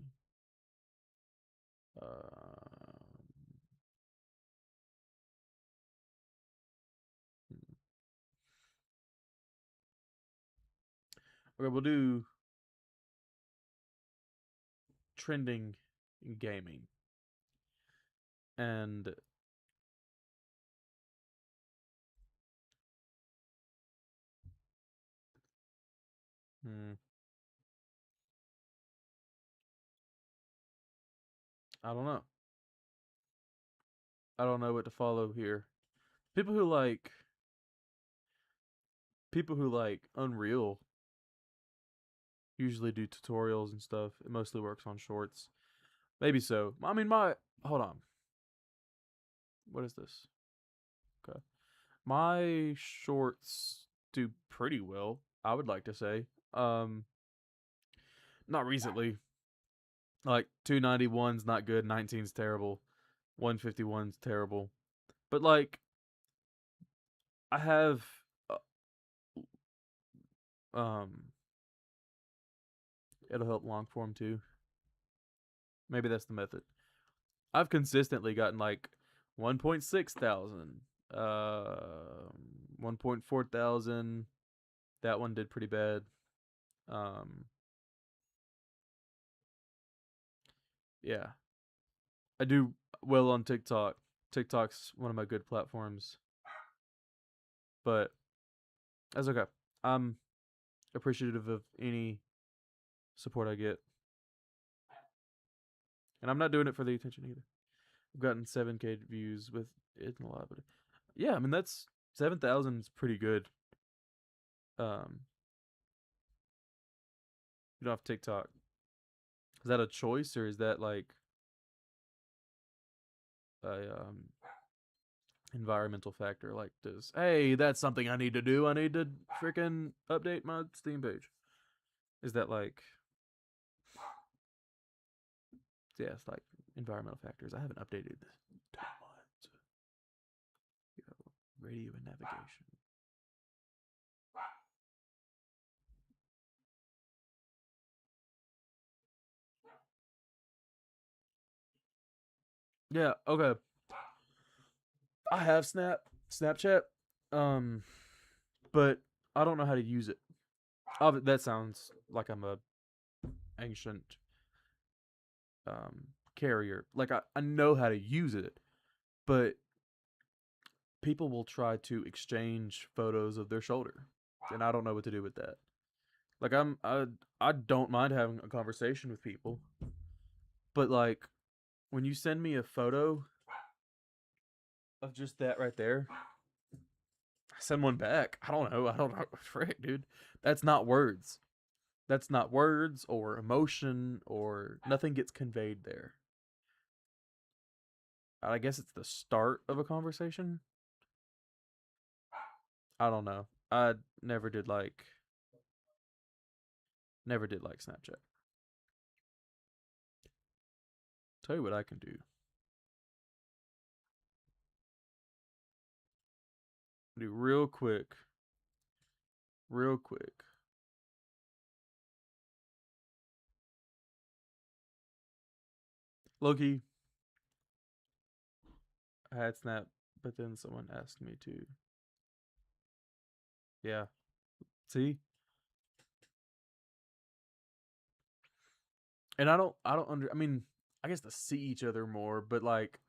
okay, we'll do trending gaming. And I don't know. I don't know what to follow here. People who like Unreal usually do tutorials and stuff. It mostly works on shorts. Maybe so. I mean, hold on. What is this? Okay. My shorts do pretty well, I would like to say. Not recently. Like 291's not good, 19's terrible, 151's terrible. But like I have it'll help long form too. Maybe that's the method. I've consistently gotten like 1.6 thousand, 1.4 thousand. That one did pretty bad. Yeah. I do well on TikTok. TikTok's one of my good platforms. But that's okay. I'm appreciative of any support I get. And I'm not doing it for the attention either. I've gotten 7K views with it and a lot, but yeah, I mean that's 7,000 is pretty good. You don't have TikTok. Is that a choice or is that like a environmental factor? Like this, hey, that's something I need to do. I need to freaking update my Steam page. Is that like, yeah, it's like environmental factors. I haven't updated this in 2 months. Radio and navigation. Yeah, okay. I have Snap. Snapchat, but I don't know how to use it. That sounds like I'm a ancient carrier. Like I know how to use it, but people will try to exchange photos of their shoulder, and I don't know what to do with that. Like I don't mind having a conversation with people, but like when you send me a photo of just that right there, send one back. I don't know. Frick, dude. That's not words. That's not words or emotion or nothing gets conveyed there. I guess it's the start of a conversation. I don't know. I never did like Snapchat. Tell you what I can do. Do real quick. Loki, I had Snap, but then someone asked me to. Yeah. See? And I don't I mean, I guess to see each other more, but like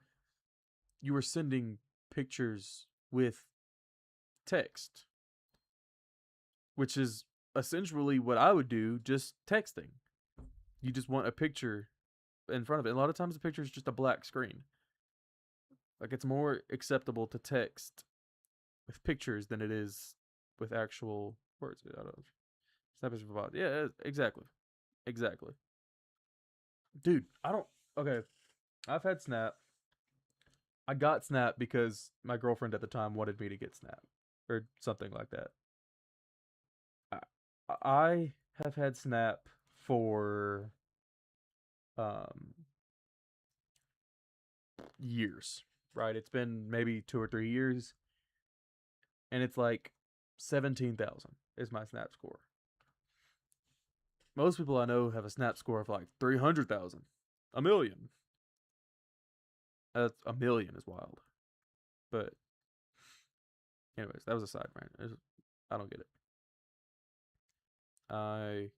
you were sending pictures with text, which is essentially what I would do, just texting. You just want a picture in front of it. And a lot of times the picture is just a black screen. Like it's more acceptable to text with pictures than it is with actual words. I don't know. Snap is provide. Yeah, exactly. Dude, I don't. Okay, I've had Snap. I got Snap because my girlfriend at the time wanted me to get Snap or something like that. I have had Snap for um years, right? It's been maybe 2 or 3 years, and it's like 17,000 is my Snap score. Most people I know have a Snap score of like 300,000, a million. A million is wild, but anyways, that was a side rant. I don't get it. I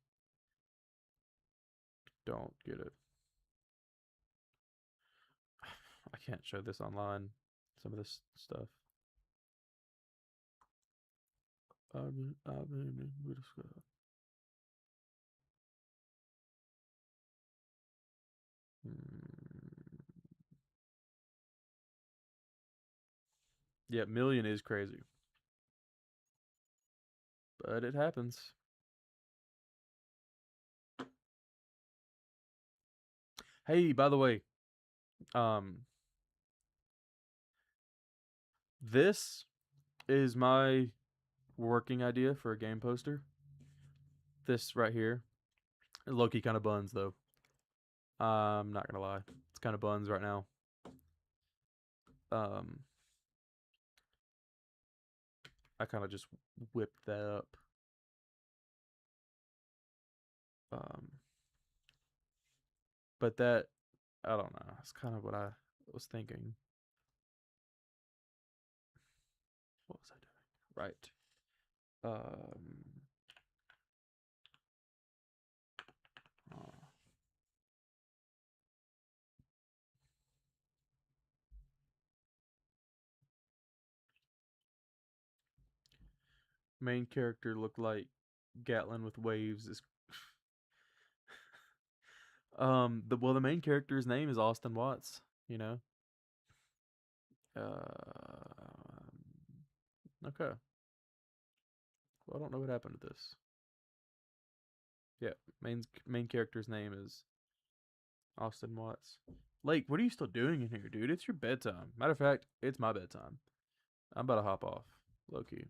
don't get it. I can't show this online. Some of this stuff. Yeah, million is crazy. But it happens. Hey, by the way, this is my working idea for a game poster. This right here. Low-key kind of buns, though. I'm not gonna lie. It's kind of buns right now. I kind of just whipped that up. But that, I don't know. It's kind of what I was thinking. What was I doing? Right. Main character looked like Gatlin with waves. Is the main character's name is Austin Watts. You know. Okay. Well, I don't know what happened to this. Yeah, main character's name is Austin Watts. Lake, what are you still doing in here, dude? It's your bedtime. Matter of fact, it's my bedtime. I'm about to hop off. Low-key.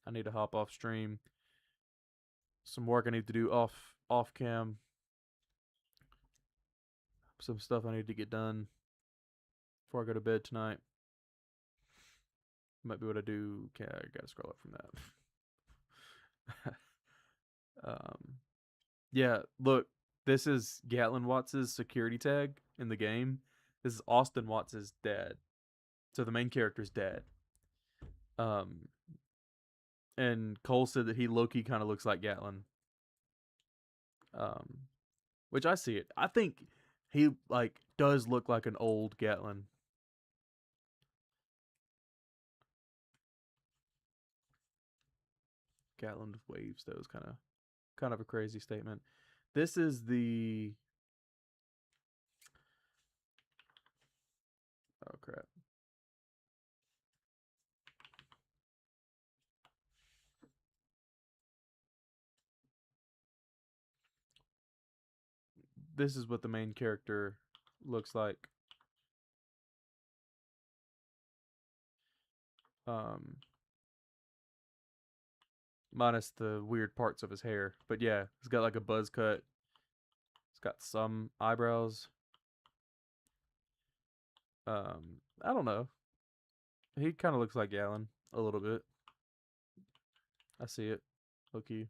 I need to hop off stream. Some work I need to do off cam. Some stuff I need to get done before I go to bed tonight. Might be what I do. Okay, I gotta scroll up from that. Yeah, look, this is Gatlin Watts' security tag in the game. This is Austin Watts' dad. So the main character's dad. And Cole said that he low-key kind of looks like Gatlin. Which I see it. I think he like does look like an old Gatlin. Gatlin with waves, though, is kind of a crazy statement. This is the oh crap. This is what the main character looks like. Minus the weird parts of his hair. But yeah, he's got like a buzz cut. He's got some eyebrows. I don't know. He kind of looks like Gallon a little bit. I see it. Okay.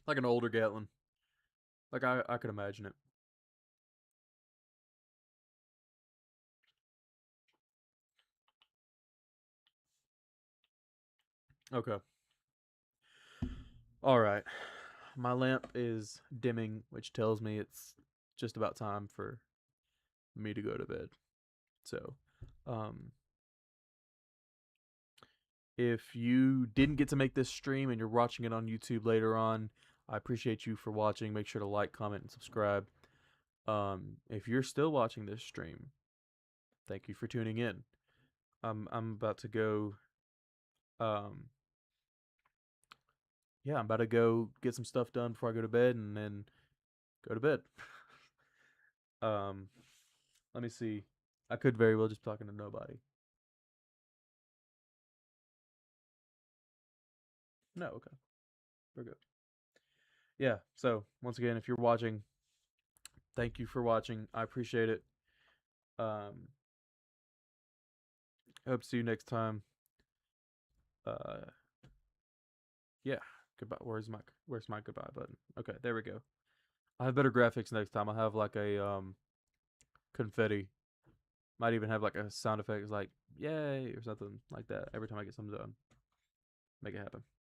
Like an older Gatlin. Like I could imagine it. Okay. All right. My lamp is dimming, which tells me it's just about time for me to go to bed. So, if you didn't get to make this stream and you're watching it on YouTube later on, I appreciate you for watching. Make sure to like, comment, and subscribe. If you're still watching this stream, thank you for tuning in. I'm about to go. Yeah, I'm about to go get some stuff done before I go to bed, and then go to bed. Let me see. I could very well just be talking to nobody. No, okay. We're good. Yeah, so once again, if you're watching, thank you for watching. I appreciate it. Hope to see you next time. Yeah, goodbye. Where's my goodbye button? Okay, there we go. I'll have better graphics next time. I'll have like a confetti. Might even have like a sound effect like yay or something like that every time I get something done. Make it happen.